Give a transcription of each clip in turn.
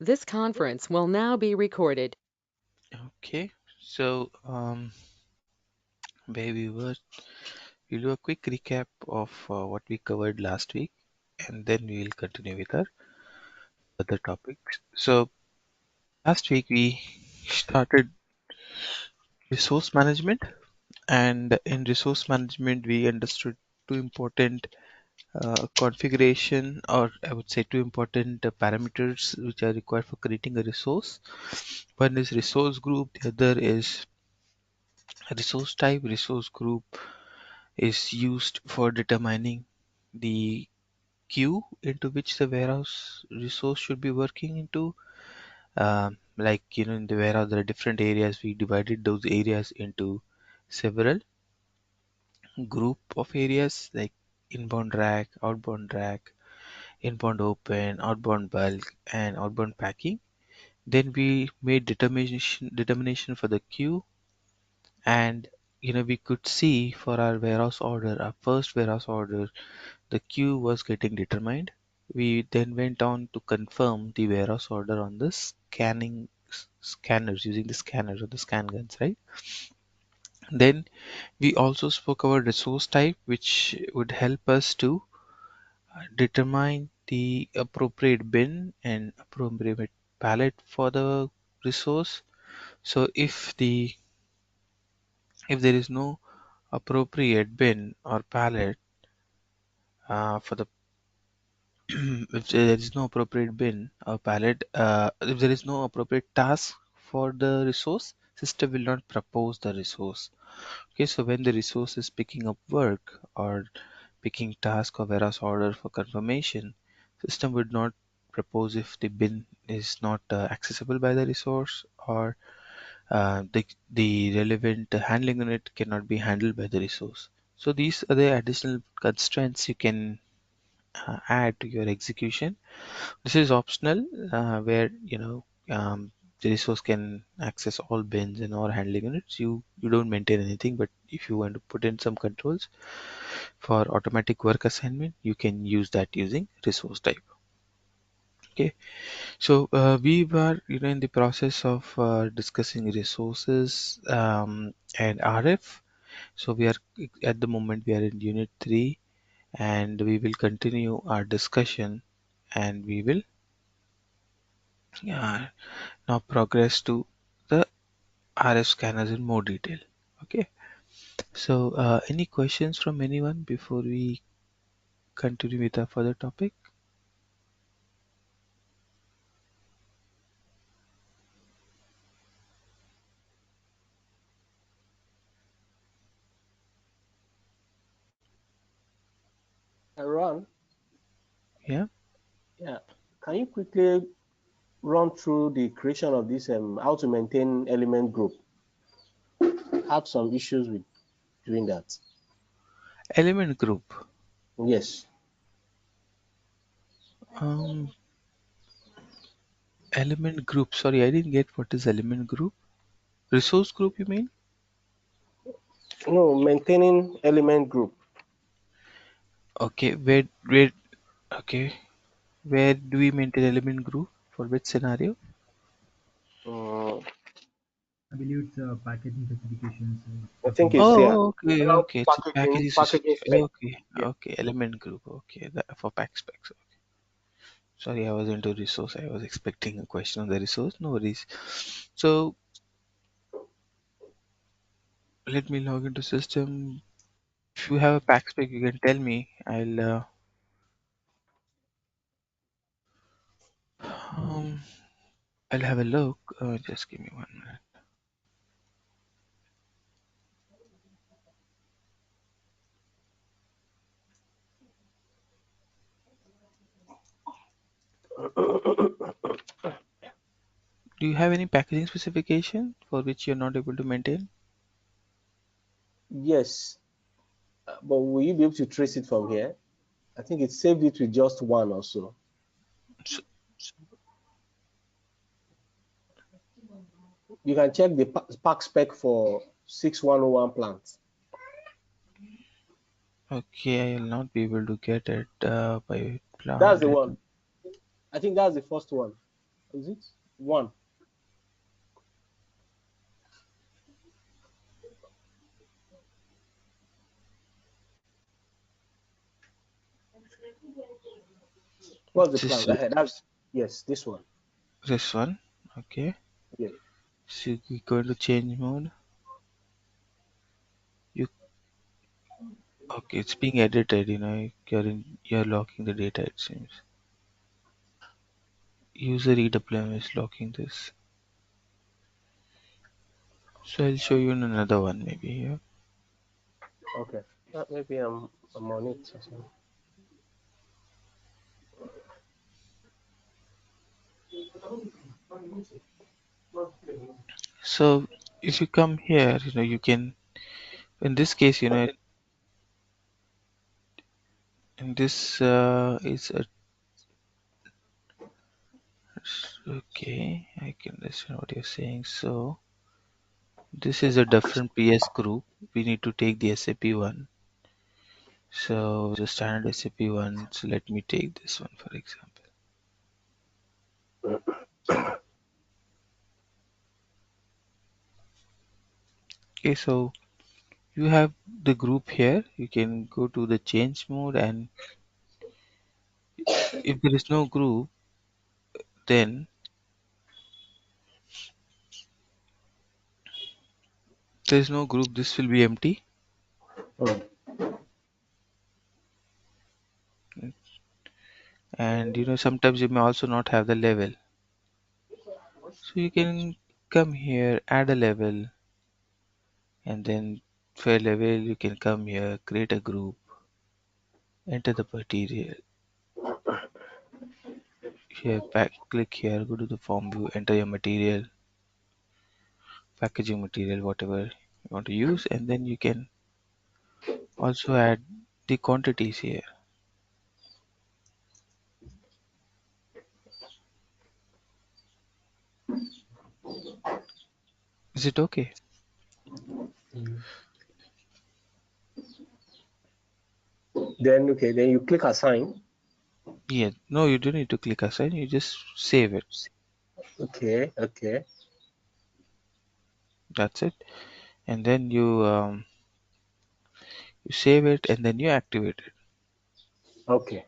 This conference will now be recorded. Okay, so where we were, we'll do a quick recap of what we covered last week, and then we will continue with our other topics. So last week we started resource management, and in resource management we understood two important configuration, or I would say two important parameters which are required for creating a resource. One is resource group, the other is resource type. Resource group is used for determining the queue into which the warehouse resource should be working into. Like in the warehouse there are different areas. We divided those areas into several group of areas like inbound rack, outbound rack, inbound open, outbound bulk, and outbound packing. Then we made determination for the queue, and we could see for our warehouse order, our first warehouse order, the queue was getting determined. We then went on to confirm the warehouse order on the scanners, using the scanners or the scan guns, right? Then we also spoke about resource type, which would help us to determine the appropriate bin and appropriate pallet for the resource. So if there is no appropriate bin or pallet for the if there is no appropriate bin or pallet, if there is no appropriate task for the resource, system will not propose the resource. Okay, so when the resource is picking up work or picking task or warehouse order for confirmation, system would not propose if the bin is not accessible by the resource, or the relevant handling unit cannot be handled by the resource. So these are the additional constraints you can add to your execution. This is optional, where the resource can access all bins and all handling units. You don't maintain anything, but if you want to put in some controls for automatic work assignment, you can use that using resource type. Okay, so we were in the process of discussing resources and RF. So we are at the moment we are in unit 3, and we will continue our discussion, and we will uh, now progress to the RF scanners in more detail. Okay, so any questions from anyone before we continue with our further topic? Ron, Yeah. yeah, can you quickly run through the creation of this how to maintain element group? Had some issues with doing that. Element group. Yes. Um, Element group. Sorry, I didn't get what is element group. Resource group, you mean? No, maintaining element group. Okay, where okay, where do we maintain element group? For which scenario? Uh, I believe it's packaging specifications. I think it's Performance. there. Oh, okay, Around okay. It's a packaging packaging specification. spec. Okay, Yeah. okay. Element group. Okay, that for pack specs. Sorry, I was into resource. I was expecting a question on the resource. No worries. So let me log into system. If you have a pack spec, you can tell me. Um, I'll have a look. Just give me 1 minute. Do you have any packaging specification for which you're not able to maintain? Yes, but will you be able to trace it from here? I think it saved it with just one or so. So, You can check the pack spec for 6101 plant. okay, I'll not be able to get it by That's plant. the one. I think that's the first one. Is it? One. What's the plan? Just That's yes, this one. this one. Okay. Yeah. So you go into change mode. You okay? It's being edited. You're locking the data. It seems user EWM is locking this. So I'll show you in another one maybe here. Okay. Maybe I'm on it. Or something. So if you come here, you can. In this case, in this is a okay. I can understand what you're saying. So this is a different PS group. We need to take the SAP one. So the standard SAP one. So let me take this one for example. Okay, so you have the group here. You can go to the change mode, and if there is no group, then there is no group. This will be empty. Mm. And sometimes you may also not have the level. So you can come here, add a level, and then for level you can come here, create a group, enter the material. Here, click here, go to the form view, enter your material, packaging material, whatever you want to use, and then you can also add the quantities here. Is it okay? Then okay, then you click assign. Yeah, no, you don't need to click assign, you just save it. Okay, okay, That's it. And then you save it and then you activate it. okay.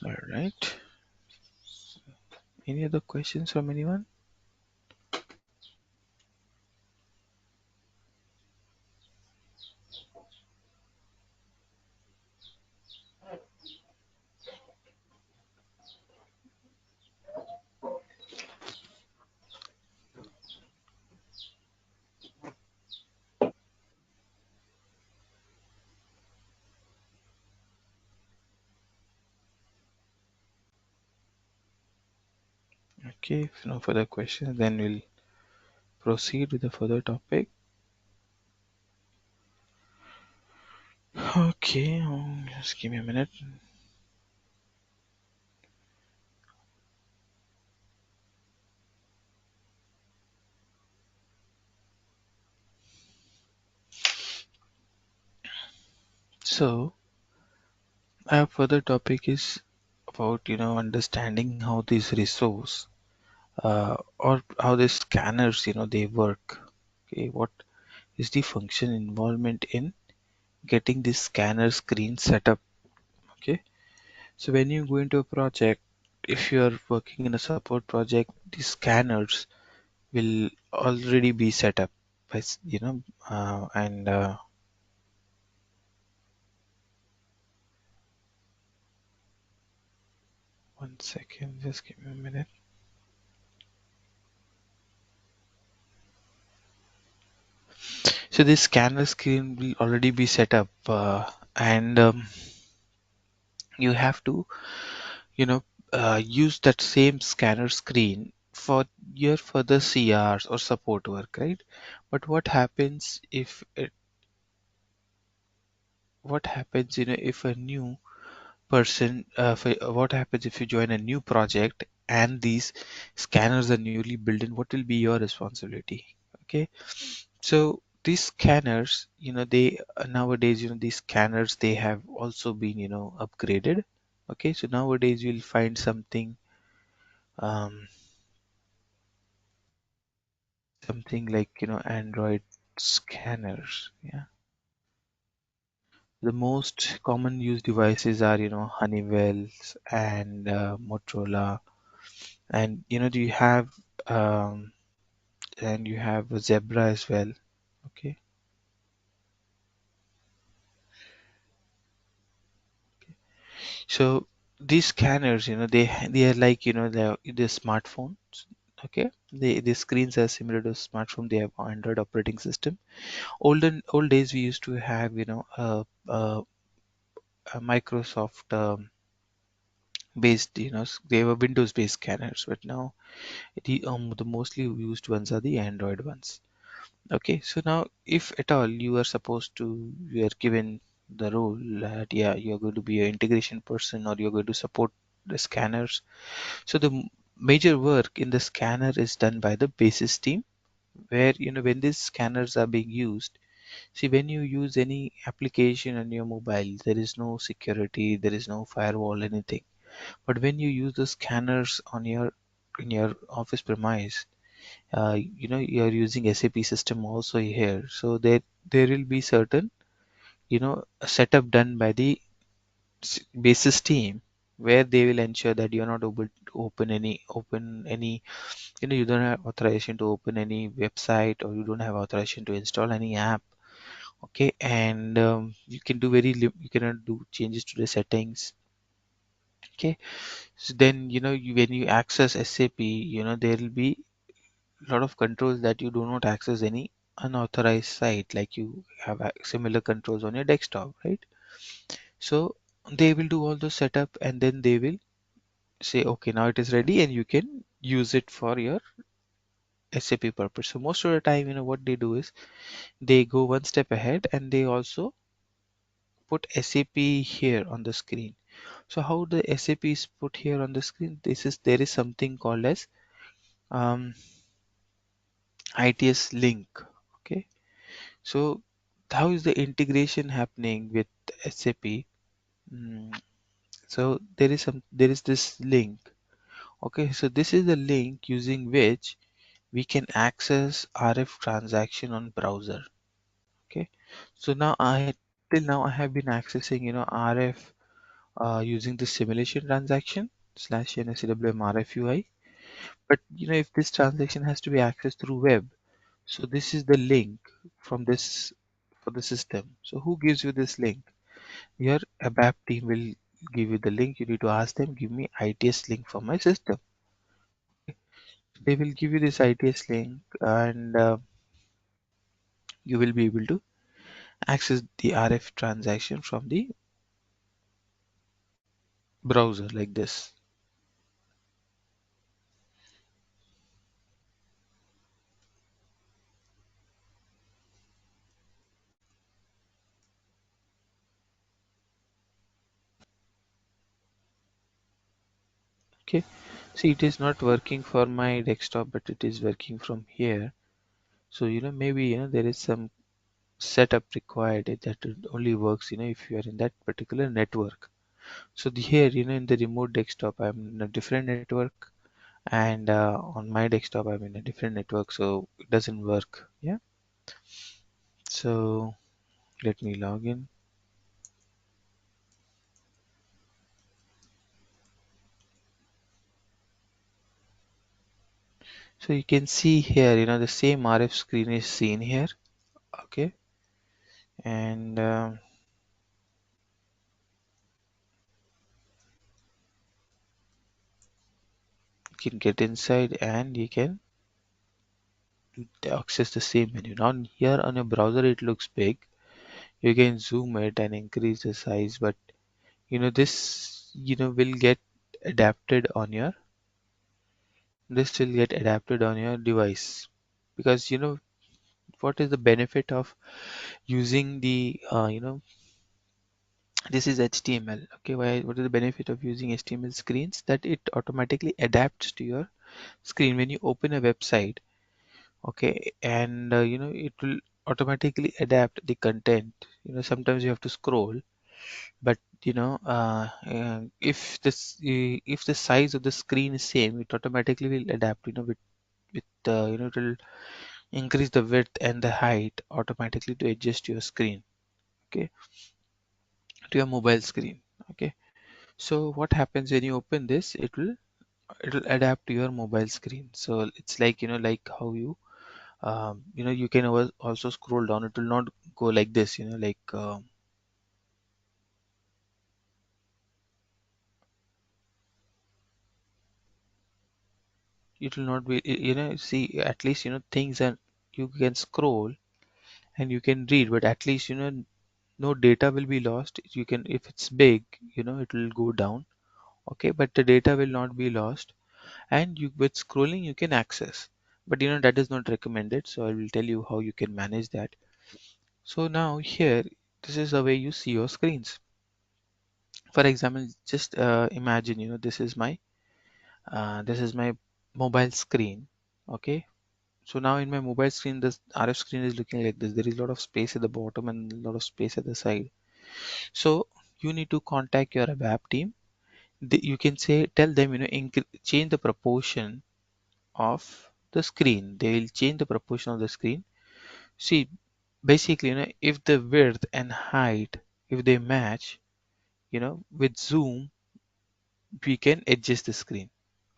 All right. Any other questions from anyone? Okay, if no further questions, then we'll proceed with the further topic. Okay, just give me a minute. So, our further topic is about understanding how this resource or how the scanners they work. Okay, what is the function involvement in getting this scanner screen set up? Okay, so when you go into a project, if you are working in a support project, these scanners will already be set up by and one second, just give me a minute. So this scanner screen will already be set up, and you have to you know use that same scanner screen for your further CRs or support work, right? But what happens if a new person what happens if you join a new project and these scanners are newly built in? What will be your responsibility? Okay, so these scanners, they nowadays, these scanners, they have also been, upgraded. Okay, so nowadays you'll find um, something like, Android scanners. Yeah, the most common used devices are, Honeywell's and Motorola, and do you have um, and you have a Zebra as well. Okay, so these scanners, they are like, the smartphones. Okay, the screens are similar to smartphone. They have Android operating system. Old days we used to have, a Microsoft based, they were Windows based scanners, but now the mostly used ones are the Android ones. Okay, so now if at all you are given the role that, yeah, you're going to be an integration person or you're going to support the scanners. So the major work in the scanner is done by the basis team, where, when these scanners are being used. See, when you use any application on your mobile, there is no security, there is no firewall, anything. But when you use the scanners on your in your office premise, you're using SAP system also here. So there will be certain, a setup done by the basis team, where they will ensure that you're not able to open any, you don't have authorization to open any website, or you don't have authorization to install any app. Okay, and you can do you cannot do changes to the settings. Okay, so then, when you access SAP, there will be a lot of controls that you do not access any unauthorized site, like you have similar controls on your desktop, right? So they will do all the setup, and then they will say, okay, now it is ready and you can use it for your SAP purpose. So most of the time, what they do is they go one step ahead, and they also put SAP here on the screen. So how the SAP is put here on the screen? There is something called as um, ITS link. Okay, so how is the integration happening with SAP? Mm, so there is this link. Okay, so this is the link using which we can access RF transaction on browser. Okay, so now I till now I have been accessing, RF using the simulation transaction slash SAP RF UI. But if this transaction has to be accessed through web, so this is the link from this for the system. So who gives you this link? Your ABAP team will give you the link. You need to ask them, give me ITS link for my system. They will give you this ITS link, and you will be able to access the RF transaction from the browser like this. Okay, see, it is not working for my desktop, but it is working from here. So maybe there is some setup required that it only works if you are in that particular network. So here, in the remote desktop, I'm in a different network, and on my desktop I'm in a different network, so it doesn't work. Yeah, so let me log in. So you can see here, the same RF screen is seen here. Okay, and you can get inside and you can access the same menu. Now here on your browser it looks big. You can zoom it and increase the size, but this will get adapted on your device, because what is the benefit of using the this is HTML. Okay, what is the benefit of using HTML screens? That it automatically adapts to your screen when you open a website. Okay, and it will automatically adapt the content. Sometimes you have to scroll, but if the size of the screen is same, it automatically will adapt, with it will increase the width and the height automatically to adjust your screen, okay, to your mobile screen. Okay, so what happens when you open this, it will adapt to your mobile screen. So it's like, like how you can also scroll down. It will not go like this, like it will not be, see, at least, things are, you can scroll and you can read, but at least, no data will be lost. You can, if it's big, it will go down, okay, but the data will not be lost. And you, with scrolling, you can access, but that is not recommended, so I will tell you how you can manage that. So now here, this is the way you see your screens. For example, just imagine, this is my mobile screen. Okay, so now in my mobile screen, this RF screen is looking like this. There is a lot of space at the bottom and a lot of space at the side. So you need to contact your ABAP team. You can say, tell them, change the proportion of the screen. They will change the proportion of the screen. See, basically, if the width and height, if they match, with zoom, we can adjust the screen.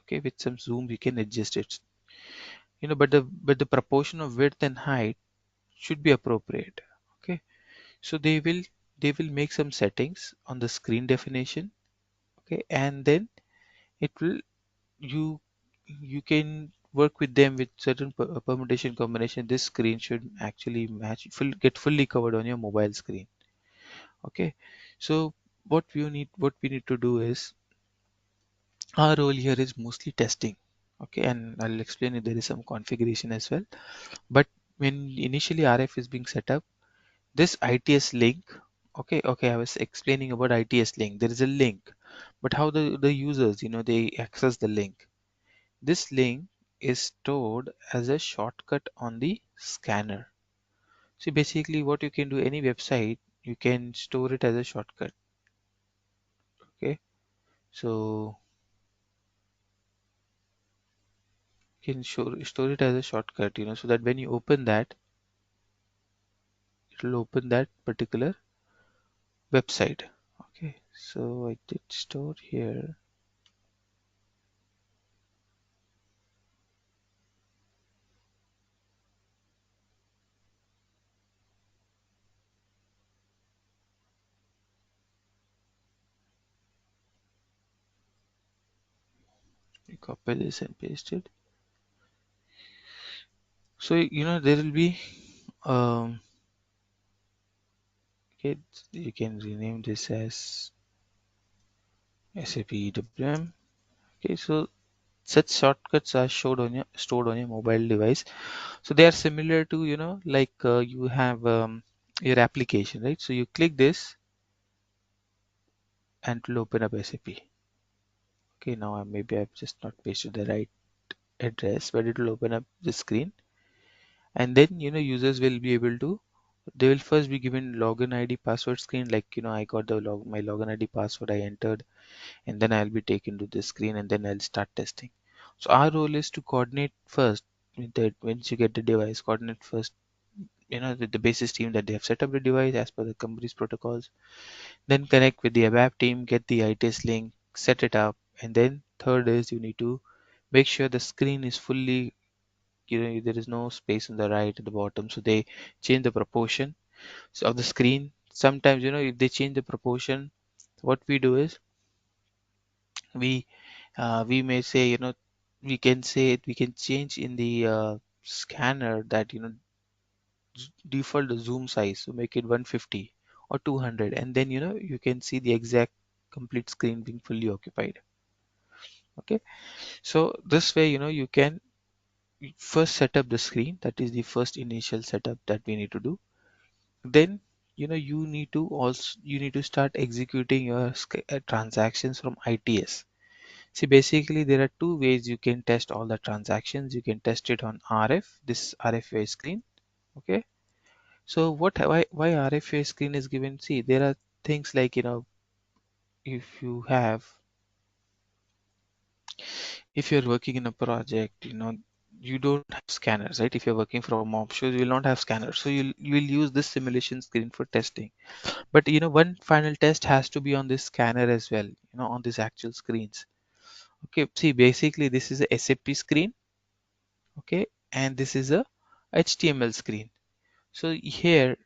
Okay, with some zoom, we can adjust it. But the proportion of width and height should be appropriate. Okay, so they will make some settings on the screen definition. Okay, and then it will, you you can work with them with certain permutation combination. This screen should actually match, get fully covered on your mobile screen. Okay, so what we need to do is, our role here is mostly testing. Okay, and I'll explain if there is some configuration as well. But when initially RF is being set up, this ITS link, okay, I was explaining about ITS link. There is a link, but how the users, they access the link. This link is stored as a shortcut on the scanner. See, basically what you can do, any website, you can store it as a shortcut. Okay, so you can store it as a shortcut, so that when you open that, it will open that particular website. Okay, so I did store here. You copy this and paste it. So there will be, um okay, you can rename this as SAP EWM. Okay, so such shortcuts are stored on your mobile device. So they are similar to, like you have your application, right? So you click this and it will open up SAP. Okay, now maybe I've just not pasted the right address, but it will open up the screen. And then, users will be able to, they will first be given login ID password screen, like, I got my login ID password I entered, and then I'll be taken to this screen, and then I'll start testing. So our role is to coordinate first with that. Once you get the device, coordinate first, with the basis team that they have set up the device as per the company's protocols. Then connect with the ABAP team, get the ITS link, set it up, and then third is, you need to make sure the screen is fully, there is no space on the right at the bottom. So they change the proportion of the screen. Sometimes, if they change the proportion, what we do is, we we may say, we can change in the scanner that, default the zoom size, so make it 150 or 200, and then, you can see the exact complete screen being fully occupied. Okay, so this way, you can first set up the screen. That is the first initial setup that we need to do. Then, you need to start executing your transactions from ITS. See, basically there are two ways you can test all the transactions. You can test it on RF, this RFA screen. Okay, So why RFA screen is given? See, there are things like, if you have, if you're working in a project, you don't have scanners, right? If you're working from offshore, you will not have scanners, so you will use this simulation screen for testing. But one final test has to be on this scanner as well, on these actual screens. Okay, see, basically this is a SAP screen, okay, and this is a HTML screen. So here,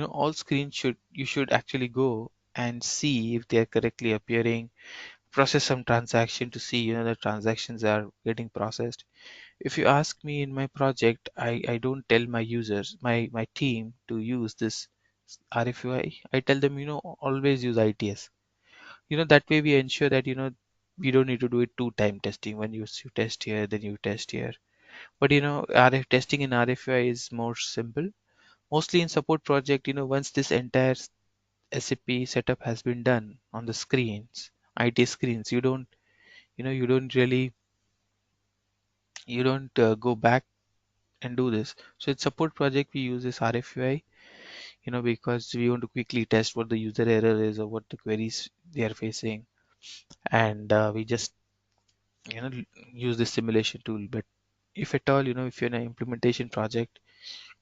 all screens you should actually go and see if they are correctly appearing, process some transaction to see the transactions are getting processed. If you ask me, in my project, I don't tell my users, my team, to use this RFUI. I tell them, always use ITS. That way we ensure that we don't need to do it two-time testing. When you test here, then you test here. But RF testing in RFUI is more simple. Mostly in support project, once this entire SAP setup has been done on the screens, IT screens, you don't really, you don't go back and do this. So in support project, we use this RFUI, because we want to quickly test what the user error is or what the queries they are facing. And we just, use this simulation tool. But if at all, if you're in an implementation project,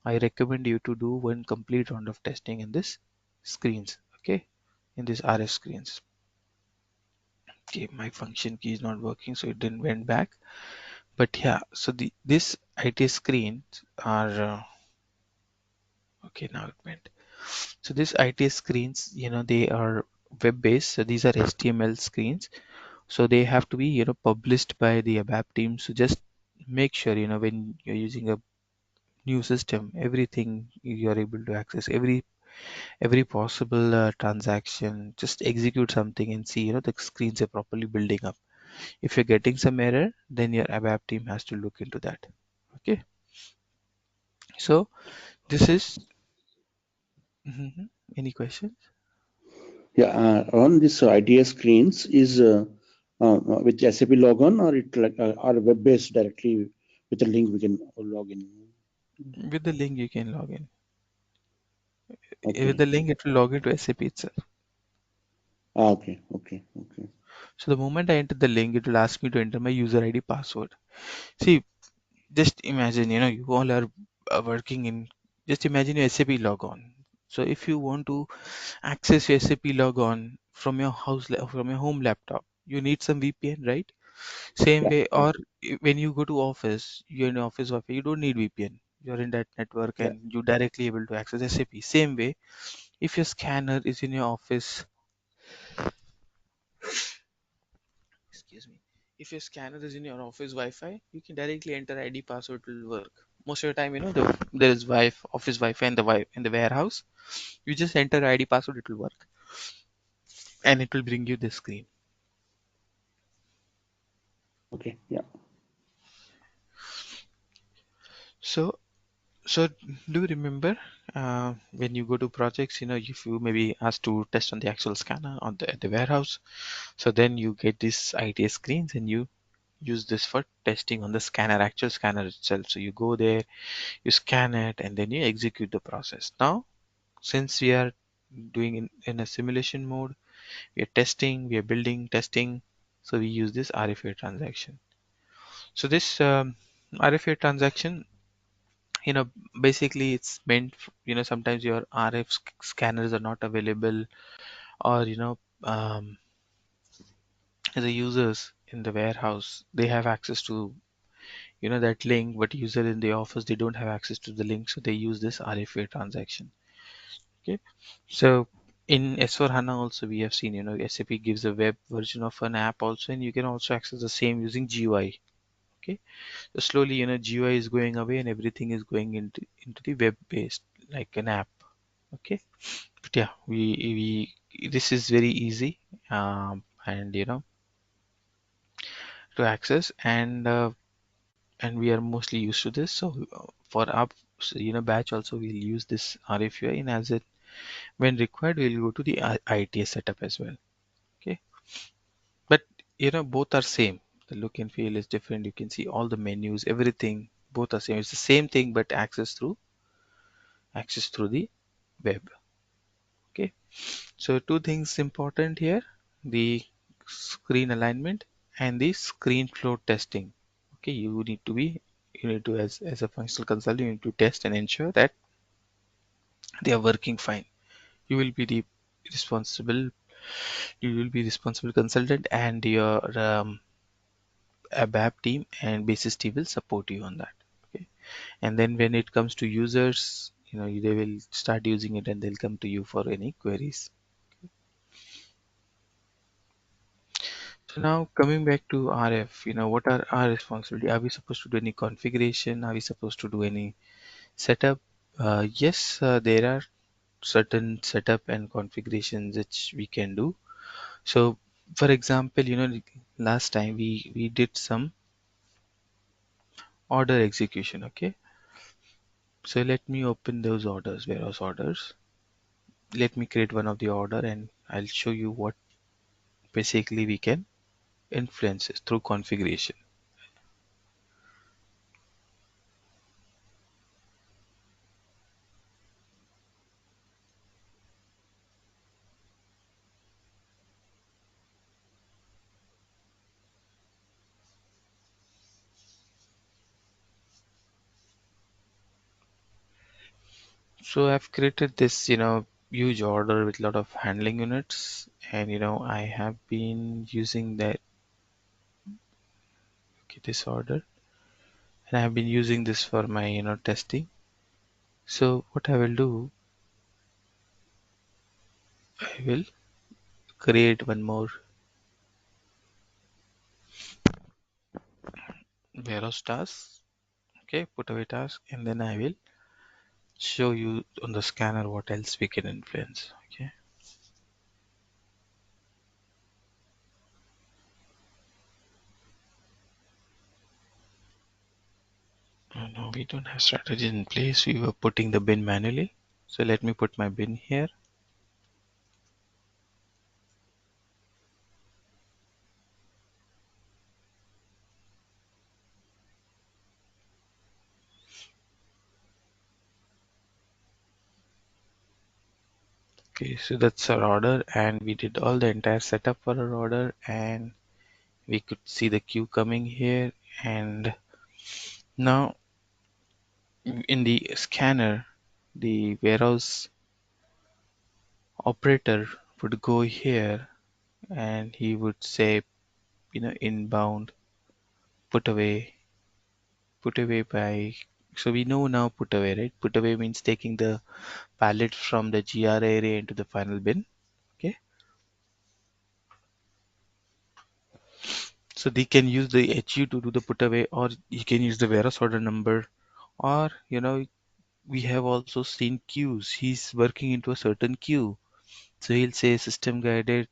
I recommend you to do one complete round of testing in this screens, okay, in these RF screens. Okay, my function key is not working, so it didn't went back. But yeah, so this IT screens are okay, now it went. So these IT screens, they are web based. So these are HTML screens. So they have to be, published by the ABAP team. So just make sure, when you're using a new system, everything you're able to access, every possible transaction, just execute something and see, the screens are properly building up. If you're getting some error, then your ABAP team has to look into that. Okay. So this is, Mhm. Any questions? Yeah, on this ITS screens is with SAP logon, or it like or web based directly with a link we can log in. With the link you can log in. With Okay. the link it will log into SAP itself. Okay. Okay. Okay. So the moment I enter the link, it will ask me to enter my user ID password. See, just imagine, you all are working in, just imagine your SAP logon. So if you want to access your SAP logon from your from your home laptop, you need some VPN, right? Same Yeah. way, Yeah. or when you go to office, you're in office Wi-Fi, you don't need VPN. You're in that network Yeah. and you directly able to access SAP. Same way, if your scanner is in your office, excuse me, if your scanner is in your office Wi-Fi, you can directly enter ID password, it will work. Most of the time, there is office Wi-Fi in the warehouse. You just enter ID password, it will work, and it will bring you this screen. Okay. Yeah. So So do you remember when you go to projects, if you maybe asked to test on the actual scanner on the warehouse, so then you get these ITS screens and you use this for testing on the scanner, actual scanner itself. So you go there, you scan it, and then you execute the process. Now, since we are doing in a simulation mode, we are testing, we are building, testing, so we use this RFA transaction. So this RFA transaction, you know basically it's meant sometimes your RF scanners are not available, or the users in the warehouse, they have access to that link, but user in the office, they don't have access to the link, so they use this RFA transaction. Okay, so in S4 HANA also we have seen, SAP gives a web version of an app also, and you can also access the same using GUI. Okay, so slowly, GUI is going away and everything is going into the web based, like an app. Okay, but yeah, we this is very easy, and to access, and we are mostly used to this. So for our batch also, we'll use this RFUI, and as it when required, we'll go to the ITS setup as well. Okay, but both are same. The look and feel is different. You can see all the menus, everything, both are same. It's the same thing, but access through access through the web. Okay, so two things important here: the screen alignment and the screen flow testing. Okay, you need to, as a functional consultant, you need to test and ensure that they are working fine. You will be the responsible you will be responsible consultant, and your ABAP team and basis team will support you on that. Okay, and then when it comes to users, they will start using it and they'll come to you for any queries. So now coming back to RF, what are our responsibility? Are we supposed to do any configuration? Are we supposed to do any setup? Yes, there are certain setup and configurations which we can do. So for example, last time we did some order execution. Okay, so let me open those orders, warehouse orders. Let me create one of the order and I'll show you what basically we can influence it through configuration. So I've created this, huge order with a lot of handling units, and I have been using that, okay, this order, and I have been using this for my, testing. So what I will do, I will create one more warehouse task, okay, put away task, and then I will show you on the scanner what else we can influence. Okay. Oh, no, we don't have strategy in place. We were putting the bin manually. So let me put my bin here. Okay, so that's our order, and we did all the entire setup for our order, and we could see the queue coming here. And now in the scanner, the warehouse operator would go here and he would say, inbound, put away, put away by. So we know now put away, right? Put away means taking the pallet from the GR area into the final bin. Okay. So they can use the HU to do the put away, or you can use the warehouse order number, or we have also seen queues. He's working into a certain queue. So he'll say system guided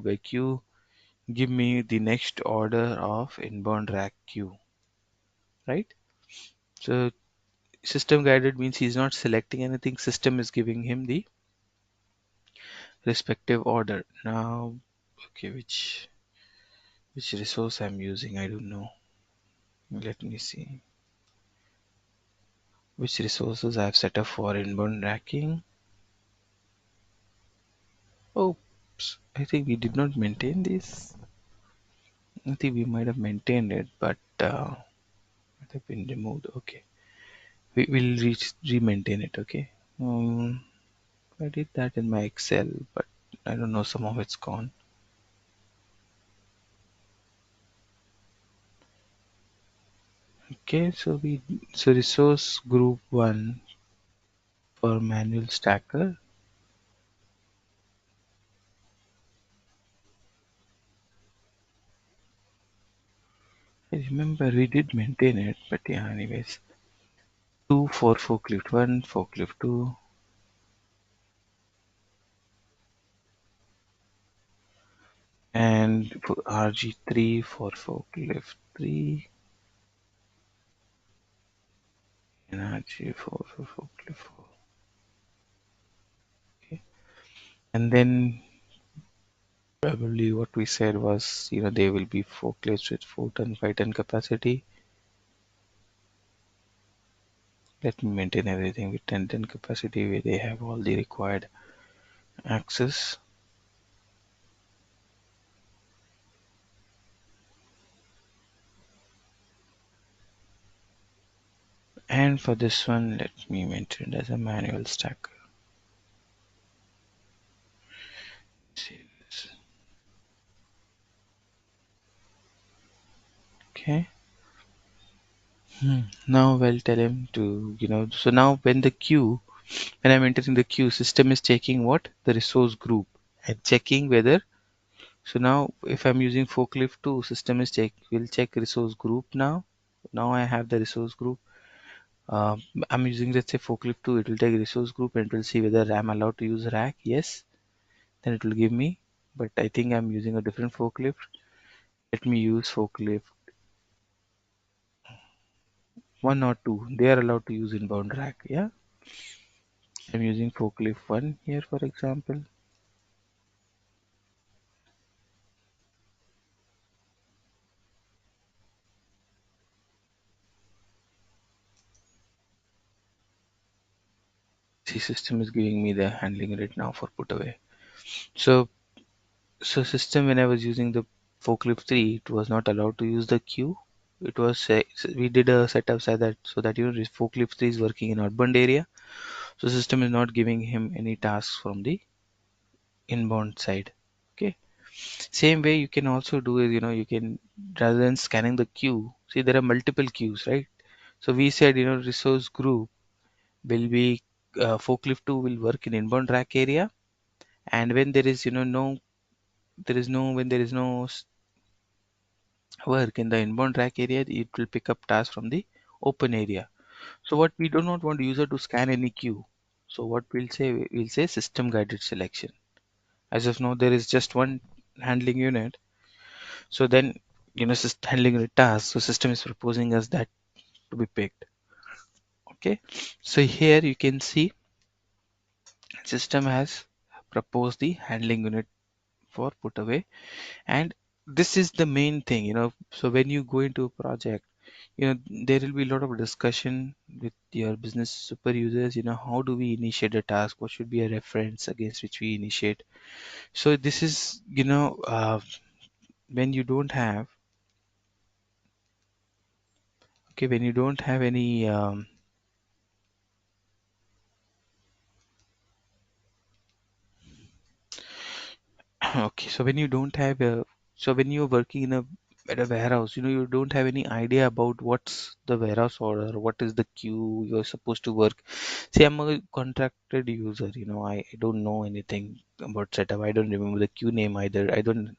by queue. Give me the next order of inbound rack queue, right? So system guided means he's not selecting anything. System is giving him the respective order. Now, okay, which resource I'm using, I don't know. Let me see. Which resources I've set up for inbound racking. Oops, I think we did not maintain this. I think we might have maintained it, but might have been removed. Okay, we will re-maintain it. Okay. I did that in my Excel, but I don't know. Somehow it's gone. Okay, so resource group 1 for manual stacker. I remember we did maintain it, but yeah, anyways. 2 for forklift 1, forklift 2. And for RG3 for forklift 3. And RG4 for forklift 4. Okay. And then probably what we said was, they will be forklifts with 4 ton, 5 ton capacity. Let me maintain everything with 10 capacity where they have all the required access. And for this one, let me maintain it as a manual stack. Okay. Now we'll tell him to, so now when I'm entering the queue, system is checking what? The resource group and checking whether, so now if I'm using forklift 2, system is will check resource group now. Now I have the resource group. I'm using, let's say, forklift 2, it will take resource group and it will see whether I'm allowed to use rack. Yes. Then it will give me, but I think I'm using a different forklift. Let me use forklift 1 or 2. They are allowed to use inbound rack. Yeah. I'm using forklift 1 here, for example. The system is giving me the handling unit now for put away. So system, when I was using the forklift 3, it was not allowed to use the queue. It was we did a setup so that forklift 3 is working in outbound area. So system is not giving him any tasks from the inbound side. Okay. Same way you can also do is, you can, rather than scanning the queue, see there are multiple queues, right? So we said, resource group will be forklift 2 will work in inbound rack area, and when there is, when there is no work in the inbound rack area, it will pick up tasks from the open area. So what we do not want user to scan any queue. So what we'll say system guided selection. As of now, there is just one handling unit. So then, handling unit task. So system is proposing us that to be picked. Okay. So here you can see system has proposed the handling unit for put away, and this is the main thing. So when you go into a project, there will be a lot of discussion with your business super users. How do we initiate a task? What should be a reference against which we initiate? So this is, when you don't have, okay, when you don't have any okay, so when you don't have a, so when you're working in a at a warehouse, you don't have any idea about what's the warehouse order, what is the queue you're supposed to work. See, I'm a contracted user, I don't know anything about setup. I don't remember the queue name either. I don't,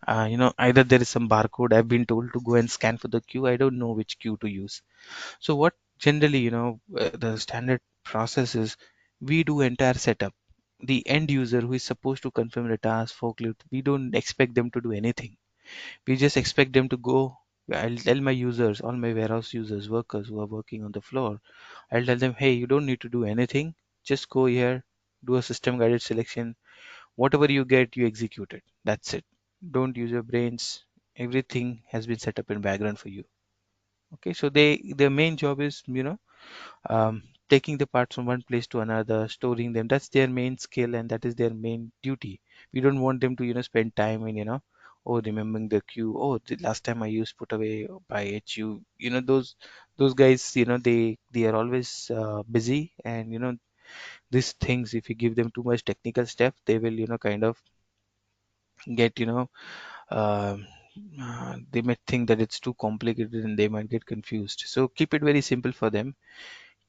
either there is some barcode I've been told to go and scan for the queue. I don't know which queue to use. So what generally, the standard process is we do entire setup. The end user who is supposed to confirm the task forklift, we don't expect them to do anything. We just expect them to go. I'll tell my users, all my warehouse users, workers who are working on the floor, I'll tell them, hey, you don't need to do anything. Just go here, do a system guided selection. Whatever you get, you execute it. That's it. Don't use your brains. Everything has been set up in background for you. Okay, so their main job is, taking the parts from one place to another, storing them. That's their main skill and that is their main duty. We don't want them to, spend time in, oh, remembering the queue. Oh, the last time I used put away by HU. Those guys, they are always busy, and these things. If you give them too much technical stuff, they will, kind of get, um they might think that it's too complicated and they might get confused. So keep it very simple for them.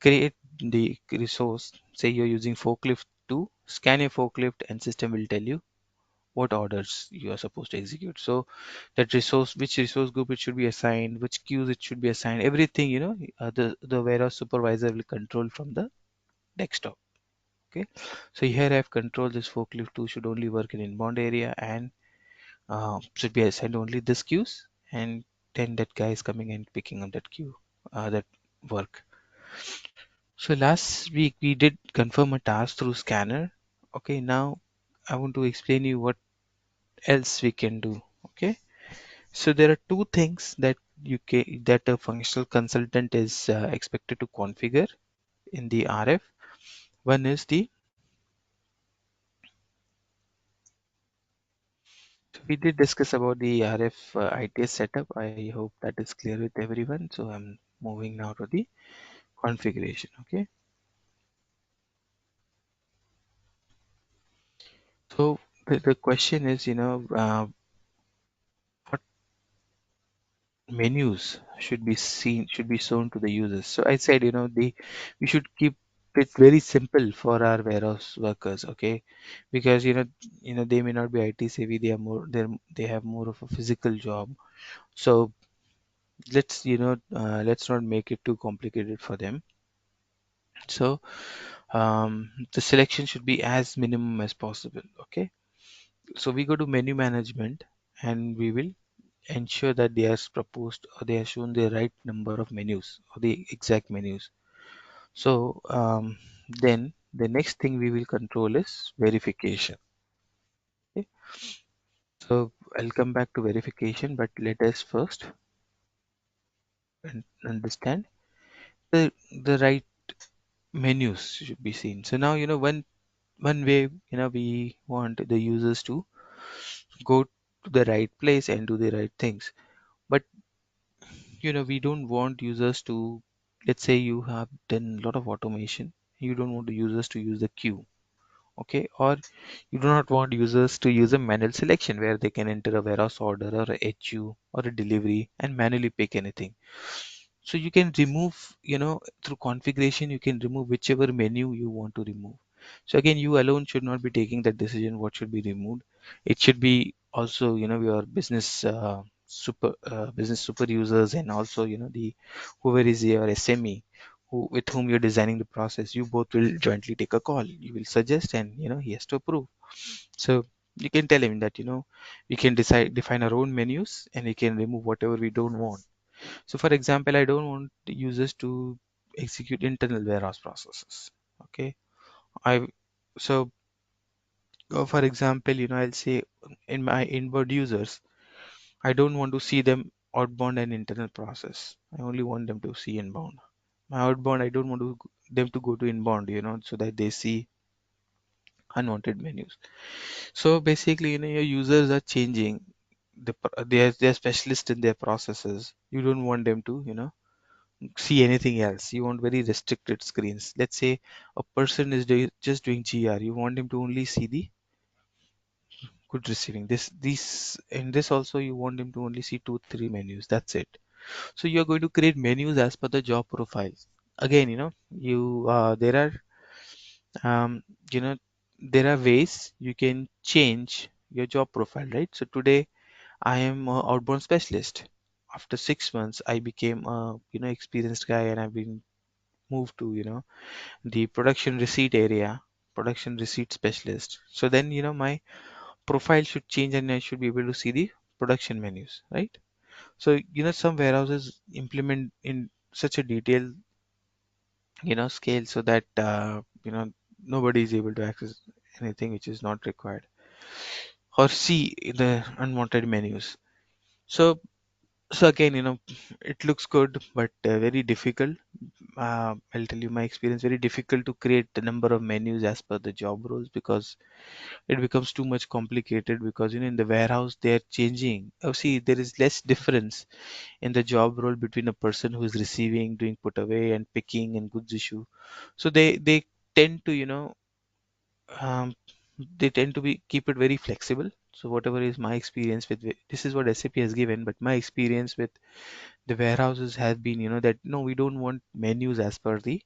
Create the resource. Say you're using forklift to scan your forklift, and system will tell you what orders you are supposed to execute. So that resource, which resource group it should be assigned, which queues it should be assigned, everything, the warehouse supervisor will control from the desktop. Okay. So here I have control this forklift 2 should only work in inbound area, and should be assigned only this queues, and then that guy is coming and picking up that queue, that work. So last week we did confirm a task through scanner. Okay, now I want to explain you what else we can do. Okay, so there are two things that that a functional consultant is expected to configure. in the RF. One is the, we did discuss about the RF ITS setup. I hope that is clear with everyone. So I'm moving now to the configuration. Okay. So the question is, what menus should be shown to the users. So I said, we should keep it very simple for our warehouse workers, okay? Because they may not be IT savvy, they have more of a physical job. So let's not make it too complicated for them. So the selection should be as minimum as possible, okay? So we go to menu management, and we will ensure that they are proposed or they are shown the right number of menus or the exact menus. So then the next thing we will control is verification. Okay. So I'll come back to verification, but let us first understand the right menus should be seen. So now one way we want the users to go to the right place and do the right things. But we don't want users to, let's say you have done a lot of automation, you don't want the users to use the queue, okay? Or you do not want users to use a manual selection where they can enter a warehouse order or a HU or a delivery and manually pick anything. So you can remove, through configuration, you can remove whichever menu you want to remove. So again, you alone should not be taking that decision what should be removed. It should be also, your business super users, and also, the whoever is your SME with whom you're designing the process. You both will jointly take a call. You will suggest, and he has to approve. So you can tell him that we can define our own menus, and we can remove whatever we don't want. So for example, I don't want the users to execute internal warehouse processes. Okay. I so for example, I'll say in my inbound users, I don't want to see them outbound and internal process. I only want them to see inbound. My outbound, I don't want them to go to inbound, so that they see unwanted menus. So basically, your users are changing. They're specialists in their processes. You don't want them to, see anything else. You want very restricted screens. Let's say a person is just doing GR. You want him to only see the good receiving. This in this also you want him to only see 2 3 menus. That's it. So you're going to create menus as per the job profile. Again, you um, you know there are ways you can change your job profile, right? So today I am a outbound specialist. After 6 months, I became a experienced guy, and I've been moved to the production receipt area, production receipt specialist. So then my profile should change, and I should be able to see the production menus, right? So some warehouses implement in such a detailed scale, so that nobody is able to access anything which is not required or see the unwanted menus. So so again, it looks good, but very difficult. I'll tell you my experience, very difficult to create the number of menus as per the job roles, because it becomes too much complicated, because in the warehouse they are changing. Oh, see, there is less difference in the job role between a person who is receiving, doing put away and picking and goods issue. So they tend to um, they tend to be keep it very flexible. So whatever is my experience with this is what SAP has given, but my experience with the warehouses has been that no, we don't want menus as per the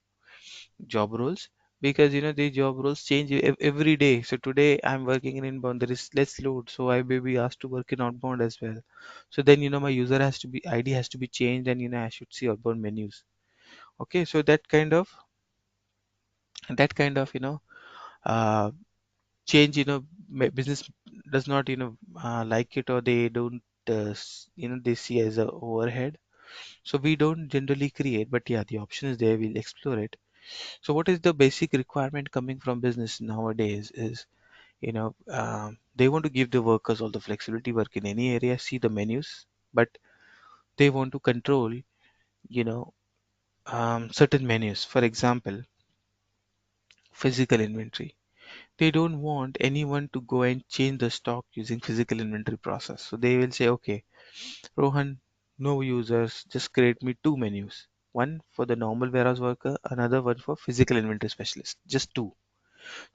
job roles, because the job roles change every day. So today I'm working in inbound, there is less load, so I may be asked to work in outbound as well. So then my user has to be ID has to be changed, and I should see outbound menus. Okay, so that kind of uh change, business does not like it, or they don't they see as a overhead. So we don't generally create, but yeah, the option is there, we'll explore it. So what is the basic requirement coming from business nowadays is, they want to give the workers all the flexibility, work in any area, see the menus, but they want to control, certain menus. For example, physical inventory. They don't want anyone to go and change the stock using physical inventory process. So they will say, okay, Rohan, no users, just create me two menus. One for the normal warehouse worker, another one for physical inventory specialist. Just two.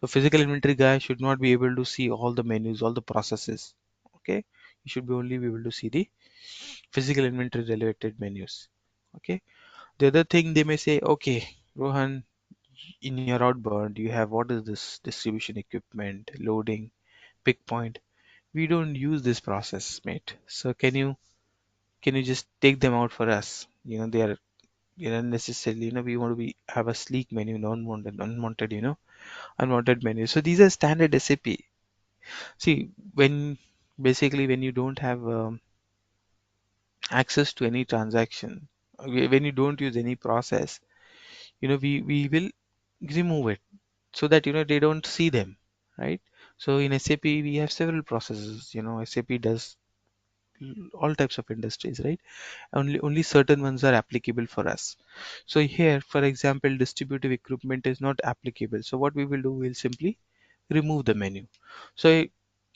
So physical inventory guy should not be able to see all the menus, all the processes. Okay. You should be only be able to see the physical inventory related menus. Okay. The other thing they may say, okay, Rohan, in your outbound, you have what is this distribution equipment, loading, pick point. We don't use this process, mate. So can you just take them out for us? They are unnecessarily, we want to be have a sleek menu, unwanted, unwanted menu. So these are standard SAP. See, when you don't have access to any transaction, when you don't use any process, we will remove it so that they don't see them, right? So in SAP we have several processes. SAP does all types of industries, right? Only certain ones are applicable for us. So here, for example, distributive equipment is not applicable. So what we will do, we'll simply remove the menu. So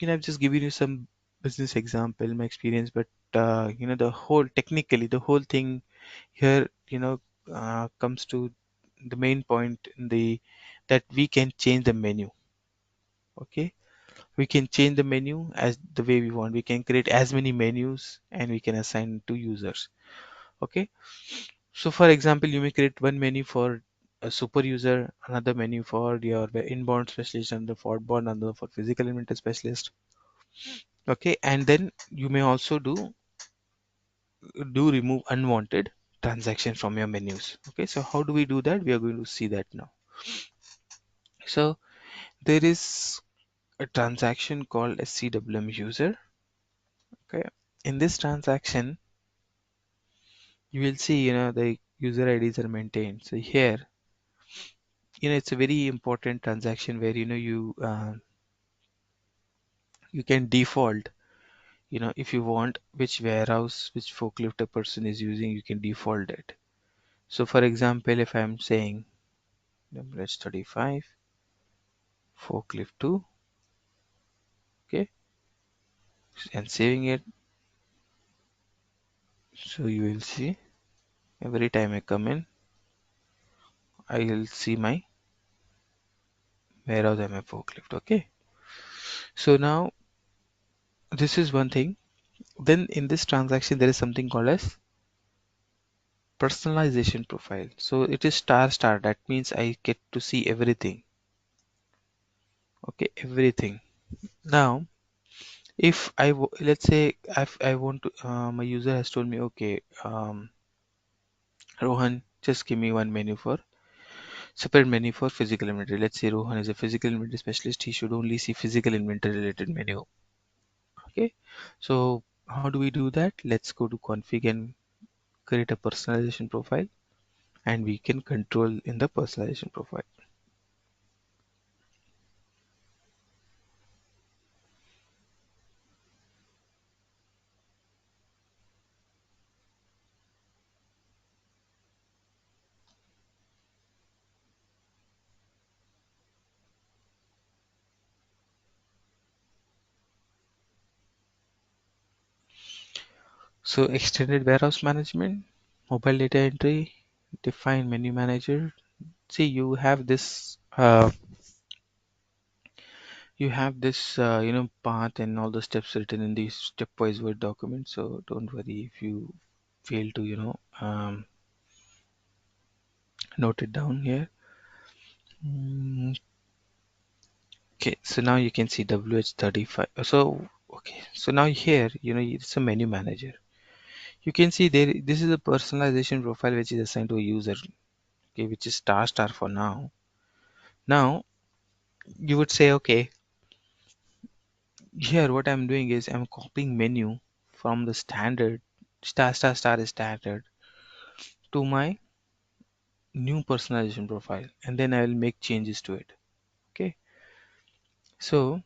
I've just given you some business example, my experience, but technically the whole thing here, comes to the main point in the that we can change the menu. Okay, we can change the menu as the way we want. We can create as many menus and we can assign to users. Okay, so for example, you may create one menu for a super user, another menu for your inbound specialist, and the for outbound, another for physical inventory specialist. Okay, and then you may also do remove unwanted transaction from your menus. Okay, so how do we do that? We are going to see that now. So there is a transaction called SAP WM user. Okay, in this transaction you will see the user IDs are maintained. So here it's a very important transaction where you can default, if you want which warehouse, which forklift a person is using, you can default it. So for example, if I'm saying let's 35 forklift 2, okay, and saving it, so you will see every time I come in, I will see my warehouse and my forklift. Okay, so now this is one thing. Then in this transaction there is something called as personalization profile. So it is star star, that means I get to see everything. Okay, everything. Now if let's say if I want to, my user has told me, okay, Rohan, just give me one menu for separate menu for physical inventory. Let's say Rohan is a physical inventory specialist, he should only see physical inventory related menu. Okay, so how do we do that? Let's go to config and create a personalization profile, and we can control in the personalization profile. So extended warehouse management, mobile data entry, define menu manager. See, you have this path and all the steps written in the stepwise Word document. So don't worry if you fail to note it down here. Okay, so now you can see WH35. So okay, so now here it's a menu manager. You can see there this is a personalization profile which is assigned to a user. Okay, which is star star for now. Now you would say, okay, here what I'm doing is I'm copying menu from the standard star star star is standard to my new personalization profile, and then I will make changes to it. Okay, so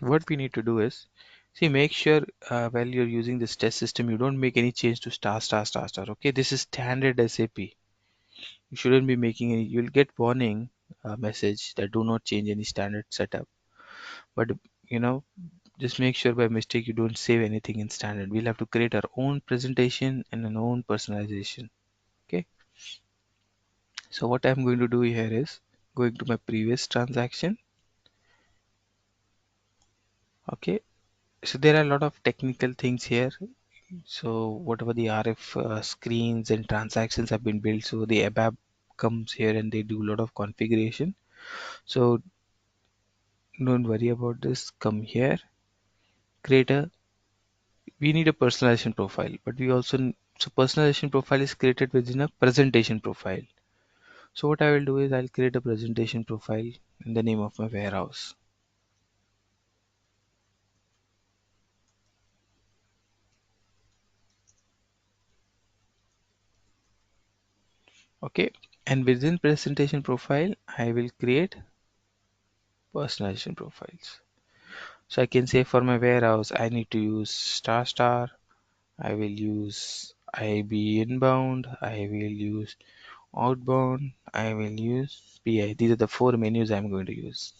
what we need to do is, see, make sure while you're using this test system you don't make any change to star star star star. Okay, this is standard SAP. You shouldn't be making any. You'll get warning message that do not change any standard setup. But you know, just make sure by mistake you don't save anything in standard. We'll have to create our own presentation and an own personalization. Okay. So what I'm going to do here is going to my previous transaction. Okay. So there are a lot of technical things here. So whatever the RF screens and transactions have been built, so the ABAP comes here and they do a lot of configuration. So don't worry about this. Come here, create a. We need a personalization profile, but we also so personalization profile is created within a presentation profile. So what I will do is I'll create a presentation profile in the name of my warehouse. Okay, and within presentation profile, I will create personalization profiles. So I can say for my warehouse, I need to use star star. I will use IB inbound. I will use outbound. I will use PI. These are the four menus I'm going to use.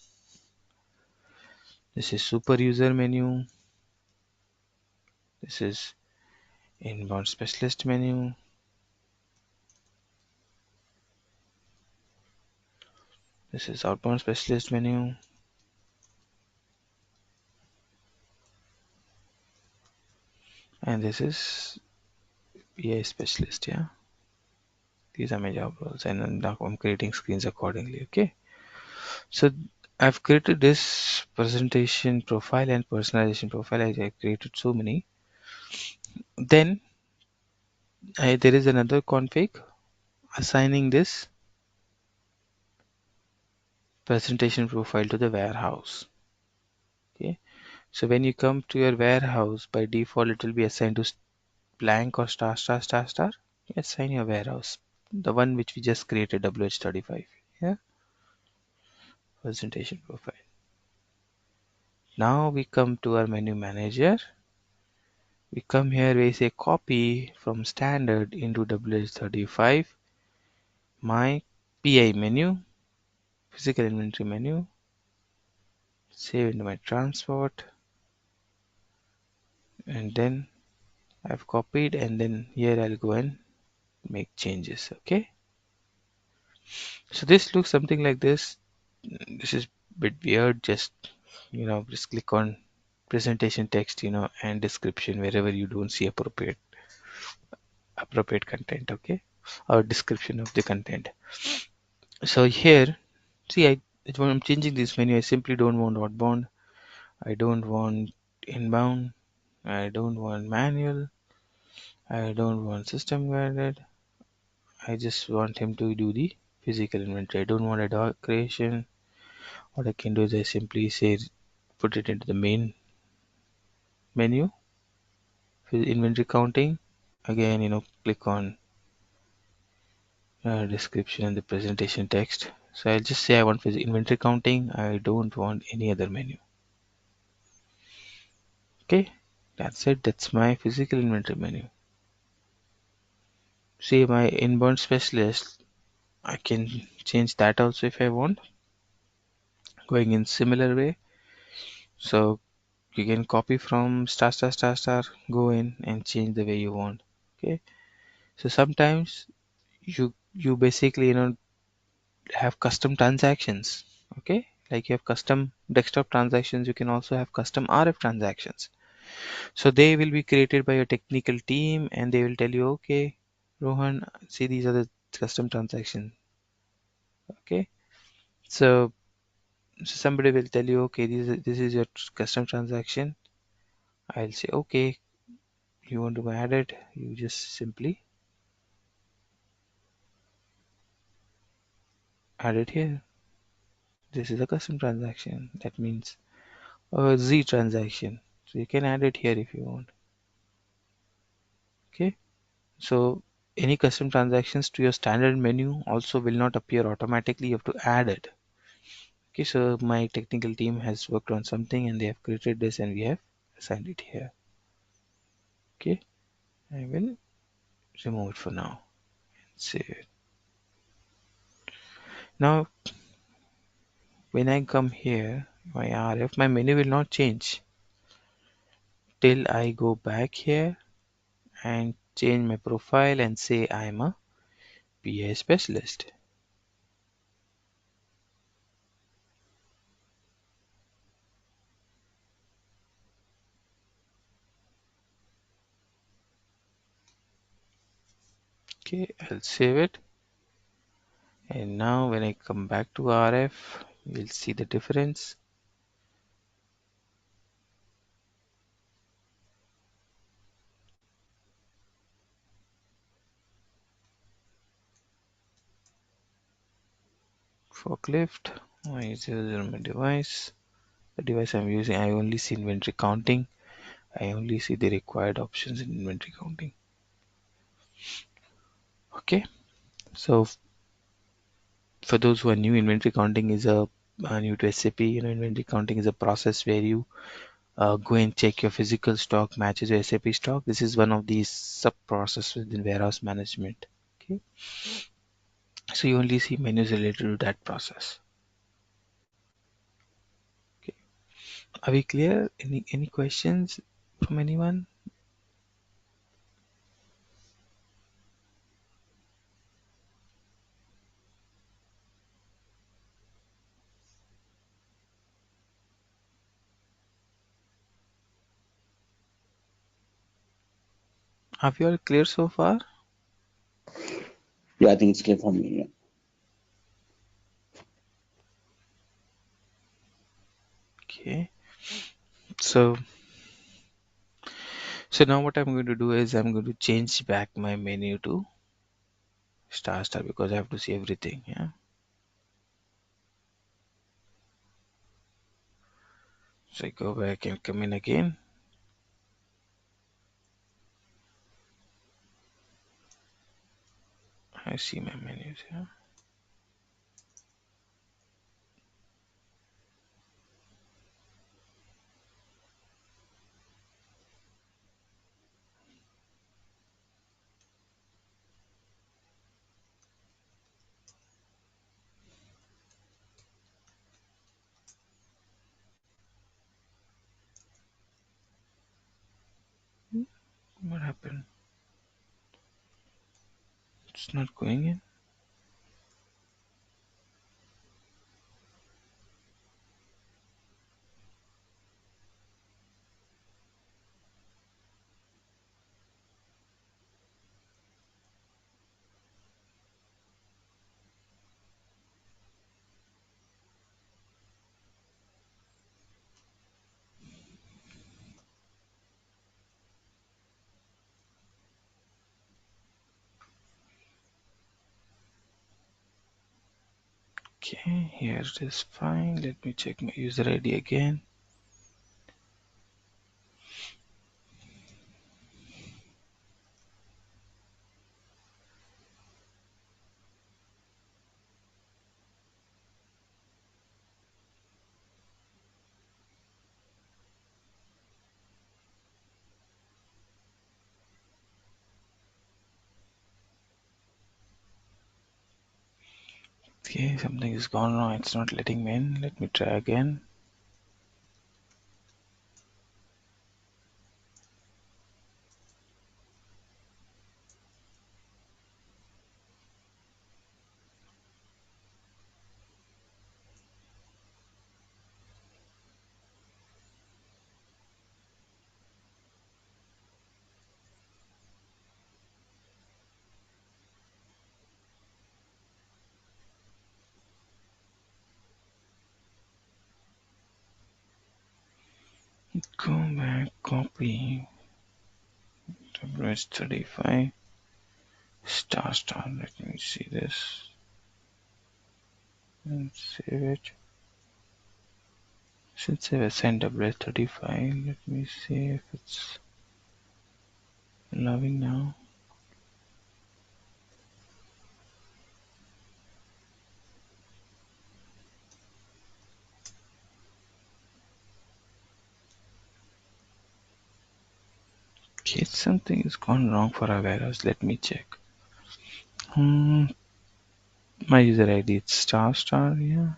This is super user menu. This is inbound specialist menu. This is outbound specialist menu. And this is PI specialist. Yeah. These are my job roles, and now I'm creating screens accordingly. Okay. So I've created this presentation profile and personalization profile. I created so many. Then there is another config assigning this presentation profile to the warehouse. Okay. So when you come to your warehouse, by default it will be assigned to blank or star star star star. You assign your warehouse, the one which we just created, WH35. Yeah. Presentation profile. Now we come to our menu manager. We come here, we say copy from standard into WH35, my PI menu, physical inventory menu, save into my transport, and then I've copied, and then here I'll go and make changes. Okay. So this looks something like this. This is a bit weird. Just just click on presentation text, and description wherever you don't see appropriate content. Okay, or description of the content. So here, see, when I'm changing this menu, I simply don't want outbound. I don't want inbound. I don't want manual. I don't want system guided. I just want him to do the physical inventory. I don't want a doc creation. What I can do is I simply say put it into the main menu for inventory counting. Again, click on description and the presentation text. So I'll just say I want for the inventory counting. I don't want any other menu. Okay, that's it. That's my physical inventory menu. See, my inbound specialist, I can change that also if I want, going in similar way. So you can copy from star star star star, go in and change the way you want. Okay, so sometimes you basically have custom transactions. Okay, like you have custom desktop transactions, you can also have custom RF transactions. So they will be created by a technical team, and they will tell you, okay, Rohan, see, these are the custom transactions. Okay, so somebody will tell you, okay, this is your custom transaction. I'll say, okay, you want to add it, you just simply add it here. This is a custom transaction. That means a Z transaction. So you can add it here if you want. Okay. So any custom transactions to your standard menu also will not appear automatically. You have to add it. Okay. So my technical team has worked on something and they have created this and we have assigned it here. Okay. I will remove it for now. Save it. Now when I come here, my RF, my menu will not change till I go back here and change my profile and say I'm a PI specialist. Okay, I'll save it. And now when I come back to RF, we'll see the difference. Forklift, is my device. The device I'm using, I only see inventory counting. I only see the required options in inventory counting. Okay, so for those who are new, inventory counting is a new to SAP. Inventory counting is a process where you go and check your physical stock matches your SAP stock. This is one of these sub processes within warehouse management. Okay, so you only see menus related to that process. Okay, are we clear? Any questions from anyone? Are we all clear so far? Yeah, I think it's clear for me. Yeah. Okay, so now what I'm going to do is I'm going to change back my menu to star because I have to see everything. Yeah, so I go back and come in again. I see my menus here. What happened? It's not going in. Okay, here it is fine. Let me check my user ID again. Okay, something is gone wrong. It's not letting me in. Let me try again. Go back, copy. WS35 star. Let me see this and save it. Since I've assigned WS35, let me see if it's allowing now. Okay, something is gone wrong for our warehouse. Let me check. My user ID is star, yeah.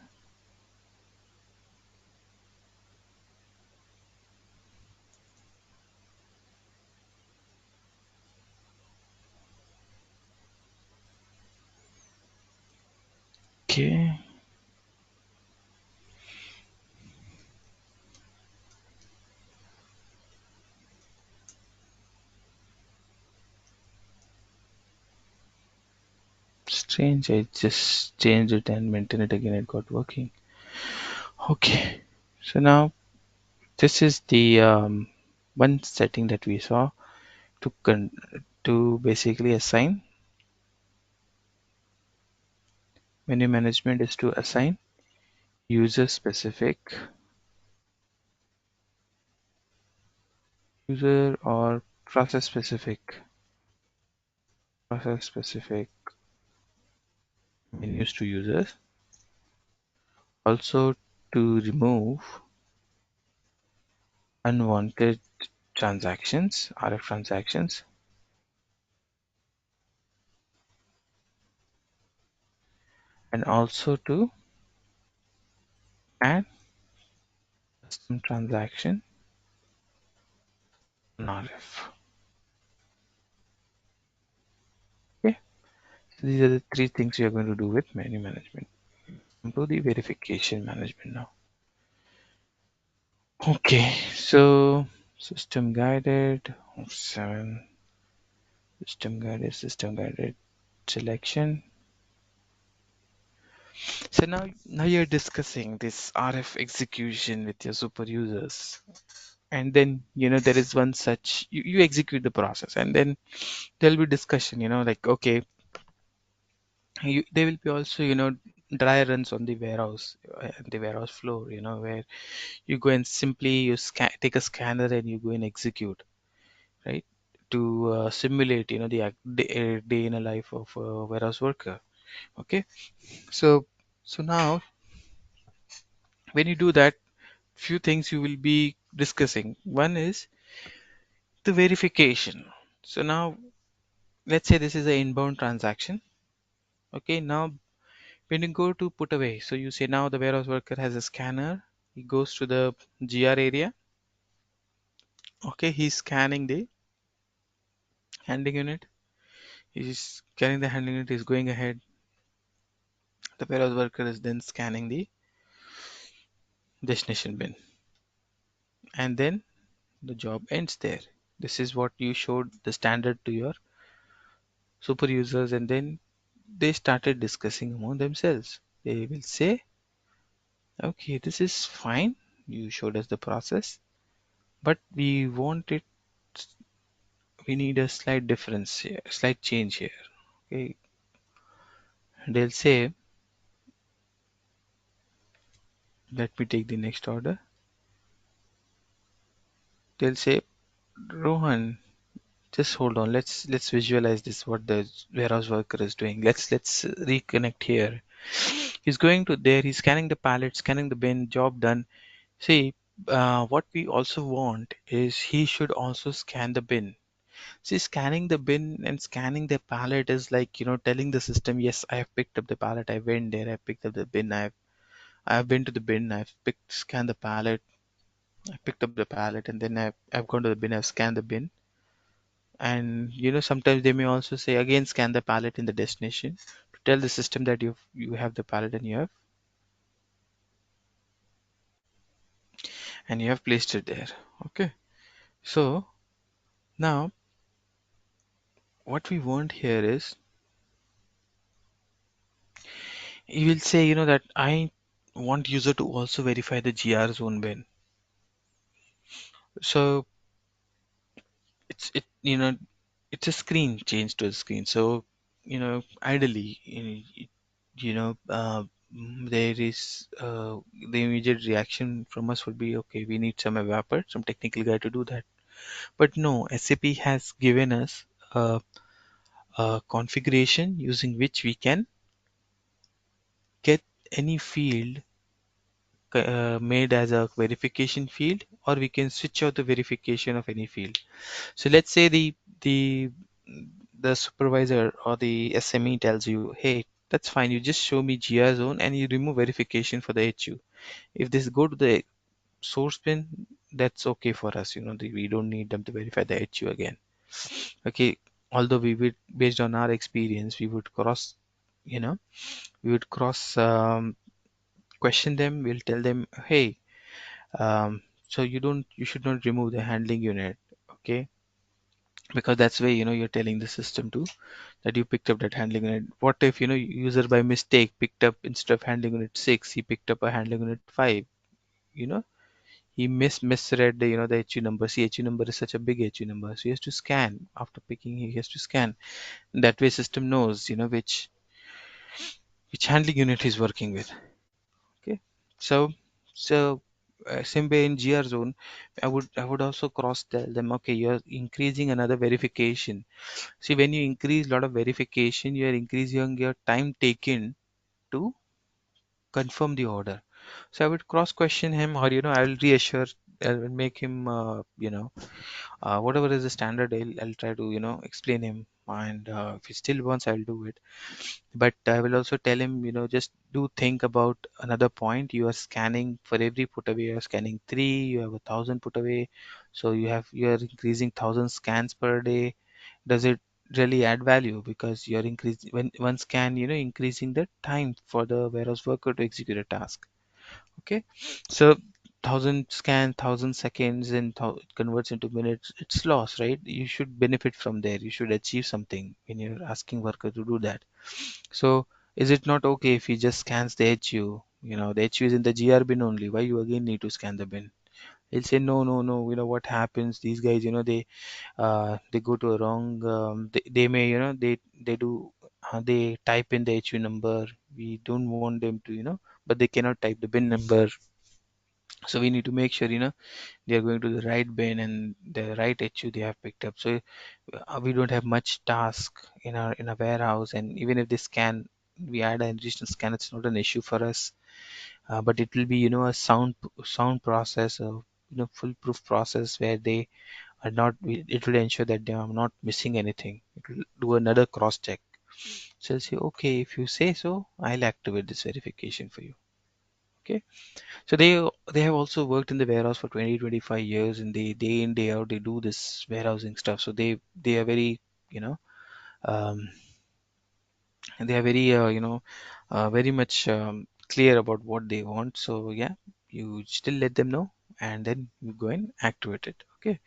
Strange, I just changed it and maintained it again, it got working. Okay, so now this is the one setting that we saw to to basically assign. Menu management is to assign user specific, user or process specific menus to users. Also to remove unwanted transactions, RF transactions, and also to add custom transaction on RF. Okay, so these are the three things we are going to do with menu management. Come to the verification management now. Okay, so system guided 7, system guided selection. So now you're discussing this RF execution with your super users, and then there is one such you execute the process, and then there'll be discussion. Like, okay, there will be also dry runs on the warehouse floor. Where you go and simply you take a scanner and you go and execute, right? To simulate the day in a life of a warehouse worker. Okay, so now when you do that, few things you will be discussing. One is the verification. So now let's say this is an inbound transaction. Okay, now when you go to put away, so you say now the warehouse worker has a scanner. He goes to the GR area. Okay, he's scanning the handling unit. He's scanning the handling unit. He's going ahead. The warehouse worker is then scanning the destination bin, and then the job ends there. This is what you showed the standard to your super users, and then they started discussing among themselves. They will say, okay, this is fine. You showed us the process, but we need a slight difference here, slight change here. Okay. They'll say, let me take the next order. They'll say, Rohan, just hold on. Let's visualize this, what the warehouse worker is doing. Let's reconnect here. He's going to there, he's scanning the pallet, scanning the bin, job done. See, what we also want is he should also scan the bin. See, scanning the bin and scanning the pallet is like, telling the system, yes, I have picked up the pallet, I went there, I picked up the bin, I've been to the bin, scanned the pallet, I picked up the pallet, and then I've gone to the bin, I've scanned the bin. And sometimes they may also say again scan the pallet in the destination to tell the system that you have the pallet and you have placed it there. Okay. So now what we want here is you will say that I want user to also verify the GR zone bin. So it's a screen change to a screen. So ideally there is the immediate reaction from us would be, okay, we need some developer, some technical guy to do that. But no, SAP has given us a configuration using which we can get any field made as a verification field, or we can switch out the verification of any field. So let's say the the supervisor or the SME tells you, hey, that's fine, you just show me GR zone and you remove verification for the HU. If this go to the source bin, that's okay for us. We don't need them to verify the HU again. Okay, although we would, based on our experience, you know we would cross question them. We'll tell them, hey, so you should not remove the handling unit. Okay, because that's where you're telling the system to that you picked up that handling unit. What if user by mistake picked up, instead of handling unit 6, he picked up a handling unit 5? you know he misread the HU number. See, HU number is such a big HU number, so he has to scan. After picking, he has to scan. That way system knows which handling unit he's working with. Okay, so same way in GR zone, I would also cross tell them, okay, you're increasing another verification. See, when you increase a lot of verification, you are increasing your time taken to confirm the order. So I would cross question him, or I will reassure, I will make him whatever is the standard, I'll try to explain him, and if he still wants, I'll do it. But I will also tell him, just do think about another point. You are scanning for every put away, you are scanning 3, you have 1,000 put away, so you are increasing 1,000 scans per day. Does it really add value? Because you're increasing, when one scan, increasing the time for the warehouse worker to execute a task. Okay, so 1,000 scan, 1,000 seconds, and it converts into minutes. It's loss, right? You should benefit from there. You should achieve something when you're asking worker to do that. So is it not okay if he just scans the HU? The HU is in the GR bin only. Why you again need to scan the bin? He'll say, no, no, no. What happens? These guys, they go to a wrong. They may, they do. They type in the HU number. We don't want them to, but they cannot type the bin number. So we need to make sure, they are going to the right bin and the right HU they have picked up. So we don't have much task in a warehouse, and even if they scan, we add an additional scan, it's not an issue for us. But it will be a sound process, a foolproof process, where they are not, it will ensure that they are not missing anything. It will do another cross check. So I'll say, okay, if you say so, I'll activate this verification for you. Okay, so they have also worked in the warehouse for 20-25 years, and they day in day out they do this warehousing stuff. So they are very, you know um, they are very very much clear about what they want. So yeah, you still let them know, and then you go and activate it. Okay,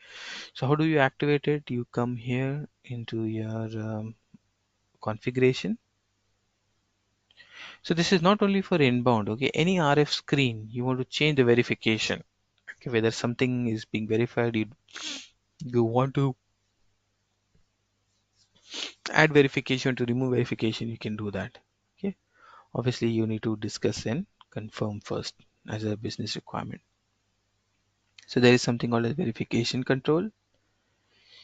so how do you activate it? You come here into your configuration. So this is not only for inbound. Okay, any RF screen you want to change the verification. Okay, whether something is being verified, you want to add verification, to remove verification, you can do that. Okay, obviously you need to discuss and confirm first as a business requirement. So there is something called as verification control.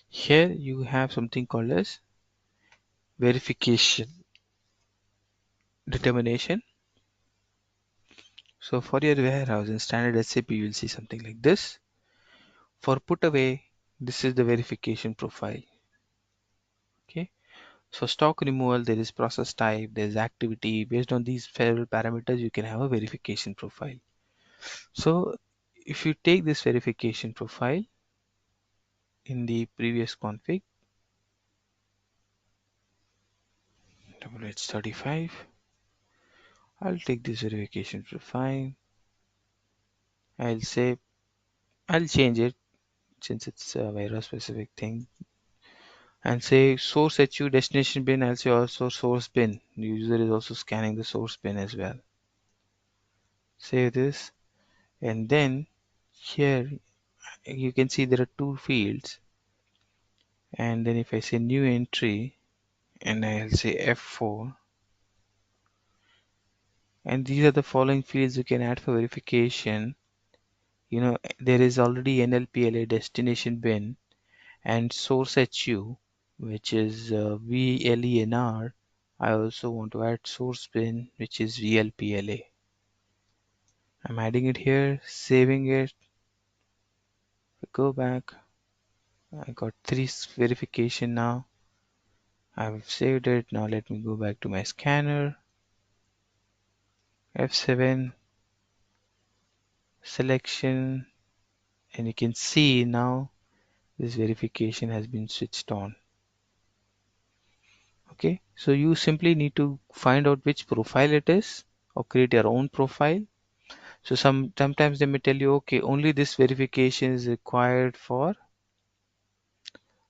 Here you have something called as verification determination. So for your warehouse in standard SAP, you will see something like this. For put away, this is the verification profile. Okay, so stock removal, there is process type, there is activity. Based on these several parameters, you can have a verification profile. So if you take this verification profile in the previous config, WH35, I'll take this verification profile. I'll say, I'll change it since it's a warehouse specific thing, and say source HU destination bin. I'll say also source bin. The user is also scanning the source bin as well. Save this, and then here you can see there are two fields, and then if I say new entry and I'll say F4, and these are the following fields you can add for verification. There is already NLPLA destination bin and source HU, which is VLENR. I also want to add source bin, which is VLPLA. I'm adding it here, saving it. Go back. I got 3 verification now. I've saved it. Now let me go back to my scanner. F7 selection, and you can see now this verification has been switched on. Okay, so you simply need to find out which profile it is, or create your own profile. So sometimes they may tell you, okay, only this verification is required for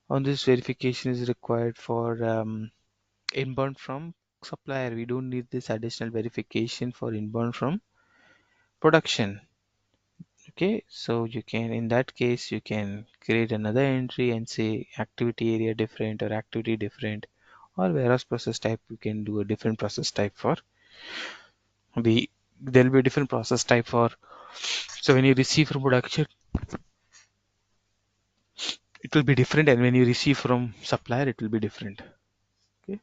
On this verification is required for inbound from supplier. We don't need this additional verification for inbound from production. Okay, so you can, in that case, you can create another entry and say activity area different or activity different, or warehouse process type. You can do a different process type for the, there'll be a different process type for, so when you receive from production, it will be different, and when you receive from supplier, it will be different. Okay,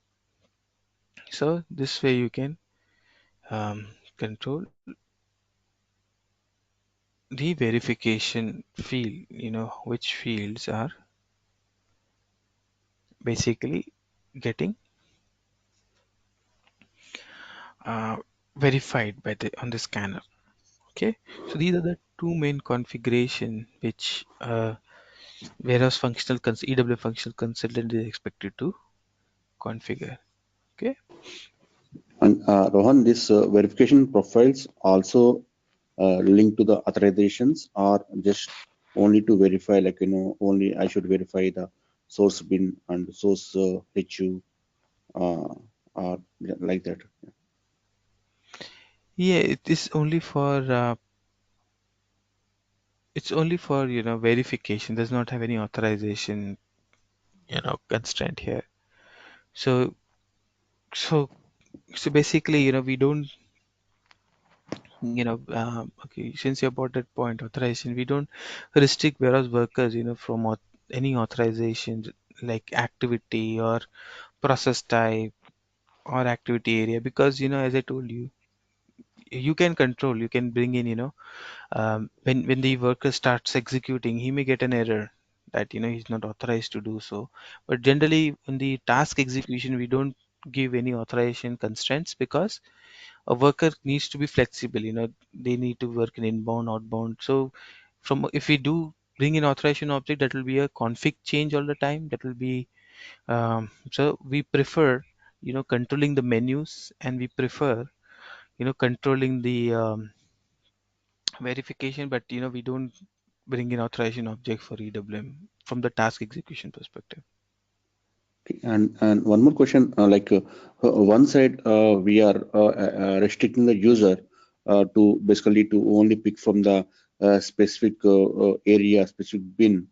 so this way you can control the verification field, which fields are basically getting uh, verified by the on the scanner. Okay, so these are the two main configuration which warehouse EWM functional consultant is expected to configure. Okay. And Rohan, this verification profiles also linked to the authorizations, or just only to verify, like, only I should verify the source bin and source HU, or like that. Yeah, it is only for it's only for verification. Does not have any authorization constraint here. So so so basically, we don't, okay, since you brought that point, authorization, we don't restrict warehouse workers, from any authorization like activity or process type or activity area, because as I told you, you can control, you can bring in, when the worker starts executing, he may get an error that he's not authorized to do so. But generally in the task execution, we don't give any authorization constraints, because a worker needs to be flexible. They need to work in inbound, outbound. So from, if we do bring in authorization object, that will be a config change all the time. That will be so we prefer controlling the menus, and we prefer controlling the verification, but we don't bring in authorization object for EWM from the task execution perspective. Okay, and one more question, one side, we are restricting the user to basically to only pick from the specific area, specific bin,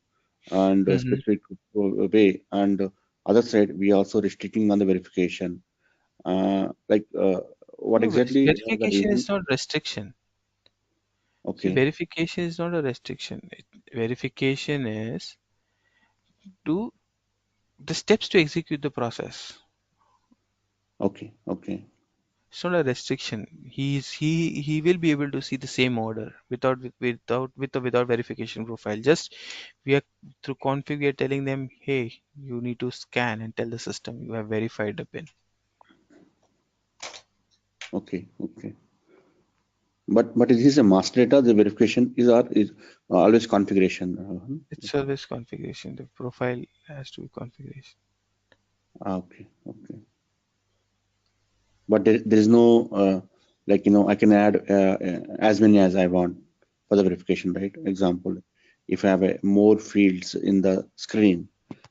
and a Hmm. specific way, and other side we also restricting on the verification. Like, what No, exactly the verification reason? is not restriction. See, Okay, verification is not a restriction. Verification is to the steps to execute the process. okay, okay, It's not a restriction. He will be able to see the same order with or without verification profile. Just we are through config, we are telling them, hey, you need to scan and tell the system you have verified the pin. okay, okay. But it is a master data. The verification is always configuration. It's always configuration. The profile has to be configuration. Okay, okay. But there is no like, I can add as many as I want for the verification, right? Example, if I have more fields in the screen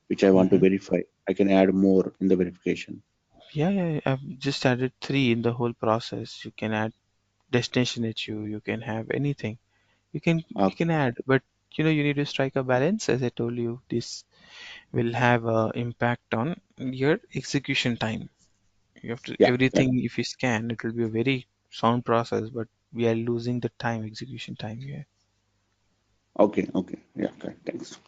which I want to Hmm. verify, I can add more in the verification. Yeah, I've just added three in the whole process. You can add destination HU. You can have anything. You can add, but you need to strike a balance. As I told you, this will have a impact on your execution time. You have to Yeah, yeah. everything. If you scan, it will be a very sound process, but we are losing the time, execution time here. Okay, okay. Yeah, correct. Thanks.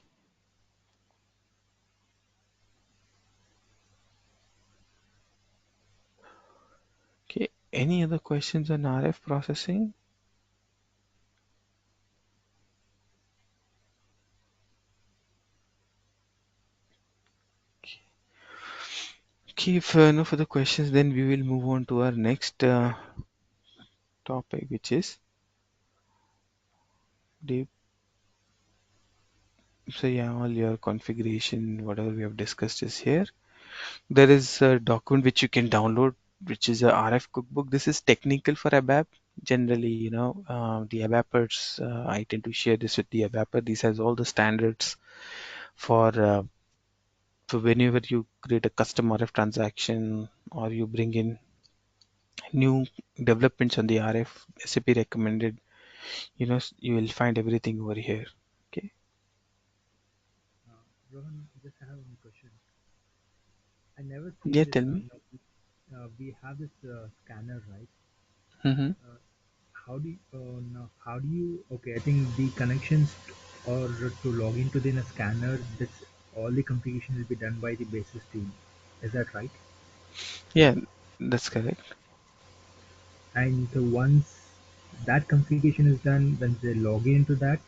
Okay. Any other questions on RF processing? Okay, if no further questions, then we will move on to our next topic, which is the, so yeah, all your configuration, whatever we have discussed is here. There is a document which you can download, which is a RF cookbook. This is technical for ABAP. Generally, the ABAPers, I tend to share this with the ABAPer. This has all the standards for So whenever you create a custom RF transaction or you bring in new developments on the RF, SAP recommended, you will find everything over here. Okay. Rohan, just have one question. I never seen Yeah, this. tell me. We have this scanner, right? Mm-hmm. Uh, how do you, now, how do you? Okay, I think the connections or to log into the scanner, this all the configuration will be done by the basis team. Is that right? Yeah, that's correct. And once that configuration is done, then they log into that,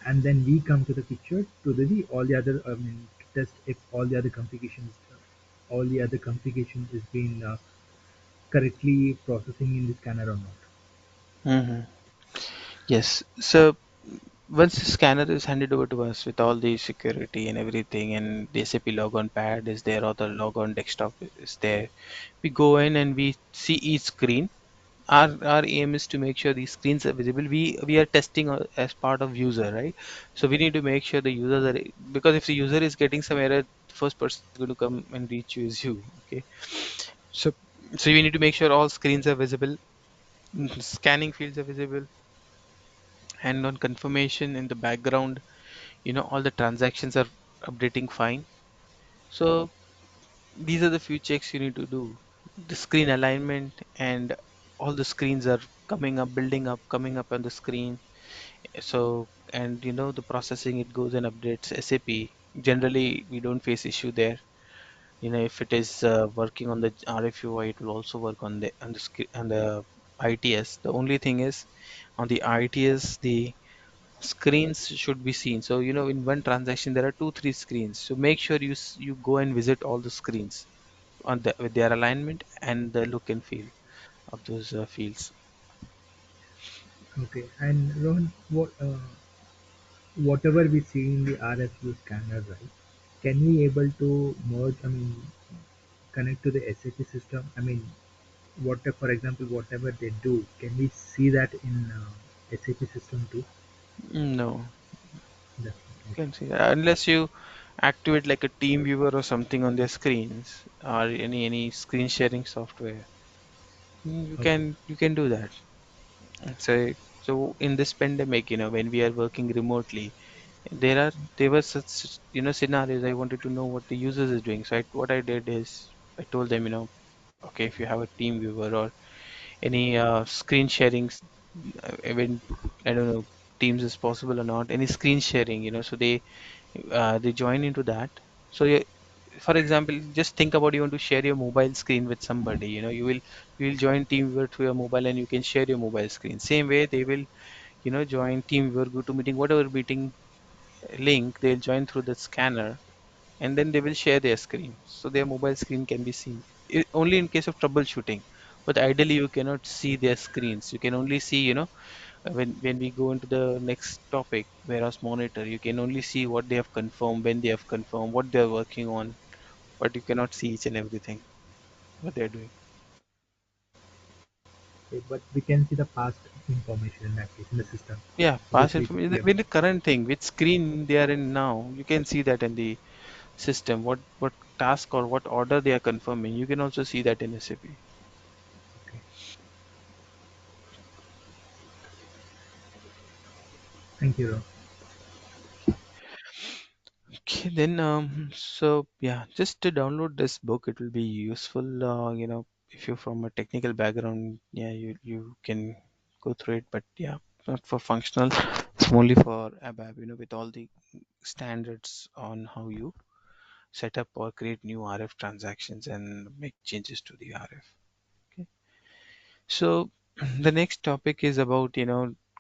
and then we come to the picture to the all the other. I mean, to test if all the other configuration is being correctly processing in the scanner or not. Mm-hmm. Yes. So once the scanner is handed over to us with all the security and everything, and the SAP logon pad is there or the logon desktop is there, we go in and we see each screen. Our aim is to make sure these screens are visible. We are testing as part of user, right? So we need to make sure the users are, because if the user is getting some error, the first person is going to come and reach you is you. Okay. So we need to make sure all screens are visible, scanning fields are visible, and on confirmation in the background, all the transactions are updating fine. So these are the few checks you need to do. The screen alignment and all the screens are coming up, building up, coming up on the screen. So, and the processing, it goes and updates SAP. Generally we don't face issue there. If it is working on the RFUI, it will also work on the ITS. The only thing is, on the ITS, the screens should be seen. So in one transaction there are two three screens, so make sure you go and visit all the screens on with their alignment and the look and feel of those fields. Okay, and Rohan, whatever we see in the RFU scanner, right? Can we able to merge? I mean, connect to the SAP system? I mean, for example, whatever they do, can we see that in SAP system too? No, That's you okay. can see that unless you activate like a team viewer or something on their screens or any screen sharing software. Okay. You can do that. So in this pandemic, when we are working remotely, there were such scenarios. I wanted to know what the users is doing. So what I did is I told them, okay, if you have a team viewer or any screen sharing, even I don't know Teams is possible or not, any screen sharing, so they join into that. So for example, just think about, you want to share your mobile screen with somebody, you will join TeamViewer through your mobile and you can share your mobile screen. Same way they will join TeamViewer, go to meeting, whatever meeting link, they'll join through the scanner, and then they will share their screen, so their mobile screen can be seen. Only in case of troubleshooting, but ideally you cannot see their screens. You can only see, when we go into the next topic, warehouse monitor, you can only see what they have confirmed, when they have confirmed, what they are working on, but you cannot see each and everything what they are doing. Okay, but we can see the past information in that case in the system, Yeah, which past we information have. with the current thing, which screen they are in now, you can see that in the system. What task or what order they are confirming, you can also see that in SAP. Okay. Thank you, Rohan. Okay, then so yeah, just to download this book, it will be useful. If you're from a technical background, yeah, you can go through it. But yeah, not for functional. It's only for ABAP. With all the standards on how you set up or create new RF transactions and make changes to the RF. Okay. So the next topic is about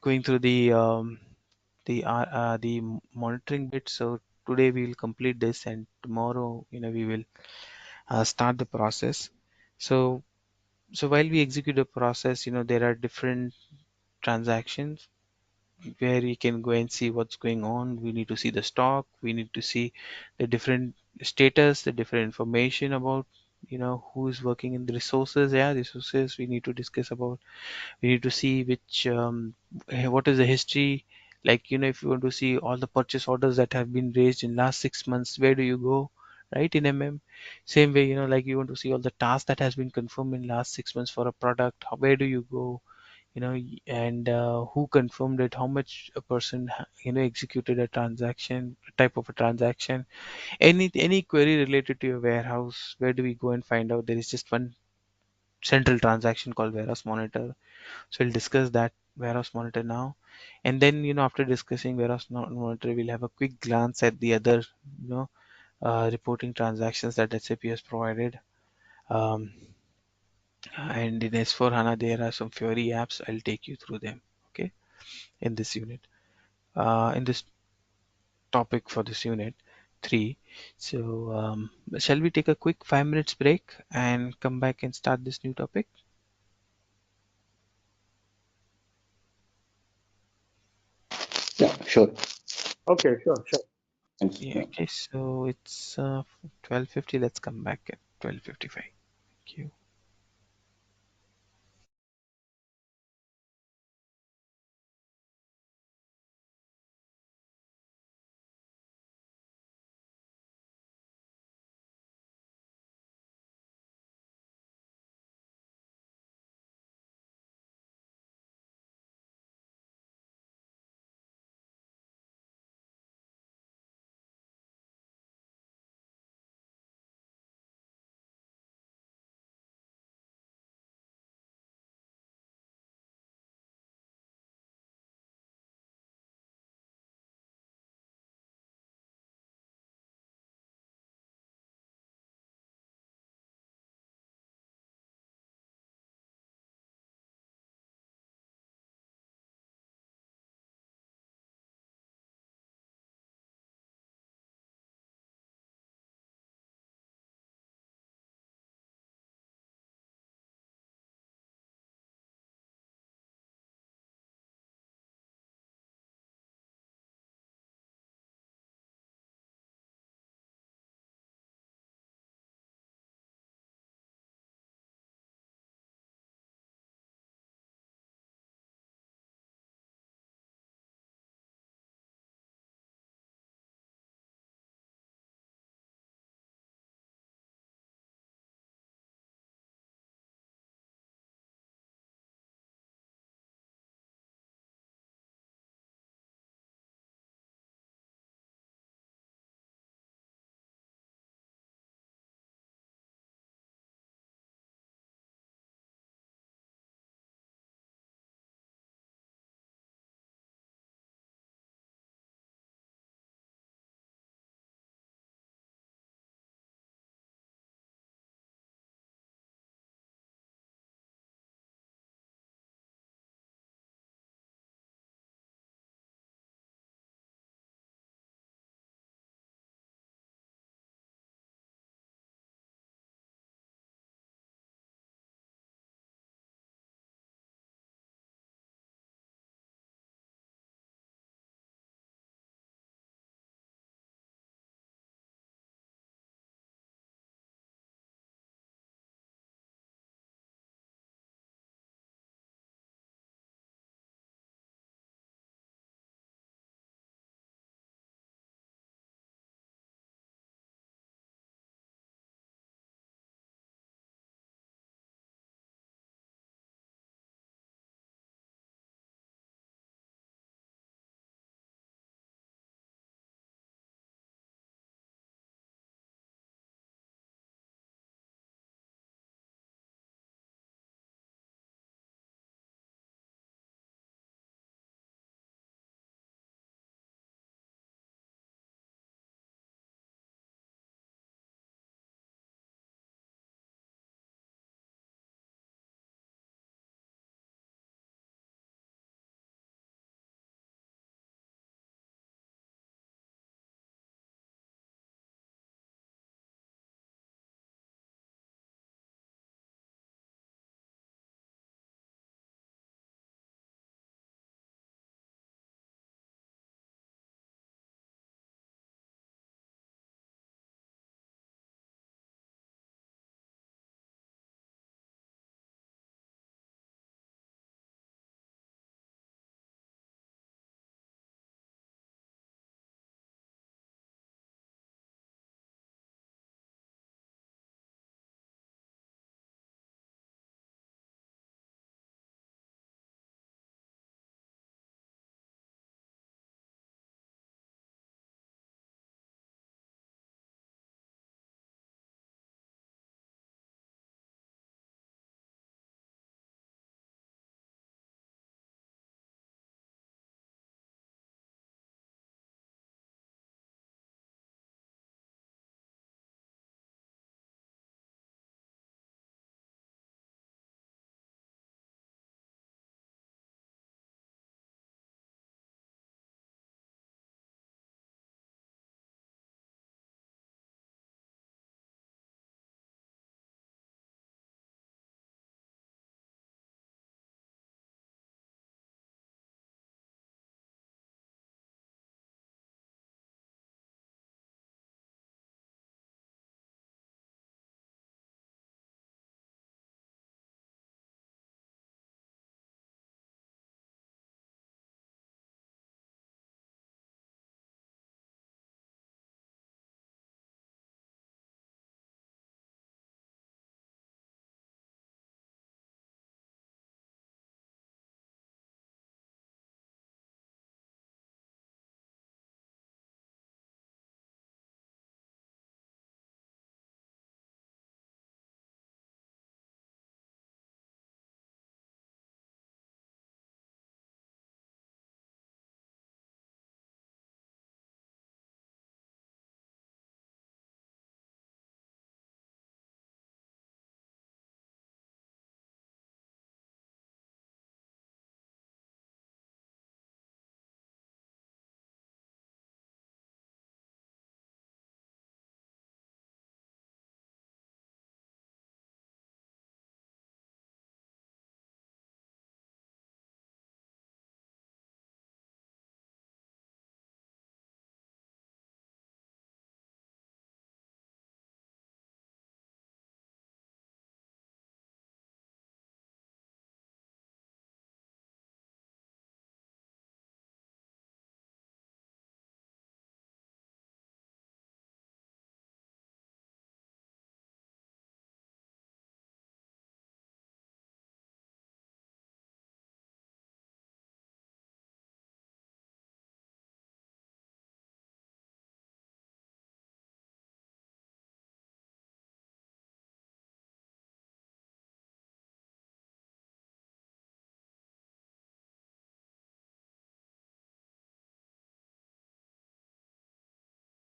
going through the monitoring bit. So today we will complete this, and tomorrow we will start the process. So while we execute the process, there are different transactions where we can go and see what's going on. We need to see the stock. We need to see the different status, the different information about who is working in the resources. Yeah, resources we need to discuss about. We need to see which what is the history, like if you want to see all the purchase orders that have been raised in last 6 months, where do you go right? In same way, like you want to see all the tasks that has been confirmed in last 6 months for a product. Where do you go, and who confirmed it, how much a person executed a transaction, type of a transaction, any query related to your warehouse. Where do we go and find out? There is just one central transaction called warehouse monitor. So we'll discuss that warehouse monitor now, and then after discussing warehouse monitor, we'll have a quick glance at the other reporting transactions that SAP has provided. um, and in S4 HANA there are some Fiori apps. I'll take you through them, okay, in this unit, in this topic for this unit 3. So shall we take a quick 5 minutes break and come back and start this new topic? Yeah, sure. Okay, sure, sure. Thanks. Yeah, Yeah. okay, so it's 12:50. Let's come back at 12:55. Thank you.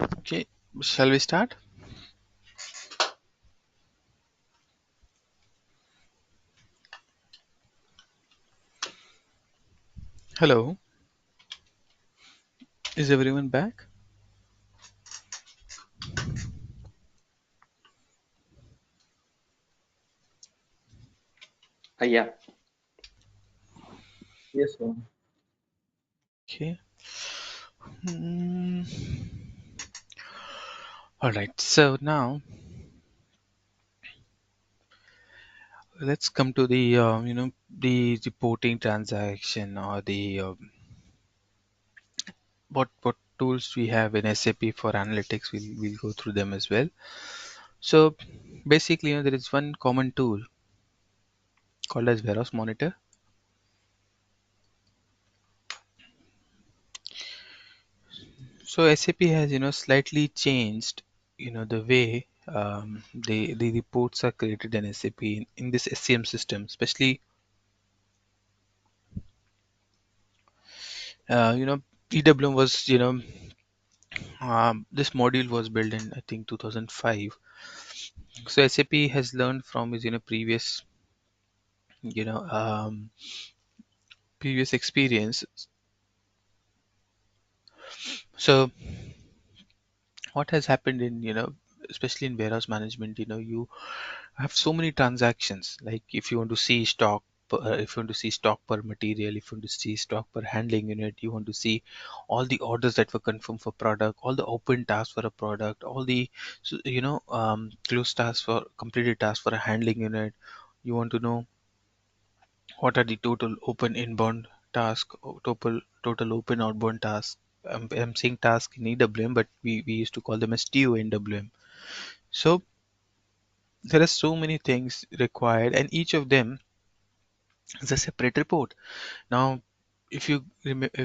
Okay, shall we start? Hello, is everyone back? Yeah. Yes, sir. Okay. Hmm. All right. So now let's come to the the reporting transaction or the what tools we have in SAP for analytics. We'll go through them as well. So basically, there is one common tool called as Warehouse Monitor. So SAP has slightly changed the way the reports are created in SAP in this SCM system, especially EWM was this module was built in I think 2005. So SAP has learned from his previous you know previous experience. So what has happened in especially in warehouse management, you have so many transactions. Like if you want to see stock if you want to see stock per material, if you want to see stock per handling unit, you want to see all the orders that were confirmed for product, all the open tasks for a product, all the closed tasks for completed tasks for a handling unit. You want to know what are the total open inbound task, total open outbound task. I'm saying task in EWM, but we used to call them as TO in WM. So there are so many things required, and each of them is a separate report. Now, if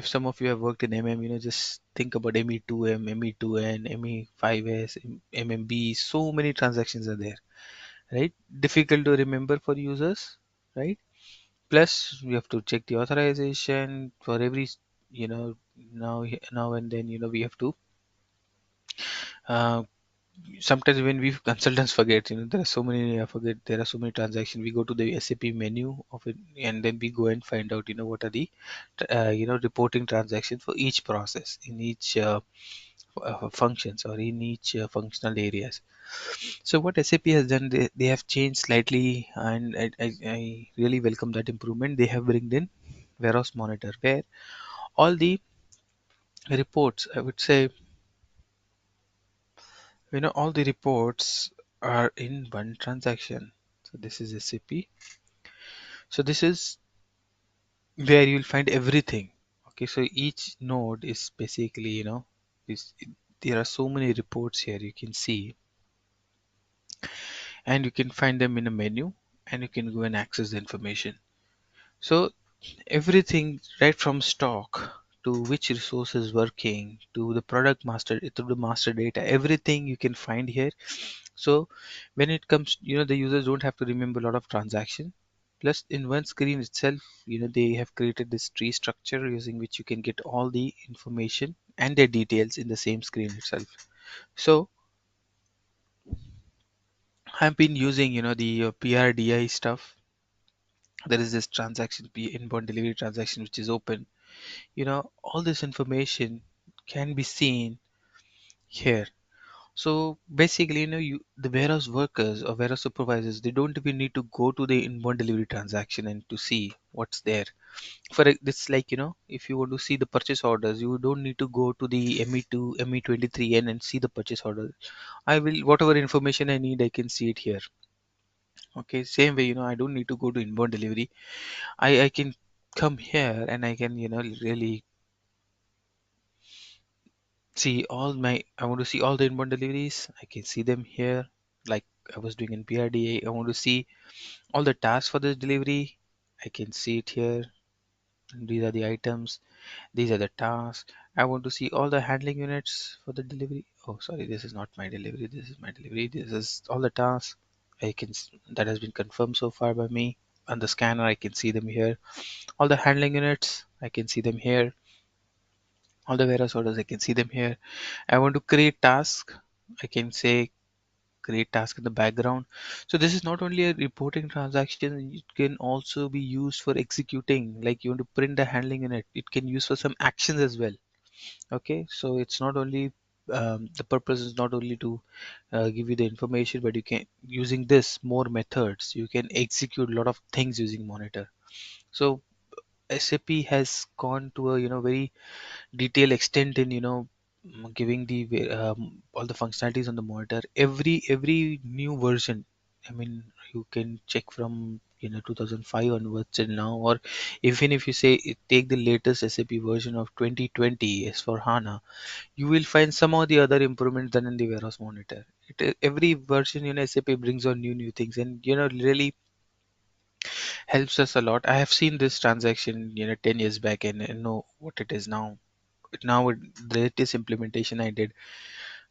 some of you have worked in MM, just think about ME2M, ME2N, ME5S, MMB. So many transactions are there, right? Difficult to remember for users, right? Plus, we have to check the authorization for every, now and then. We have to. Uh, Sometimes when we consultants forget, there are so many. I forget there are so many transactions. We go to the SAP menu of it, and then we go and find out, what are the, reporting transactions for each process in each functions or in each functional areas. So what SAP has done, they have changed slightly, and I really welcome that improvement. They have bring in warehouse monitor where all the reports, I would say, all the reports are in one transaction. So this is SAP. So this is where you'll find everything. Okay, so each node is basically, this, there are so many reports here you can see, and you can find them in a menu, and you can go and access the information. So everything right from stock to which resource is working to the product master to the master data, everything you can find here. So when it comes, the users don't have to remember a lot of transaction. Plus in one screen itself, they have created this tree structure using which you can get all the information and their details in the same screen itself. So I've been using the PRDI stuff. There is this transaction inbound delivery transaction which is open. All this information can be seen here. So basically, the warehouse workers or warehouse supervisors, they don't even need to go to the inbound delivery transaction and to see what's there. This, like, if you want to see the purchase orders, you don't need to go to the ME2 ME23N and see the purchase order. I will, whatever information I need, I can see it here. Okay, same way, I don't need to go to inbound delivery. I can come here and I can really see all my, I want to see all the inbound deliveries. I can see them here, like I was doing in PRDA. I want to see all the tasks for this delivery. I can see it here. These are the items. These are the tasks. I want to see all the handling units for the delivery. Oh, sorry, this is not my delivery. This is my delivery. This is all the tasks. That has been confirmed so far by me. On the scanner, I can see them here. All the handling units, I can see them here. All the warehouse orders, I can see them here. I want to create task. I can say create task in the background. So this is not only a reporting transaction, it can also be used for executing, like you want to print the handling in it. It can use for some actions as well. Okay, so it's not only the purpose is not only to give you the information, but you can using this more methods, you can execute a lot of things using monitor. So SAP has gone to a very detailed extent in giving all the functionalities on the monitor. Every new version, I mean, you can check from 2005 onwards till now, or even if you say take the latest SAP version of 2020 as for HANA, you will find some of the other improvements done in the warehouse monitor. Every version, SAP brings on new things, and really helps us a lot. I have seen this transaction 10 years back, and know what it is now. The latest implementation I did,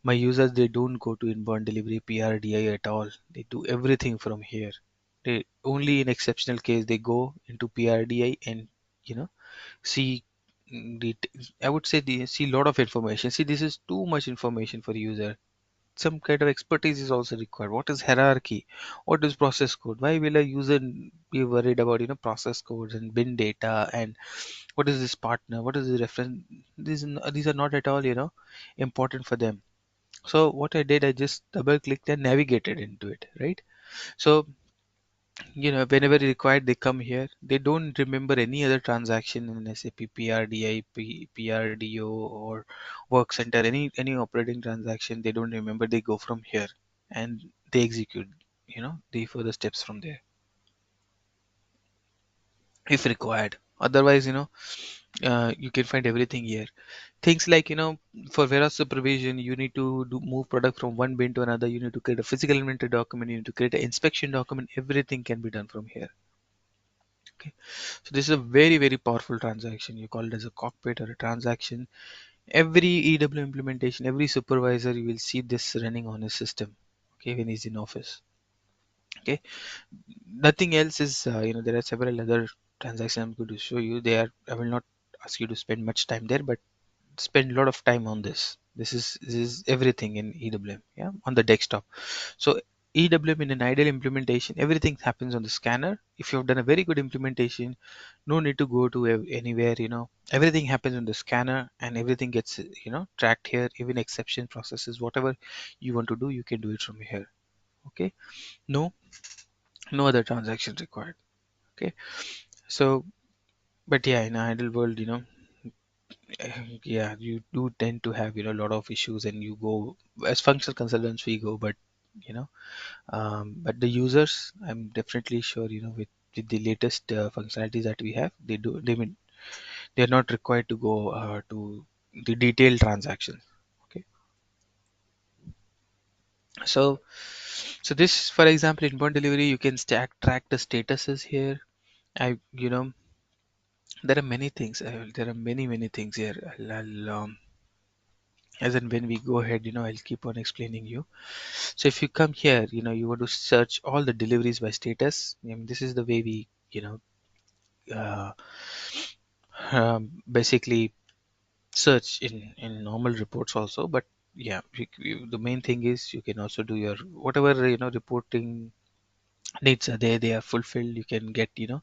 my users, they don't go to inbound delivery PRDI at all. They do everything from here. They only in exceptional case they go into PRDI and you know see I would say they see a lot of information. See, this is too much information for user. Some kind of expertise is also required. What is hierarchy? What is process code? Why will a user be worried about process codes and bin data, and what is this partner? What is the reference? These are not at all important for them. So what I did, I just double clicked and navigated into it, right? So whenever required, they come here. They don't remember any other transaction in SAP PRDI, PRDO, or Work Center, any operating transaction. They don't remember. They go from here and they execute, the further steps from there if required. Otherwise, you can find everything here. Things like for warehouse supervision, you need to move product from one bin to another. You need to create a physical inventory document. You need to create an inspection document. Everything can be done from here. Okay, so this is a very powerful transaction. You call it as a cockpit or a transaction. Every EW implementation, every supervisor, you will see this running on his system. Okay, when he's in office. Okay, nothing else is there are several other transactions I'm going to show you. I will not ask you to spend much time there, but spend a lot of time on this. This is everything in EWM, yeah, on the desktop. So EWM in an ideal implementation, everything happens on the scanner. If you've done a very good implementation, no need to go to anywhere. Everything happens on the scanner, and everything gets tracked here. Even exception processes, whatever you want to do, you can do it from here. Okay, no no other transactions required. Okay, so but yeah, in an ideal world, yeah, you do tend to have a lot of issues, and you go as functional consultants, we go, but you know but the users, I'm definitely sure with the latest functionalities that we have, they're not required to go to the detailed transactions. Okay, so this, for example, inbound delivery, you can track the statuses here. I there are many things, there are many things here. As and when we go ahead, I'll keep on explaining you. So if you come here, you want to search all the deliveries by status. I mean, this is the way we uh, basically search in normal reports also. But yeah, the main thing is you can also do your whatever reporting needs are there, they are fulfilled. You can get you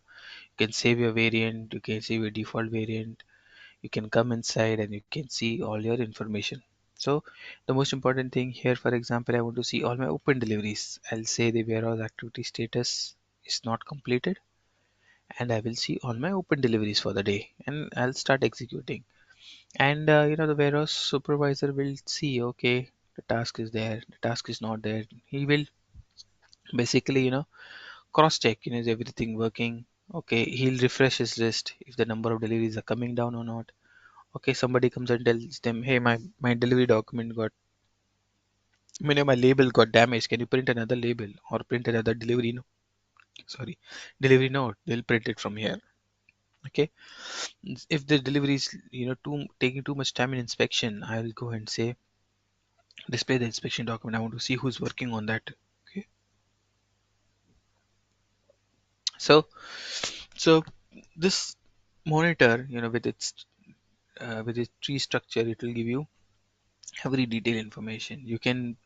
can save your variant, you can save your default variant. You can come inside and you can see all your information. So the most important thing here, for example, I want to see all my open deliveries. I'll say the warehouse activity status is not completed, and I will see all my open deliveries for the day, and I'll start executing. And the warehouse supervisor will see, okay, the task is there, the task is not there. He will basically cross check, is everything working. Okay, he'll refresh his list if the number of deliveries are coming down or not. Okay, somebody comes and tells them, hey, my delivery document got, my label got damaged. Can you print another label or print another delivery? No, sorry, delivery note. They'll print it from here. Okay, if the delivery is too taking too much time in inspection, I will go and say display the inspection document. I want to see who's working on that. Okay, so so this monitor, with its with the tree structure, it will give you every detailed information. You can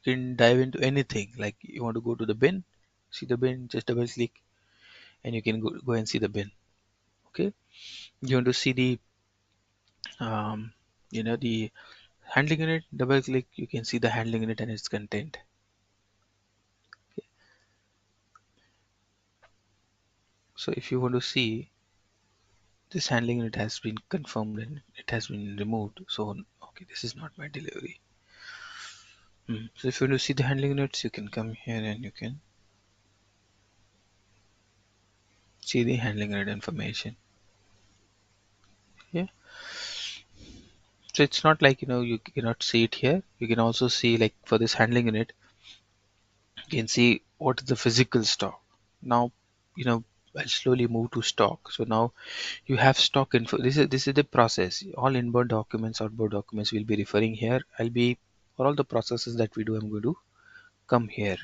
dive into anything. Like you want to go to the bin, see the bin, just double click, and you can go and see the bin. Okay. You want to see um, the handling unit, double click, you can see the handling unit and its content. Okay. So if you want to see this handling unit has been confirmed and it has been removed, so okay, this is not my delivery. So if you want to see the handling units, you can come here and you can see the handling unit information. Yeah. So it's not like you cannot see it here. You can also see, like, for this handling unit, you can see what is the physical stock. Now, I'll slowly move to stock. So now you have stock info. This is the process. All inbound documents, outbound documents will be referring here. For all the processes that we do, I'm going to come here.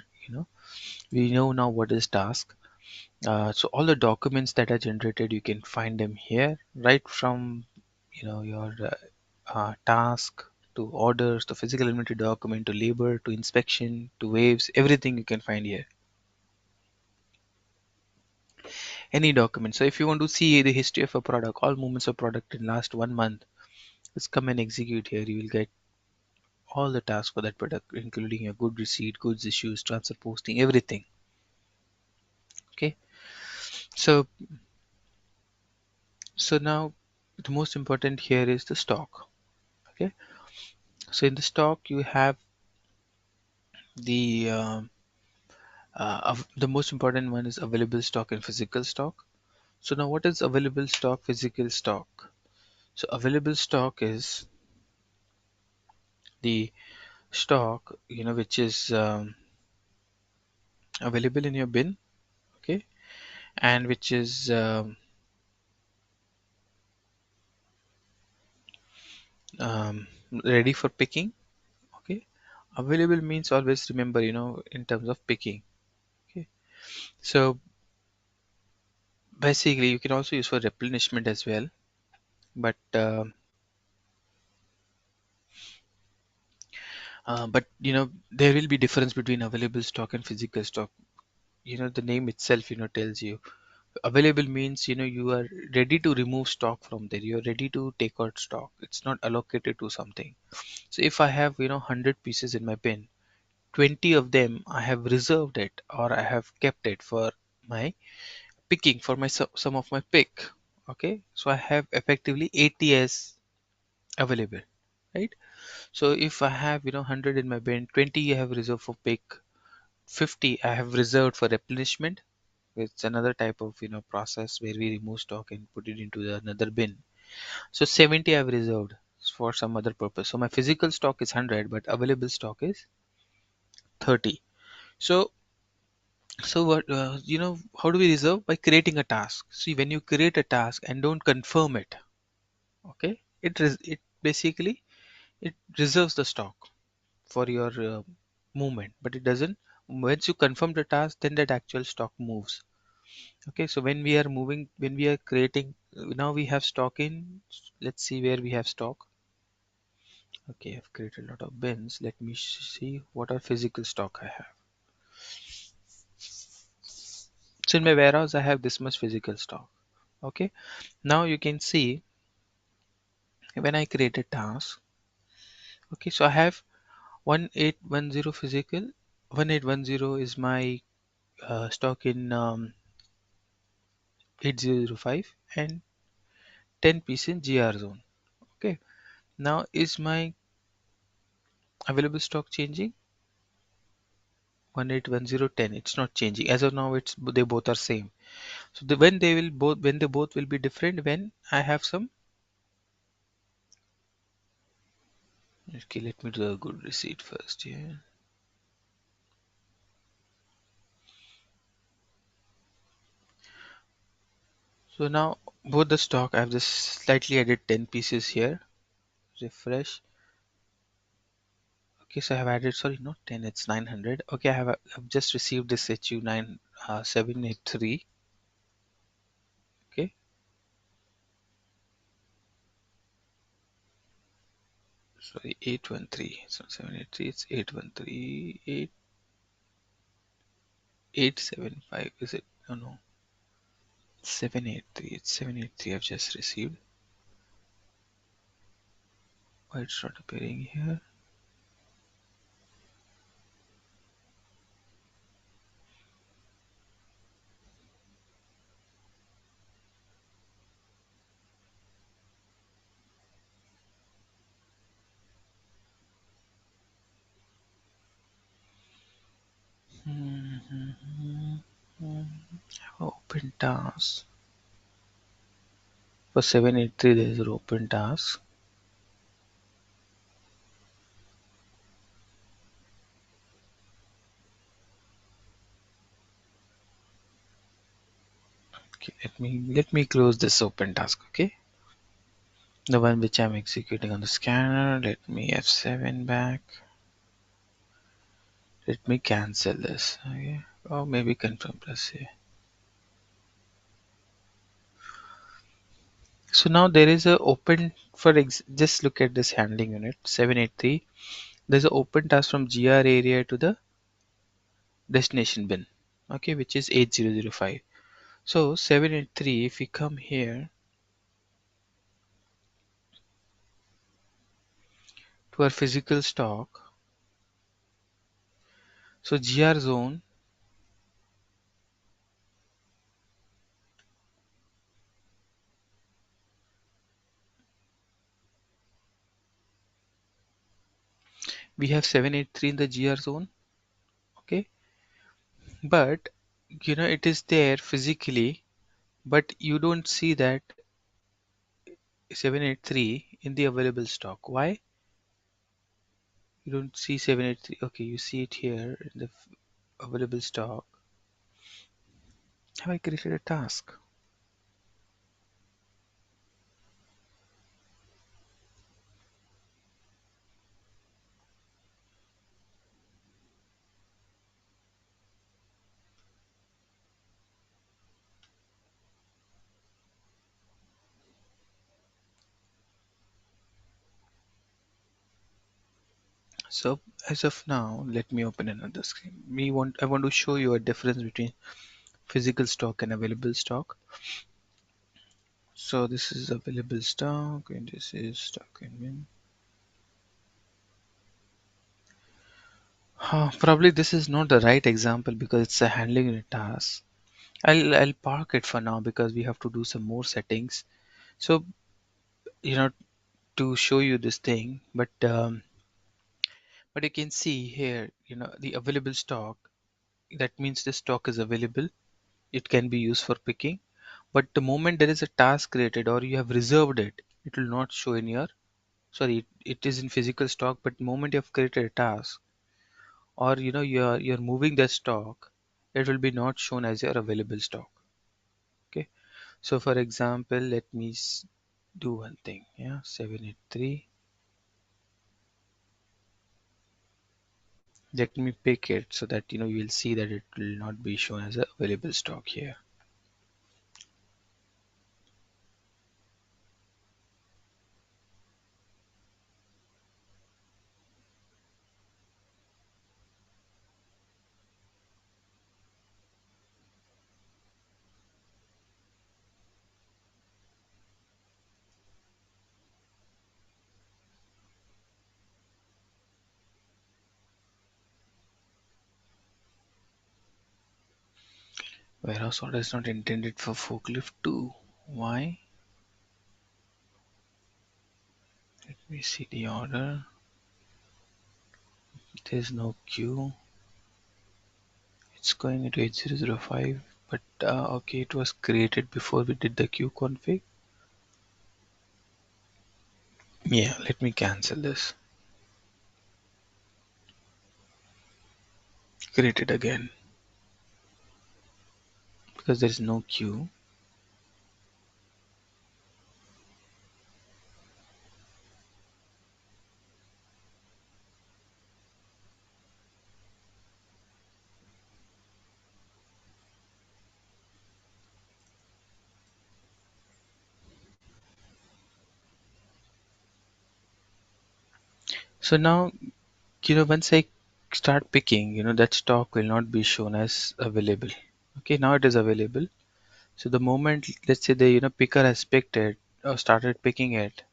We know now what is task. So all the documents that are generated, you can find them here, right from your task to orders to physical inventory document to labor to inspection to waves. Everything you can find here. Any document. So if you want to see the history of a product, all movements of product in last 1 month, just come and execute here. You will get all the tasks for that product, including your good receipt, goods issues, transfer posting, everything. Okay. So now the most important here is the stock. Okay. So in the stock you have the most important one is available stock and physical stock. So now what is available stock, physical stock? So available stock is the stock which is available in your bin. Okay. And which is ready for picking. Okay. Available means, always remember, in terms of picking. Okay. So basically you can also use for replenishment as well, but there will be difference between available stock and physical stock. The name itself tells you. Available means you are ready to remove stock from there, you're ready to take out stock, it's not allocated to something. So if I have 100 pieces in my bin, 20 of them I have reserved it, or I have kept it for my picking, for my some of my pick. Okay, so I have effectively 80 as available, right? So if I have 100 in my bin, 20 I have reserved for pick, 50 I have reserved for replenishment. It's another type of process where we remove stock and put it into another bin. So 70 I've reserved for some other purpose. So my physical stock is 100, but available stock is 30. So what how do we reserve? By creating a task. See, when you create a task and don't confirm it, okay, it basically it reserves the stock for your movement, but it doesn't. Once you confirm the task, then that actual stock moves. Okay, so when we are creating, now we have stock in, let's see where we have stock. Okay, I've created a lot of bins. Let me see what are physical stock I have. So in my warehouse, I have this much physical stock. Okay, now you can see when I create a task. Okay, so I have 1810 physical, 1810 is my stock in 8005, and 10 piece in GR zone. Okay, now is my available stock changing? 1810, it's not changing as of now. They both are same. So when they both will be different, when I have some. Okay, let me do a good receipt first here. So now both the stock, I've just slightly added 10 pieces here. Refresh. Okay, so I have added, sorry, not 10, it's 900. Okay, I've just received this HU9 783. Okay, sorry, 813. It's not 783, it's 813. 875, is it? No, no. 783. It's 783 I've just received. Why it's not appearing here? Open task. For 783 there is an open task. Okay, let me close this open task, okay? The one which I'm executing on the scanner. Let me F7 back. Let me cancel this. Okay. Or maybe confirm plus A. So now there is a open for just look at this handling unit 783. There's an open task from GR area to the destination bin. Okay, which is 8005. So 783, if we come here to our physical stock, so GR zone, we have 783 in the GR zone. Okay, but it is there physically, but you don't see that 783 in the available stock. Why? You don't see 783. Okay, you see it here in the available stock. Have I created a task? So as of now, let me open another screen. I want to show you a difference between physical stock and available stock. So this is available stock and this is stock and win. Probably this is not the right example because it's a handling unit task. I'll park it for now because we have to do some more settings. So to show you this thing, but you can see here, the available stock. That means the stock is available. It can be used for picking. But the moment there is a task created or you have reserved it, it will not show in your, sorry, it is in physical stock, but the moment you have created a task or you're moving the stock, it will be not shown as your available stock. Okay. So for example, let me do one thing. Yeah, 783. Let me pick it so that you will see that it will not be shown as a available stock here. Warehouse order is not intended for forklift 2. Why? Let me see the order. There's no queue. It's going into 8005, but okay, it was created before we did the queue config. Yeah, let me cancel this. Create it again because there is no queue. So now, once I start picking, that stock will not be shown as available. Okay, now it is available. So the moment, let's say the picker has picked it or started picking it,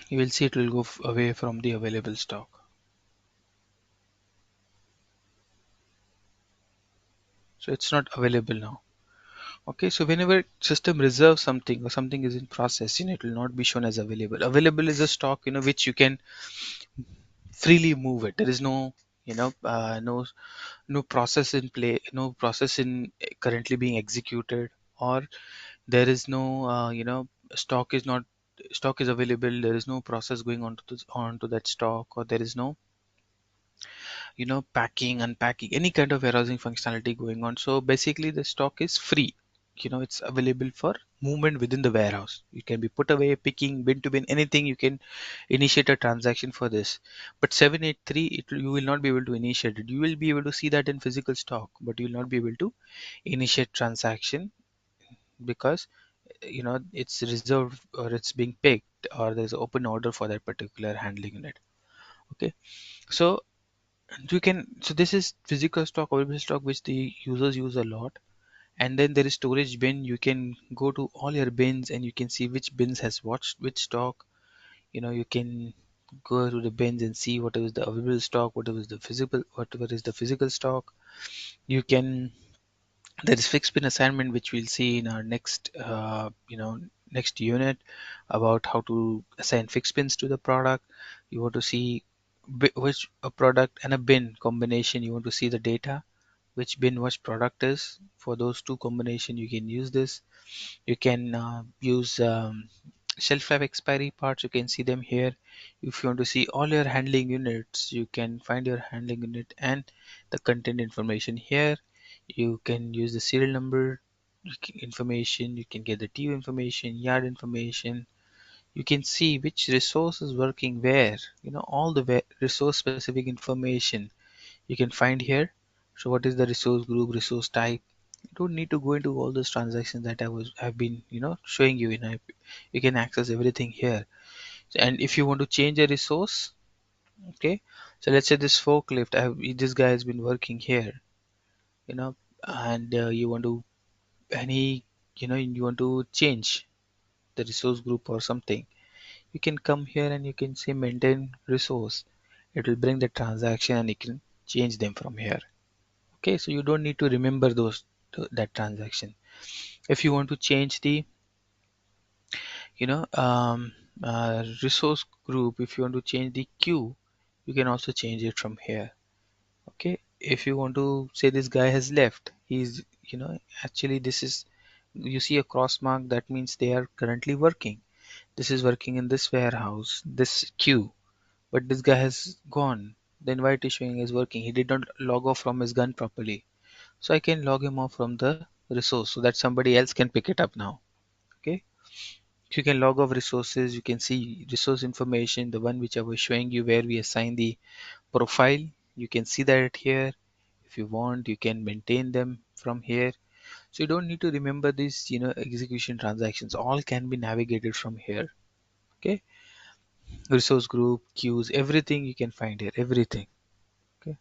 you will see it will go away from the available stock. So it's not available now. Okay, so whenever system reserves something or something is in process, it will not be shown as available. Available is a stock, which you can freely move it. There is no, no process in play, no process in currently being executed, or there is no, stock is not stock is available. There is no process going on to onto that stock, or there is no packing, unpacking, any kind of warehousing functionality going on. So basically the stock is free. It's available for movement within the warehouse. You can be put away, picking, bin to bin, anything. You can initiate a transaction for this. But 783, you will not be able to initiate it. You will be able to see that in physical stock, but you will not be able to initiate transaction, because it's reserved or it's being picked, or there's open order for that particular handling unit. Okay, so this is physical stock, available stock, which the users use a lot. And then there is storage bin. You can go to all your bins and you can see which bins has watched which stock. You can go to the bins and see whatever is the available stock, whatever is the physical stock. You can There is fixed bin assignment, which we'll see in our next unit, about how to assign fixed bins to the product. You want to see which a product and a bin combination. You want to see the data, which bin which product is. For those two combination, you can use this. You can use shelf life expiry parts. You can see them here. If you want to see all your handling units, you can find your handling unit and the content information here. You can use the serial number information. You can get the TU information, yard information. You can see which resource is working where. All the resource specific information you can find here. So what is the resource group, resource type? You don't need to go into all those transactions that I've been showing you you can access everything here. And if you want to change a resource, okay, so let's say this forklift, this guy has been working here, you know and you want to any you want to change the resource group or something. You can come here and you can say maintain resource. It will bring the transaction and you can change them from here. Okay, so you don't need to remember that transaction. If you want to change the you know resource group, if you want to change the queue, you can also change it from here. Okay, if you want to say this guy has left, he's actually this is, you see a cross mark, that means they are currently working. This is working in this warehouse, this queue, but this guy has gone. Then why it is showing is working? He did not log off from his gun properly. So I can log him off from the resource so that somebody else can pick it up now. Okay, so you can log off resources. You can see resource information, the one which I was showing you where we assign the profile. You can see that here. If you want, you can maintain them from here. So you don't need to remember these execution transactions. All can be navigated from here. Okay, resource group, queues, everything you can find here, everything. Okay,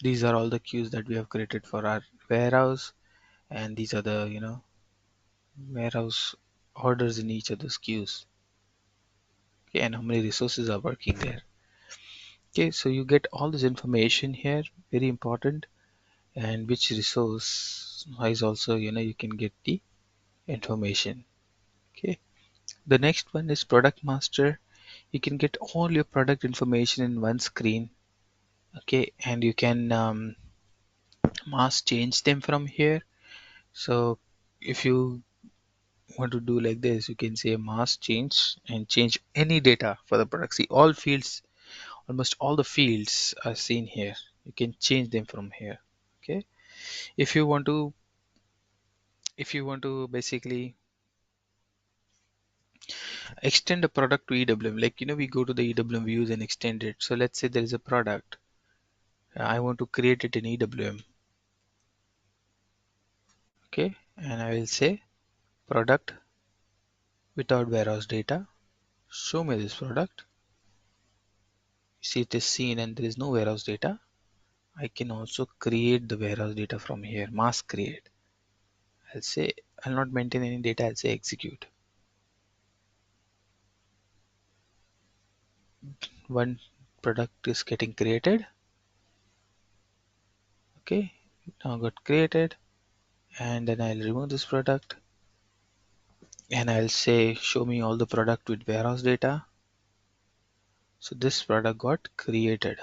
these are all the queues that we have created for our warehouse, and these are the warehouse orders in each of those queues. Okay, and how many resources are working there. Okay, so you get all this information here, very important, and which resource is also you can get the information. Okay, the next one is product master. You can get all your product information in one screen. Okay, and you can mass change them from here. So if you want to do like this, you can say mass change and change any data for the product. See, all fields, almost all the fields are seen here. You can change them from here. Okay, if you want to basically extend a product to EWM, like we go to the EWM views and extend it. So let's say there is a product, I want to create it in EWM. Okay, and I will say product without warehouse data. Show me this product. You see it is seen and there is no warehouse data. I can also create the warehouse data from here. Mask create. I'll say I'll not maintain any data. I'll say execute. One product is getting created. Okay, now got created, and then I'll remove this product and I'll say show me all the product with warehouse data. So this product got created.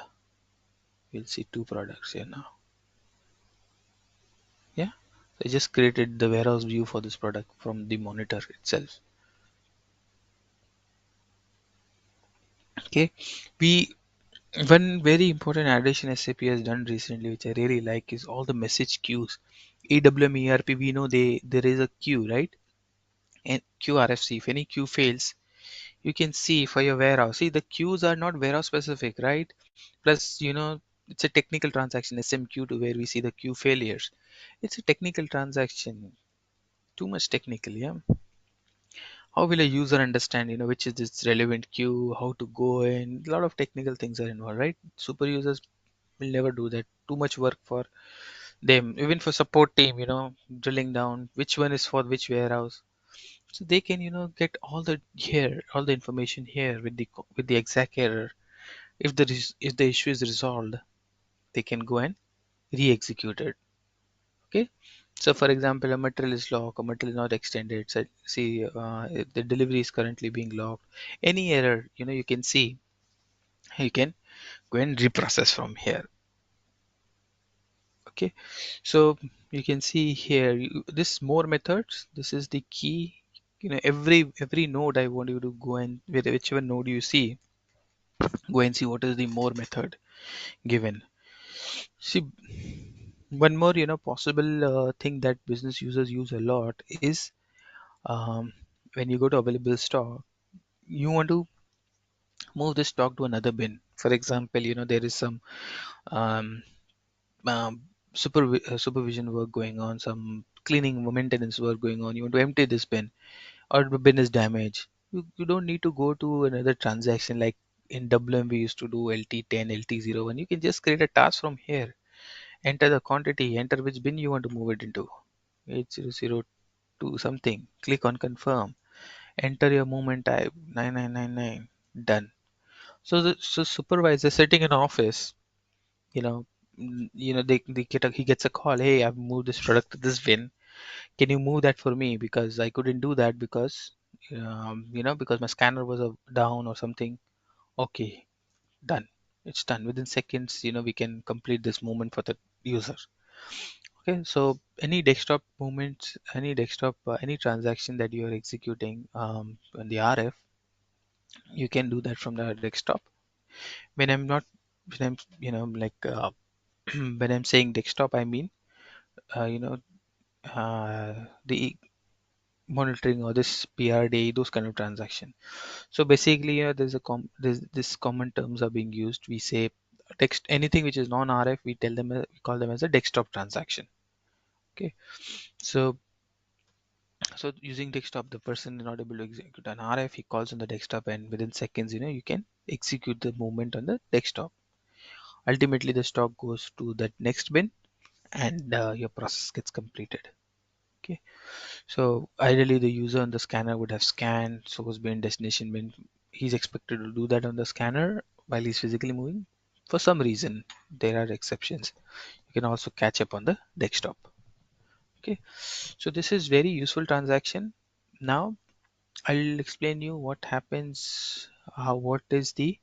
We'll see two products here now. Yeah, so I just created the warehouse view for this product from the monitor itself. Okay, we one very important addition SAP has done recently, which I really like, is all the message queues. EWM ERP, we know there is a queue, right? And QRFC. If any queue fails, you can see for your warehouse. See, the queues are not warehouse specific, right? Plus, it's a technical transaction, SMQ, to where we see the queue failures. It's a technical transaction, too much technical, yeah. How will a user understand, which is this relevant queue, how to go in? A lot of technical things are involved, right? Super users will never do that. Too much work for them. Even for support team, drilling down which one is for which warehouse. So they can, get all the information here with the exact error. If the issue is resolved, they can go and re-execute it. Okay. So for example, a material is locked, a material is not extended. So see, if the delivery is currently being locked. Any error, you can see, you can go and reprocess from here. Okay. So you can see here, this more methods. This is the key. Every node I want you to go and with whichever node you see, go and see what is the more method given. See, one more possible thing that business users use a lot is, um, when you go to available stock, you want to move this stock to another bin. For example, there is some um, um, supervision work going on, some cleaning maintenance work going on. You want to empty this bin, or the bin is damaged. You don't need to go to another transaction like in WM we used to do LT10, LT01. You can just create a task from here. Enter the quantity, enter which bin you want to move it into. 8002 something. Click on confirm. Enter your movement type 9999. Done. So supervisor sitting in office, you know, he gets a call. Hey, I've moved this product to this bin. Can you move that for me? Because I couldn't do that because because my scanner was down or something. Okay, done. It's done within seconds. We can complete this movement for the user. Okay, so any desktop movements, any transaction that you are executing on the RF, you can do that from the desktop. When I'm not, when I'm, when I'm saying desktop, I mean, the monitoring or this PRD, those kind of transaction. So basically, there's this common terms are being used. We say text anything which is non-RF, we call them as a desktop transaction. Okay, so using desktop, the person is not able to execute an RF. He calls on the desktop, and within seconds, you can execute the movement on the desktop. Ultimately, the stock goes to that next bin, and your process gets completed. Okay. So ideally, the user on the scanner would have scanned source bin, destination bin. He's expected to do that on the scanner while he's physically moving. For some reason, there are exceptions. You can also catch up on the desktop. Okay. So this is very useful transaction. Now I'll explain you what happens, what is the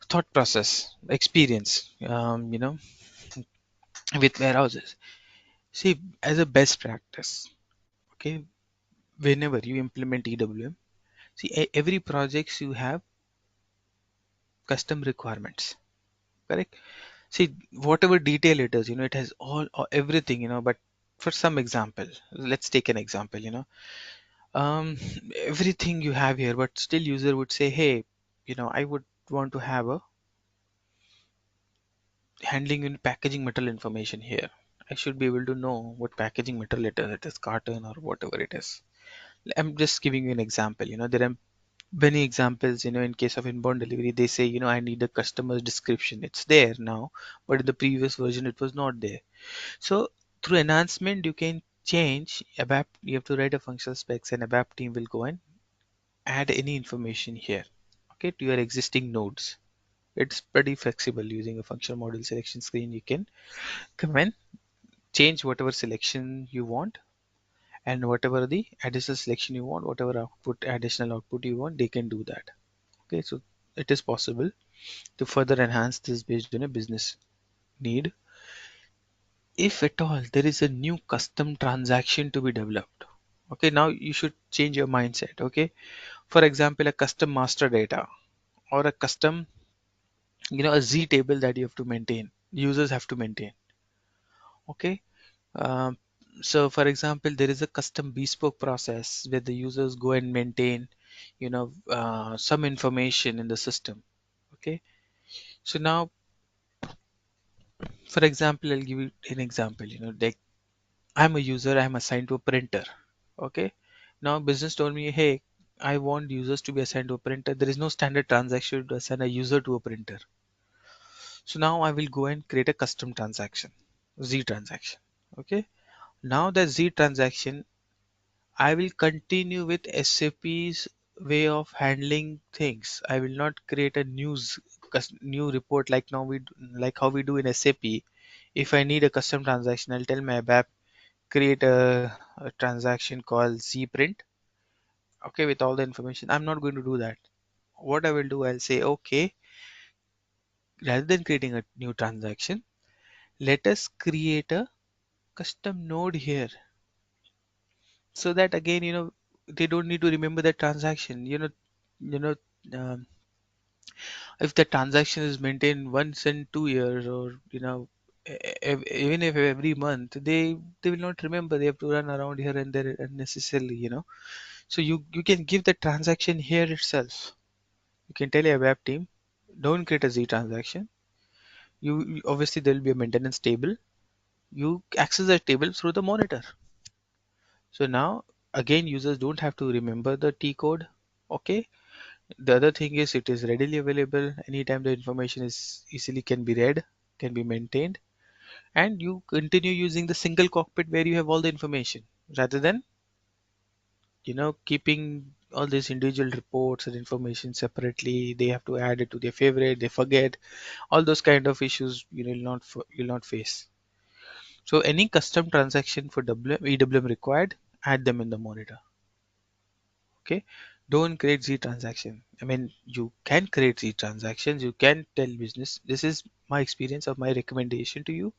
thought process, experience, with warehouses. See, as a best practice, okay, whenever you implement EWM, see, every projects you have custom requirements, correct? See, whatever detail it is, it has everything, but for some example, let's take an example, um, everything you have here, but still user would say, hey, I would want to have a handling in packaging material information here. I should be able to know what packaging material it is carton or whatever it is. I'm just giving you an example. There are many examples. In case of inbound delivery, they say, I need a customer's description. It's there now, but in the previous version, it was not there. So through enhancement, you can change ABAP. You have to write a functional specs, and ABAP team will go and add any information here, okay, to your existing nodes. It's pretty flexible. Using a functional model selection screen, you can come and change whatever selection you want, and whatever the additional selection you want, whatever additional output you want, they can do that. Okay, so it is possible to further enhance this based on a business need. If at all there is a new custom transaction to be developed, okay, now you should change your mindset. Okay, for example, a custom master data, or a custom, a Z table that you have to maintain, users have to maintain. Okay, um, so for example, there is a custom bespoke process where the users go and maintain, some information in the system. Okay, so now, for example, I'll give you an example. Like, I'm a user, I'm assigned to a printer. Okay, now business told me, hey, I want users to be assigned to a printer. There is no standard transaction to assign a user to a printer. So now I will go and create a custom transaction, Z transaction. Okay, now that Z transaction, I will continue with SAP's way of handling things. I will not create a new report like now like how we do in SAP. If I need a custom transaction, I'll tell my ABAP, create a transaction called zprint, okay, with all the information. I'm not going to do that. What I will do, I'll say, okay, rather than creating a new transaction, let us create a custom node here, so that again, they don't need to remember the transaction. You know um, if the transaction is maintained once in 2 years, or even if every month, they will not remember. They have to run around here and there unnecessarily. So you can give the transaction here itself. You can tell your web team, don't create a Z transaction. Obviously there will be a maintenance table. You access that table through the monitor. So now again, users don't have to remember the T code. Okay. The other thing is, it is readily available anytime. The information is easily can be read, can be maintained, and you continue using the single cockpit where you have all the information, rather than keeping all these individual reports and information separately. They have to add it to their favorite, they forget. All those kind of issues you'll not face. So any custom transaction for EWM required, add them in the monitor. Okay, don't create Z transaction. I mean, you can create Z transactions. You can tell business, this is my experience or my recommendation to you,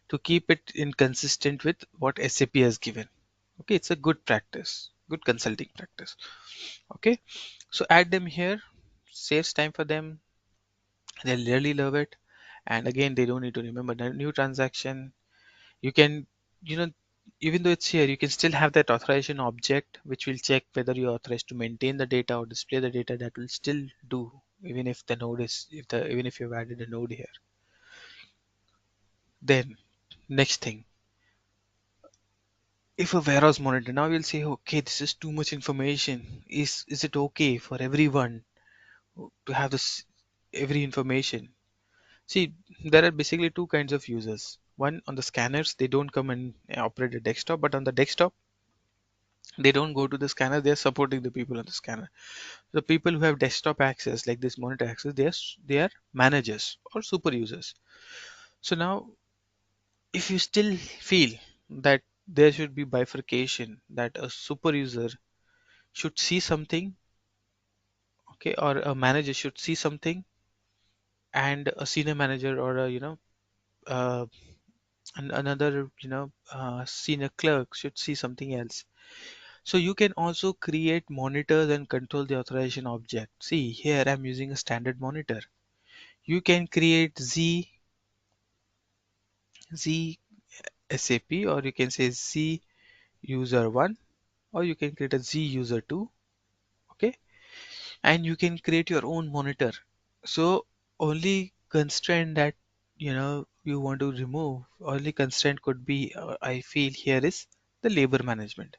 to keep it in consistent with what SAP has given. Okay, it's a good practice, good consulting practice. Okay, so add them here, saves time for them. They'll really love it. And again, they don't need to remember the new transaction. You can, you know, even though it's here, you can still have that authorization object, which will check whether you're authorized to maintain the data or display the data. That will still do, even if the node is, even if you've added a node here. Then next thing, if a warehouse monitor, now you'll say, okay, this is too much information. Is it okay for everyone to have this every information? See, there are basically two kinds of users. One, on the scanners, they don't come and operate a desktop, but on the desktop, they don't go to the scanner, they're supporting the people on the scanner. The people who have desktop access, like this monitor access, they are managers or super users. So now, if you still feel that there should be bifurcation, that a super user should see something, okay, or a manager should see something, and a senior manager, or a uh, another senior clerk should see something else. So you can also create monitors and control the authorization object. See here, I'm using a standard monitor. You can create Z SAP, or you can say Z user 1, or you can create a Z user 2. Okay, and you can create your own monitor. So only constraint that you want to remove, only constraint could be, I feel here, is the labor management.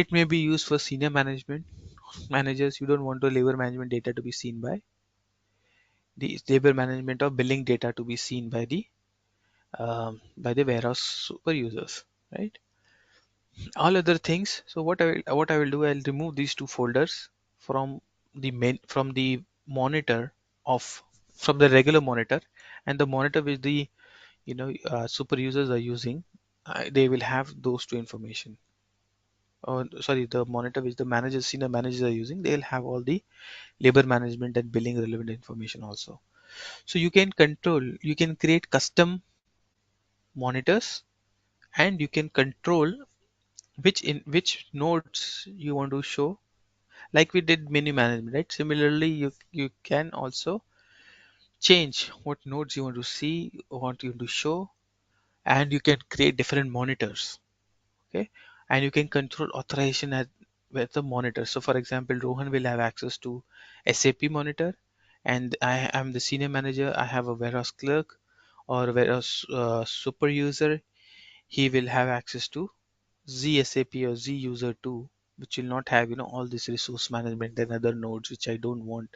It may be used for senior managers. You don't want the labor management data to be seen the labor management or billing data to be seen by the warehouse super users, right? All other things. So what I will do, I'll remove these two folders from the monitor of from the regular monitor, and the monitor which the super users are using, they will have those two information. Or sorry, the monitor which the senior managers are using, they'll have all the labor management and billing relevant information also. So you can create custom monitors, and you can control which nodes you want to show, like we did menu management, right? Similarly, you can also change what nodes you want to see, want you to show, and you can create different monitors. Okay, and you can control authorization with the monitor. So for example, Rohan will have access to SAP monitor, and I am the senior manager. I have a warehouse clerk or a warehouse super user. He will have access to ZSAP or Z user 2, which will not have all this resource management and other nodes which I don't want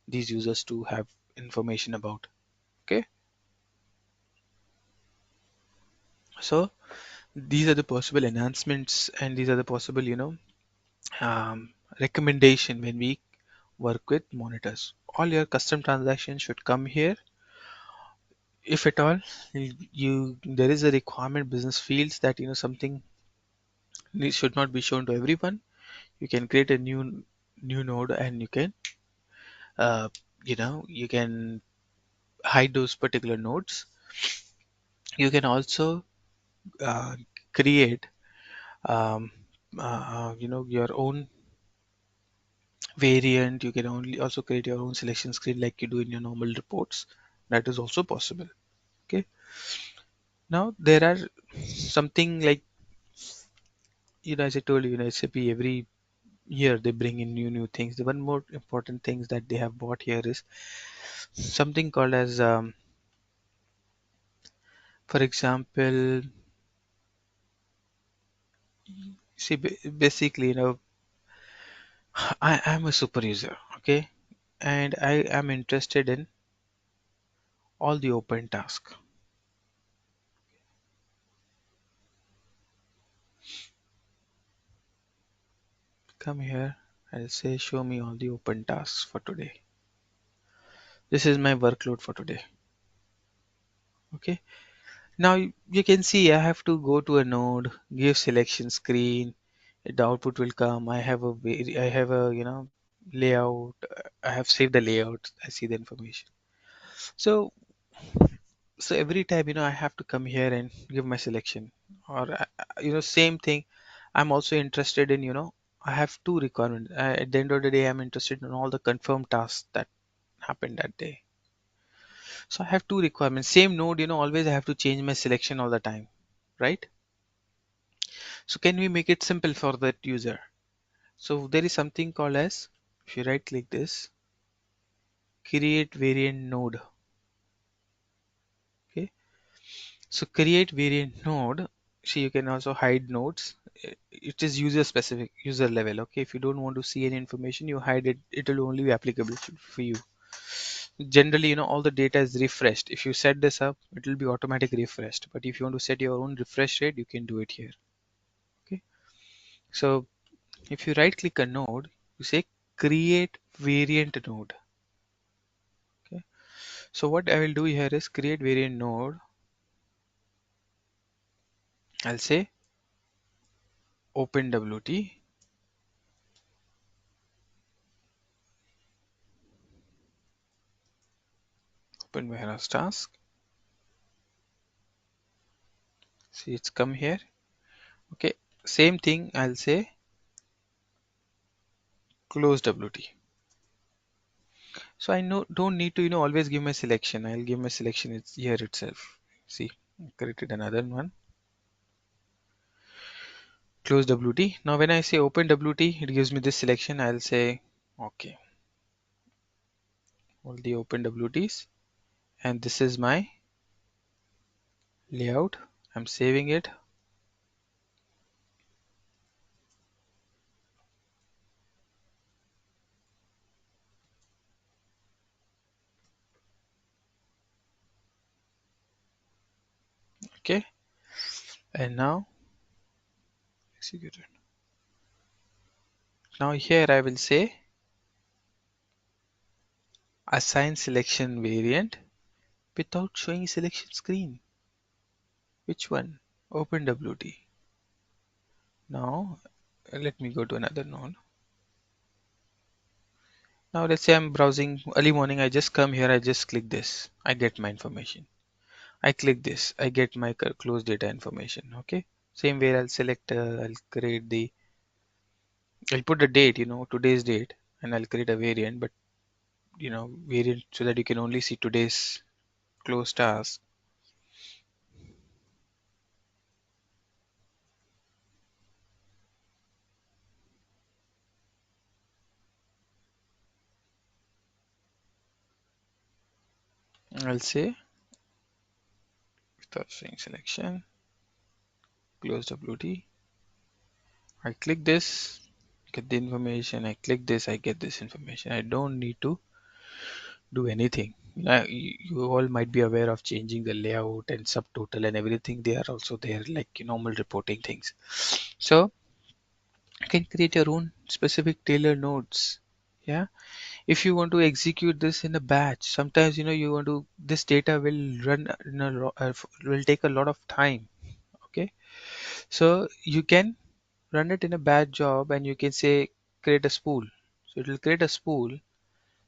these users to have information about. Okay, so these are the possible enhancements, and these are the possible um, recommendation when we work with monitors. All your custom transactions should come here. If at all there is a requirement, business feels that something should not be shown to everyone, you can create a new node, and you can uh, you can hide those particular nodes. You can also uh, create your own variant. You can only also create your own selection screen like you do in your normal reports. That is also possible. Okay, now there are something like as I told you, SAP every year they bring in new things. The one more important things that they have bought here is something called as for example, see, basically, I am a super user, okay, and I am interested in all the open tasks. Come here, I'll say show me all the open tasks for today. This is my workload for today. Okay, now you can see I have to go to a node, give selection screen, the output will come. I have a layout. I have saved the layout. I see the information. So every time I have to come here and give my selection, or same thing. I'm also interested in I have two requirements. At the end of the day, I'm interested in all the confirmed tasks that happened that day. So I have two requirements. Same node, always I have to change my selection all the time, right? So can we make it simple for that user? So there is something called as, if you right click this, create variant node. Okay, so create variant node. See, you can also hide nodes. It is user specific, user level. Okay, if you don't want to see any information, you hide it. It will only be applicable for you. Generally, all the data is refreshed. If you set this up, it will be automatic refreshed. But if you want to set your own refresh rate, you can do it here. Okay, so if you right click a node, you say create variant node. Okay, so what I will do here is create variant node. I'll say open WT, open warehouse task. See, it's come here. Okay, same thing. I'll say close WT. So I don't need to always give my selection. I'll give my selection it's here itself. See, I created another one. Close WT. Now when I say open WT, it gives me this selection. I'll say okay, all the open WTs, and this is my layout. I'm saving it. Okay, and now execute it. Now here I will say assign selection variant without showing selection screen. Which one? Open WT. Now let me go to another node. Now let's say I'm browsing early morning. I just come here. I just click this. I get my information. I click this. I get my close data information. Okay. Same way I'll select. I'll create the. I'll put the date. Today's date, and I'll create a variant. But variant so that you can only see today's close task. I'll say without saying selection. Close WT. I click this. Get the information. I click this. I get this information. I don't need to do anything. You all might be aware of changing the layout and subtotal and everything. They are also there like normal reporting things. So you can create your own specific tailor nodes. Yeah. If you want to execute this in a batch, sometimes you want to this data will run will take a lot of time. Okay. So you can run it in a batch job and you can say create a spool. So it will create a spool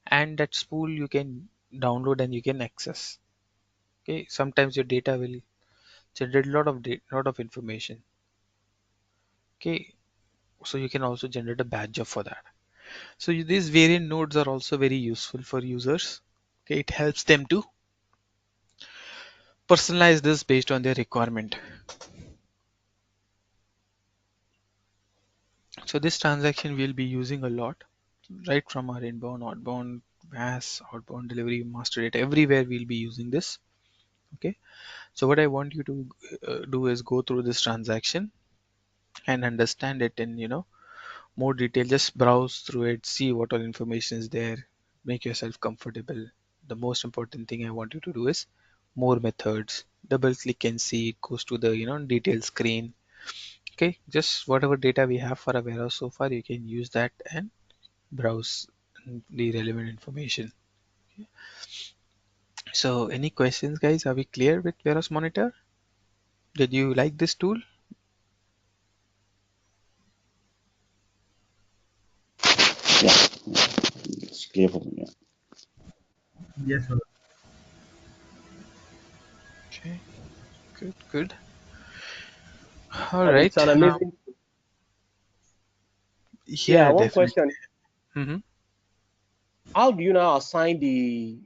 and that spool you can download and you can access. Okay, sometimes your data will generate a lot of information. Okay, so you can also generate a badge job for that. So these variant nodes are also very useful for users. Okay, it helps them to personalize this based on their requirement. So this transaction we'll be using a lot, right from our inbound, outbound, mass, outbound delivery, master data, everywhere we'll be using this. Okay, so what I want you to do is go through this transaction and understand it in more detail. Just browse through it, see what all information is there, make yourself comfortable. The most important thing I want you to do is more methods. Double click and see it goes to the detail screen. Okay, just whatever data we have for a warehouse so far, you can use that and browse the relevant information. So any questions, guys? Are we clear with warehouse monitor? Did you like this tool? Yeah, it's clear for me. Yeah. Yes, sir. Okay, good. All And it's right. an amazing. Yeah, Yeah, one definitely. question. Hmm. How do you now assign the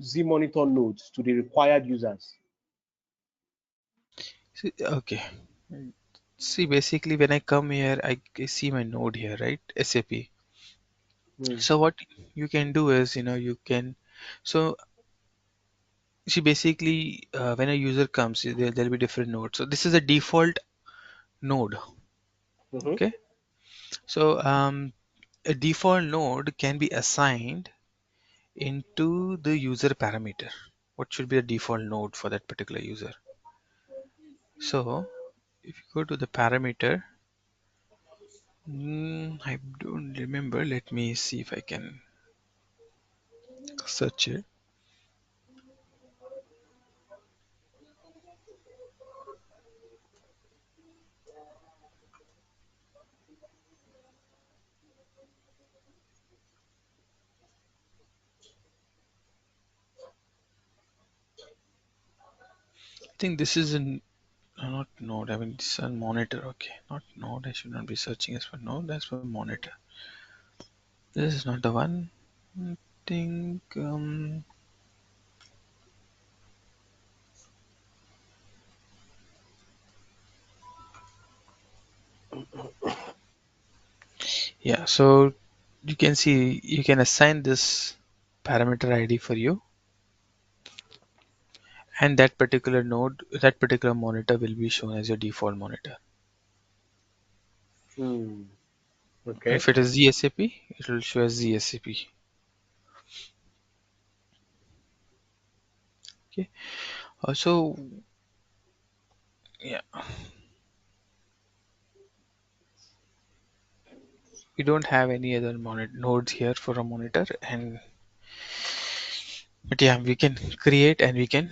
Z monitor nodes to the required users? Okay. See, basically, when I come here, I see my node here, right? SAP. Hmm. So what you can do is, you can. So see, basically, when a user comes, there'll be different nodes. So this is a default node. Mhm. Okay. So a default node can be assigned into the user parameter. What should be the default node for that particular user? So if you go to the parameter, I don't remember. Let me see if I can search it. I think this is an not node. I mean, this is a monitor. Okay, not node. I should not be searching as for node. That's for monitor. This is not the one. I think. Yeah. So you can see you can assign this parameter ID for you, and that particular node, that particular monitor will be shown as your default monitor. Hmm. Okay. If it is ZSAP, it will show as ZSAP. Okay. So Yeah, we don't have any other nodes here for a monitor, and but yeah, we can create and we can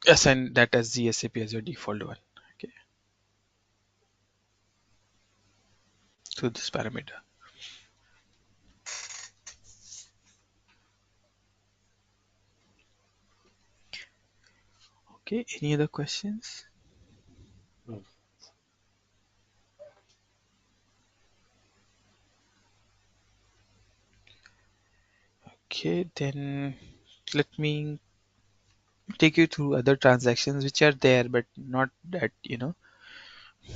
assign that as the SAP as your default one. Okay, to this parameter. Okay, any other questions? Mm. Okay, then let me take you through other transactions which are there but not that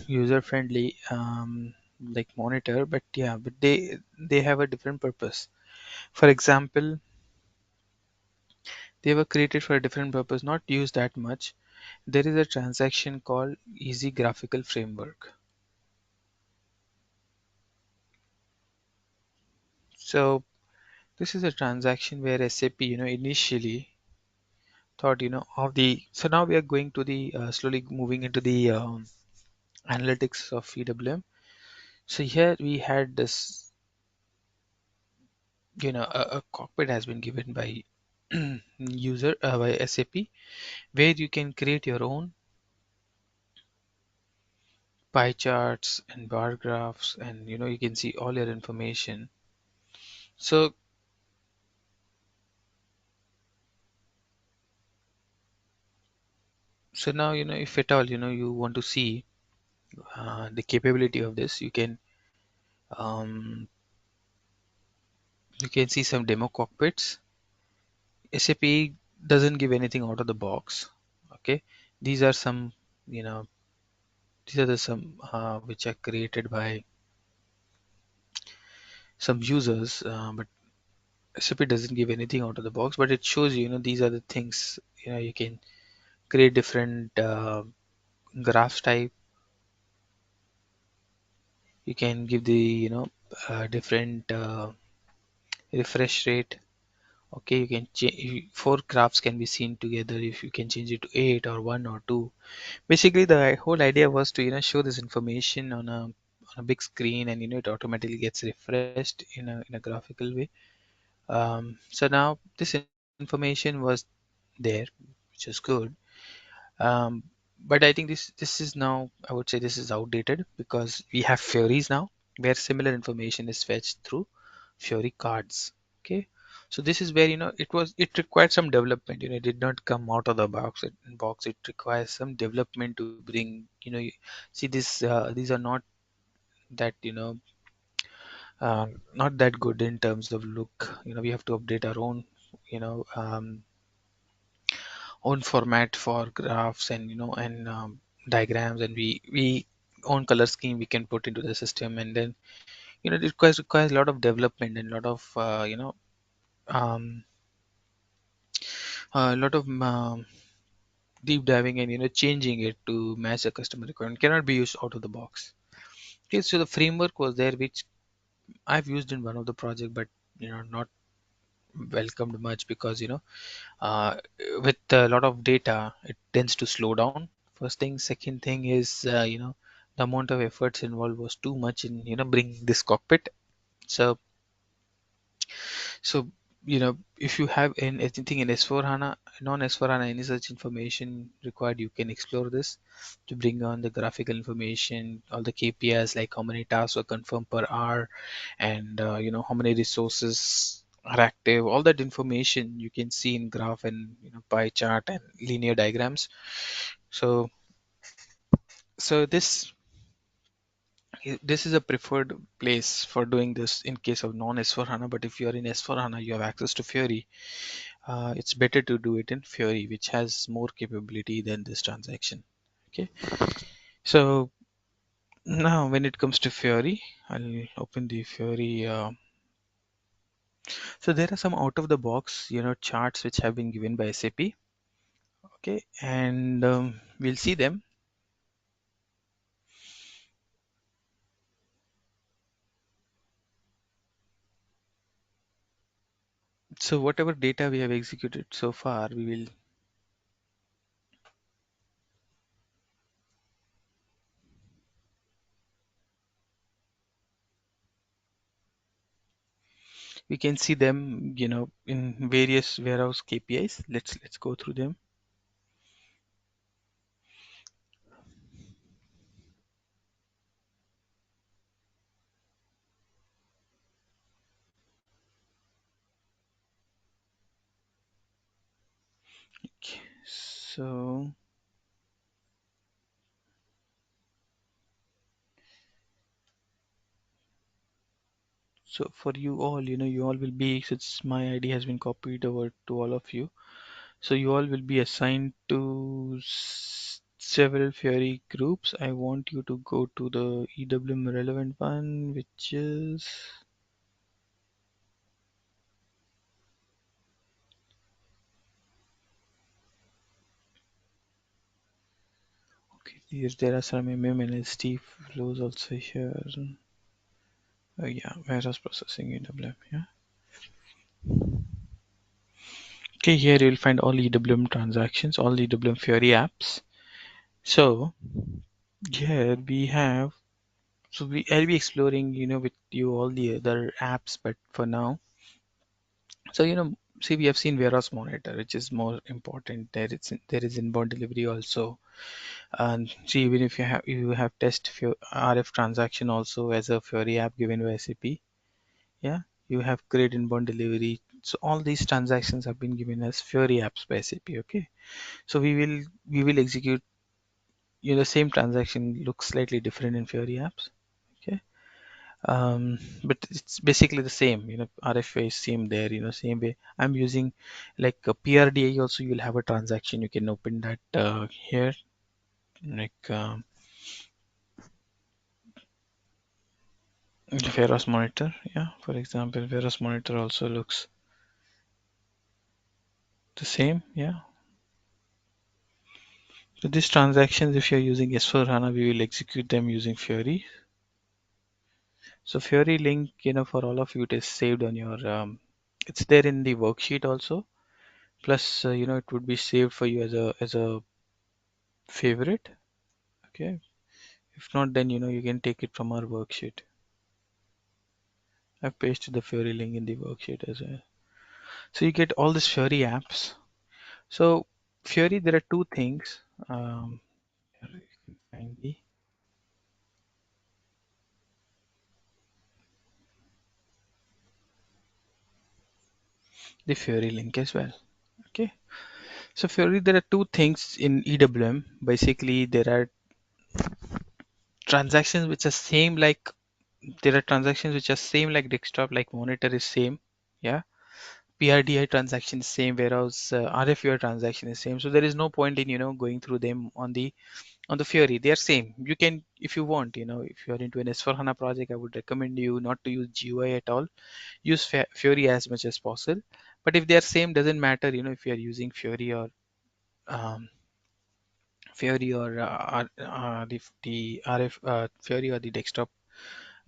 user friendly, like monitor, but yeah, but they have a different purpose. For example, they were created for a different purpose, not used that much. There is a transaction called easy graphical framework. So this is a transaction where SAP initially thought of the, so now we are going to the slowly moving into the analytics of EWM. So here we had this, a cockpit has been given by user by SAP, where you can create your own pie charts and bar graphs, and you can see all your information. So now if at all you want to see the capability of this, um, you can see some demo cockpits. SAP doesn't give anything out of the box. Okay, these are some, you know these are the some which are created by some users, but SAP doesn't give anything out of the box, but it shows these are the things. You can create different graphs type. You can give the different refresh rate. Okay, you can change, four graphs can be seen together. If you can change it to 8 or 1 or 2. Basically, the whole idea was to show this information on a big screen, and it automatically gets refreshed in a graphical way. So now this information was there, which is good. Um, but I think this is now, I would say this is outdated, because we have Furies now, where similar information is fetched through Fury cards. Okay, so this is where it required some development. It did not come out of the box. It requires some development to bring. See this. These are not that not that good in terms of look. We have to update our own you know um, own format for graphs, and diagrams, and we own color scheme we can put into the system, and then it requires a lot of development and a lot of um, a lot of deep diving, and changing it to match the customer requirement. Cannot be used out of the box. Okay, so the framework was there, which I've used in one of the project, but not welcomed much, because uh, with a lot of data it tends to slow down. First thing. Second thing is the amount of efforts involved was too much in bringing this cockpit. So so if you have anything in S4 HANA, non S4 HANA, any such information required, you can explore this to bring on the graphical information, all the KPIs, like how many tasks were confirmed per hour, and how many resources are active. All that information you can see in graph, and pie chart and linear diagrams. So so this this is a preferred place for doing this in case of non S4 HANA. But if you are in S4 HANA, you have access to Fury. It's better to do it in Fury, which has more capability than this transaction. Okay, so now when it comes to Fury, I'll open the Fury. So there are some out of the box, charts which have been given by SAP. Okay, and we'll see them. So whatever data we have executed so far, we will We can see them, in various warehouse KPIs. Let's go through them. Okay, so for you all, you all will be, since my ID has been copied over to all of you, so you all will be assigned to several Fiori groups. I want you to go to the EWM relevant one, which is, okay, there are some MM and SD flows also here. Yeah, warehouse processing EWM, yeah. Okay, here you'll find all EWM transactions, all EWM Fiori apps. So here we have, I'll be exploring, with you all the other apps, but for now, so see, we have seen warehouse monitor, which is more important. There is inbound delivery also, and see, even if you have test RF transaction also as a Fiori app given by SAP. Yeah, you have great inbound delivery. So all these transactions have been given as Fiori apps by SAP. Okay, so we will execute. Same transaction looks slightly different in Fiori apps. Okay, but it's basically the same. RFA is same there. Same way. I'm using like a PRDI. Also, you'll have a transaction. You can open that here. Like the Veros monitor. Yeah, for example, Veros monitor also looks the same. Yeah. So these transactions, if you're using S/4HANA, we will execute them using Fiori. So Fiori link, for all of you, it is saved on your. It's there in the worksheet also. Plus, it would be saved for you as a favorite. Okay. If not, then you can take it from our worksheet. I've pasted the Fiori link in the worksheet as well. So you get all these Fiori apps. So Fiori, there are two things. Find the Fiori link as well. Okay. So Fiori, there are two things in EWM. Basically, there are transactions which are same like desktop, like monitor is same. Yeah. PRDI transaction is same, whereas RFUR transaction is same. So there is no point in going through them on the Fiori. They are same. You can, if you want, if you are into an S4HANA project, I would recommend you not to use GUI at all. Use Fiori as much as possible. But if they are same, doesn't matter. If you are using um, Fiori or the RF Fiori or the desktop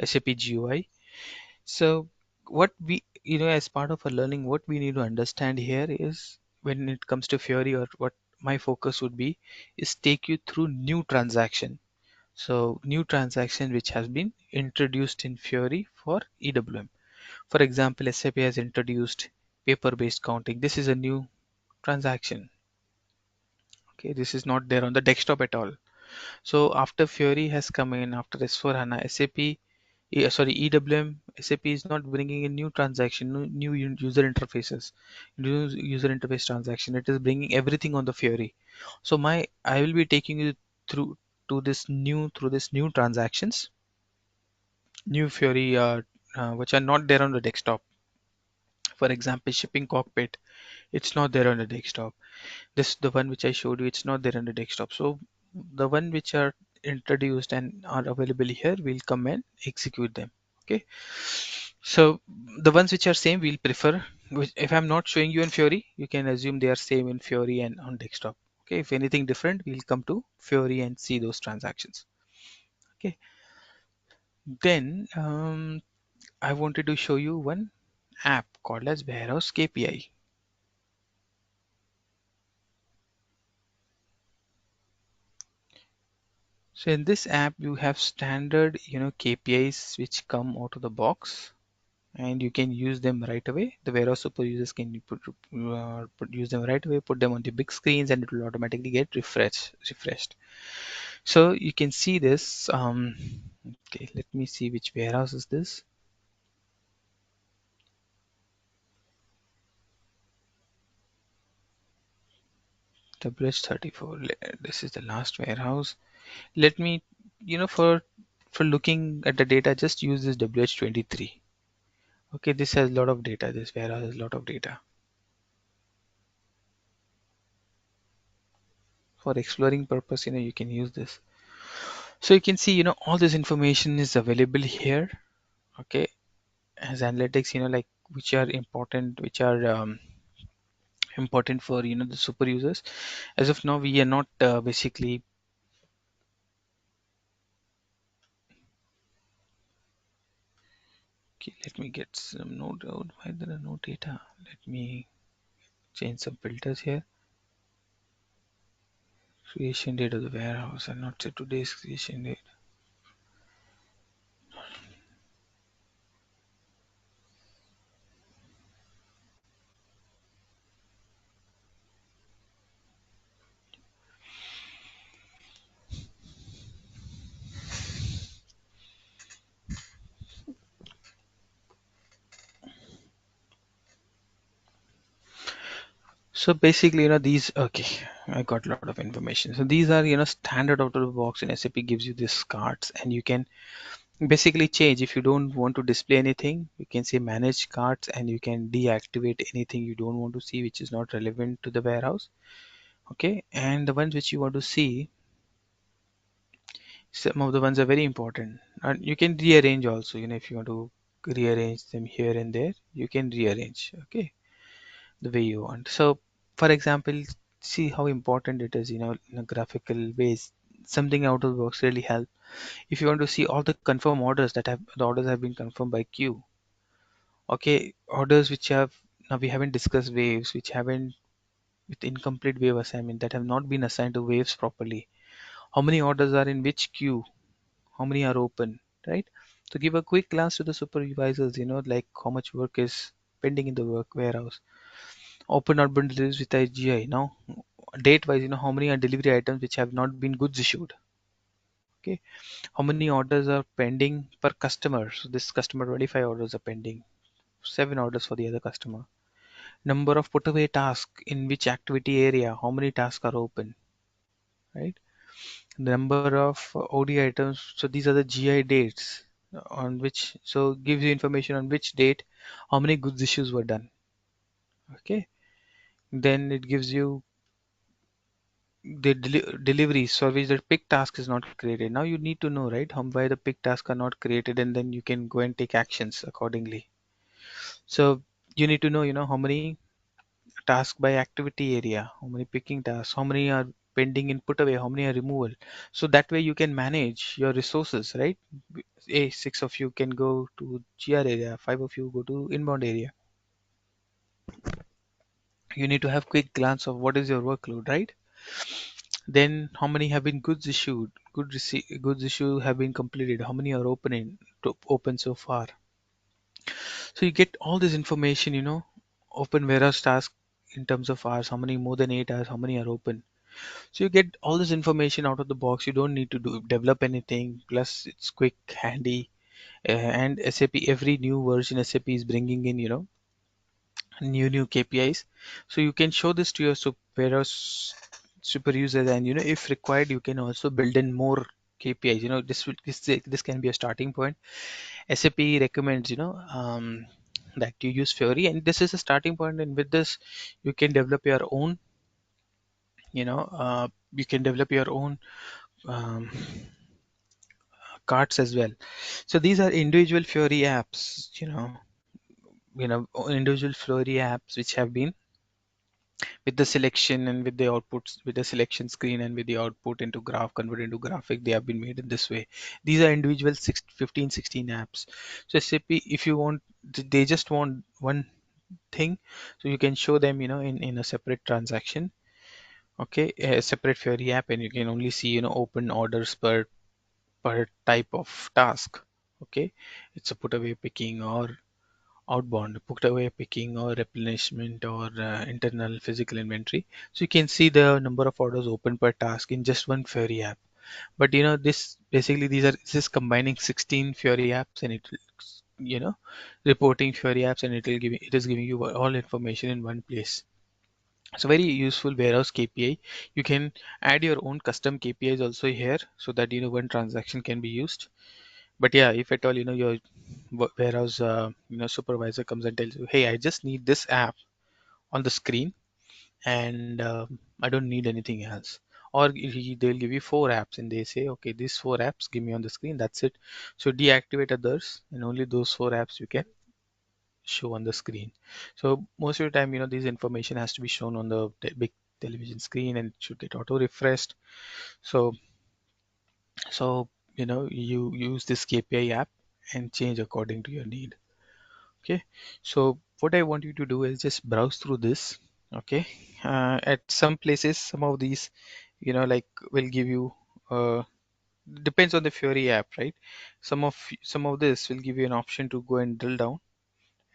SAP GUI. So what we, as part of our learning, what we need to understand here is, when it comes to Fiori, or what my focus would be, is take you through new transaction. So new transaction which has been introduced in Fiori for EWM. For example, SAP has introduced paper-based counting. This is a new transaction. Okay, this is not there on the desktop at all. So after Fiori has come in, after S4HANA, EWM, SAP is not bringing in new transaction, new user interfaces, new user interface transaction. It is bringing everything on the Fiori. So I will be taking you through through this new transactions, new Fiori, which are not there on the desktop. For example, shipping cockpit, it's not there on the desktop. The one which I showed you, it's not there on the desktop. So the one which are introduced and are available here, we'll come and execute them. Okay. So the ones which are same, we'll prefer. If I'm not showing you in Fiori, you can assume they are same in Fiori and on desktop. Okay. If anything different, we'll come to Fiori and see those transactions. Okay. Then I wanted to show you one app called as Warehouse KPI. So in this app, you have standard, KPIs which come out of the box. and you can use them right away. The warehouse super users can use them right away, put them on the big screens, and it will automatically get refreshed. So you can see this. Okay, let me see which warehouse is this. WH34. This is the last warehouse. Let me, for looking at the data, just use this WH23. Okay, this has a lot of data. This warehouse has a lot of data. For exploring purpose, you can use this. So you can see, all this information is available here. Okay, as analytics, like which are important, which are important for the super users. As of now, we are not basically. Okay, let me get some node out. Why there are no data? Let me change some filters here. Creation date of the warehouse. I'll not say today's creation date. So basically, these, okay, I got a lot of information. So these are, standard out of the box in SAP gives you these cards, and you can basically change. If you don't want to display anything, you can say manage cards, and you can deactivate anything you don't want to see, which is not relevant to the warehouse. Okay, and the ones which you want to see, some of the ones are very important, and you can rearrange also. If you want to rearrange them here and there, you can rearrange. Okay, the way you want. So, for example, see how important it is, in a graphical ways. Something out of the box really help. If you want to see all the confirm orders the orders have been confirmed by queue. Okay, orders which have, now we haven't discussed waves, which haven't, with incomplete wave assignment, that have not been assigned to waves properly. How many orders are in which queue? How many are open, right? So give a quick glance to the supervisors, like how much work is pending in the work warehouse. Open urban deliveries with IGI. Now, date wise, how many are delivery items which have not been goods issued? Okay, how many orders are pending per customer? So this customer 25 orders are pending, 7 orders for the other customer. Number of put away tasks in which activity area, how many tasks are open, right? Number of OD items. So these are the GI dates on which, so gives you information on which date, how many goods issues were done. Okay, then it gives you the deliveries for which the pick task is not created. Now you need to know, right, why the pick tasks are not created, and then you can go and take actions accordingly. So you need to know, how many tasks by activity area, how many picking tasks, how many are pending in put away, how many are removal. So that way you can manage your resources, right? A 6 of you can go to GR area, 5 of you go to inbound area. You need to have quick glance of what is your workload, right? Then how many have been goods issued? Goods issue have been completed. How many are open so far? So you get all this information, open warehouse task in terms of hours, how many more than 8 hours, how many are open. So you get all this information out of the box. You don't need to develop anything. Plus, it's quick, handy, and SAP. Every new version SAP is bringing in, new KPIs. So you can show this to your warehouse super users, and if required, you can also build in more KPIs. This can be a starting point. SAP recommends, that you use Fiori, and this is a starting point. And with this, you can develop your own. You can develop your own um, cards as well. So these are individual Fiori apps. Individual Fiori apps which have been with the selection and with the outputs, with the selection screen and with the output into graph, converted into graphic, they have been made in this way. These are individual 15, 16 apps. So SAP, if you want, they just want one thing, so you can show them, in a separate transaction. Okay, a separate Fiori app, and you can only see, open orders per type of task. Okay, it's a put away picking, or outbound, putaway picking or replenishment or internal physical inventory. So you can see the number of orders open per task in just one Fury app. But this basically this is combining 16 Fury apps, and it reporting Fury apps, and it is giving you all information in one place. So very useful warehouse KPI. You can add your own custom KPIs also here, so that one transaction can be used. But yeah, if at all your warehouse supervisor comes and tells you, hey, I just need this app on the screen, and I don't need anything else. Or they'll give you 4 apps and they say, okay, these 4 apps give me on the screen, that's it. So deactivate others, and only those 4 apps you can show on the screen. So most of the time, this information has to be shown on the big television screen, and it should get auto refreshed. So you use this KPI app and change according to your need. Okay, so what I want you to do is just browse through this. Okay, at some places, some of these like will give you depends on the Fury app, right? Some of this will give you an option to go and drill down,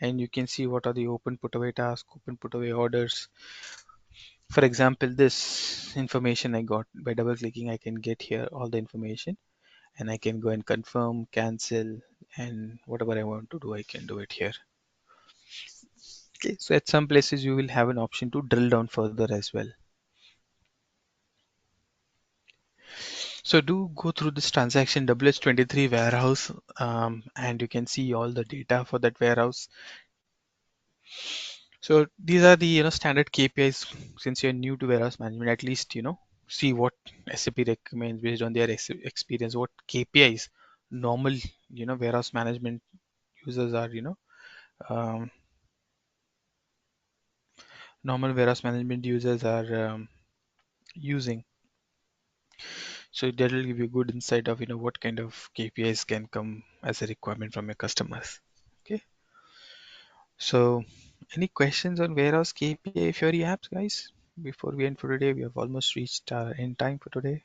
and you can see what are the open putaway tasks, open putaway orders. For example, this information I got by double clicking, I can get here all the information, and I can go and confirm, cancel, and whatever I want to do, I can do it here. Okay, so at some places you will have an option to drill down further as well. So do go through this transaction WH23 warehouse, and you can see all the data for that warehouse. So these are the standard KPIs. Since you're new to warehouse management, at least see what SAP recommends based on their experience. What KPIs normal warehouse management users are um, normal warehouse management users are using. So that will give you good insight of what kind of KPIs can come as a requirement from your customers. Okay. So any questions on warehouse KPI Fury apps, guys? Before we end for today, we have almost reached our end time for today.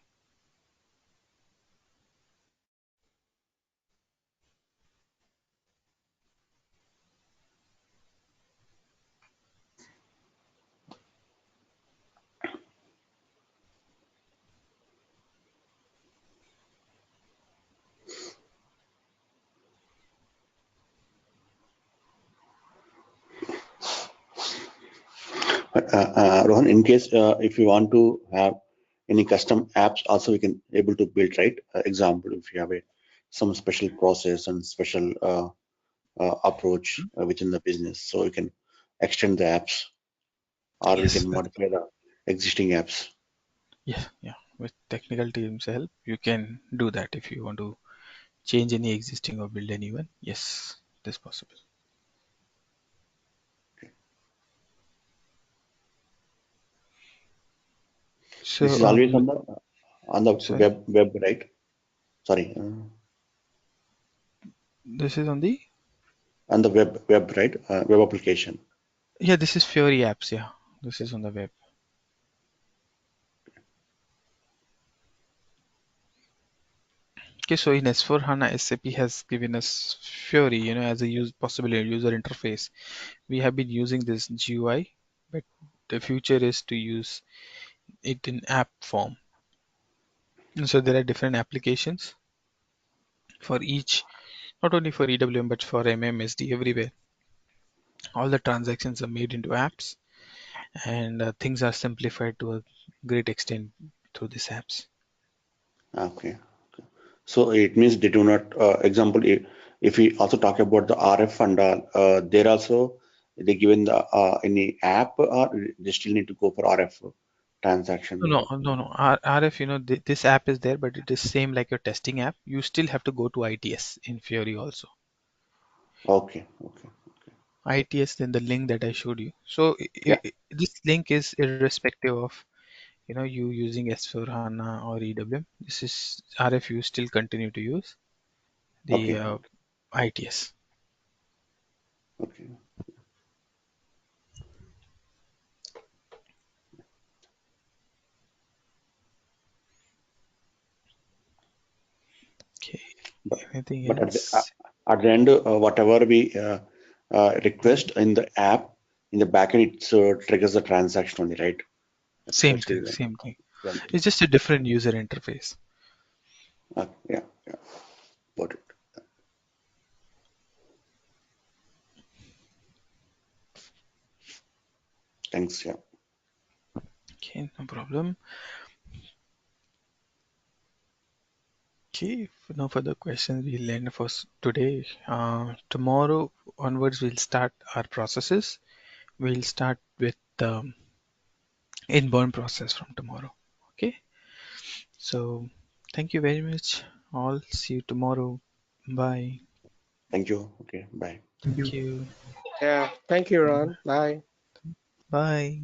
Rohan, in case if you want to have any custom apps, also we can able to build, right? Example, if you have some special process and special approach within the business, so you can extend the apps, or we Yes, can modify the existing apps. yeah. With technical teams help, you can do that if you want to change any existing or build a new one. Yes, it is possible. This So, is always on the sorry, web, right? Sorry, this is on the on the web, right? Web application. yeah. This is Fury apps. Yeah, this is on the web. Okay, so in S/4HANA, SAP has given us Fury, as a possible user interface. We have been using this GUI, but the future is to use it in app form. And so there are different applications for each, not only for EWM but for MMSD everywhere. All the transactions are made into apps, and things are simplified to a great extent through these apps. Okay. So it means they do not. Example, if we also talk about the RF and all, there also they given the any app, or they still need to go for RF No, transaction. no, no, no. RF, this app is there, but it is same like your testing app. You still have to go to ITS in Fury also. Okay, okay, ITS, then the link that I showed you. So yeah, this link is irrespective of you using S/4HANA or EWM. This is RF. You still continue to use the okay, ITS. okay. Okay. But Anything but else? at the end, whatever we request in the app, in the backend, it triggers the transaction only, right? Same That's thing, the same thing. same thing. It's just a different user interface. Yeah, got it. Thanks. Yeah. Okay, no problem. Okay, if no further questions, we'll end for today. Tomorrow onwards, we'll start our processes. We'll start with the inbound process from tomorrow. Okay, so thank you very much. All see you tomorrow. Bye. Thank you. Okay. Bye. Thank Thank you. you. Yeah. Thank you, Ron. Bye. Bye.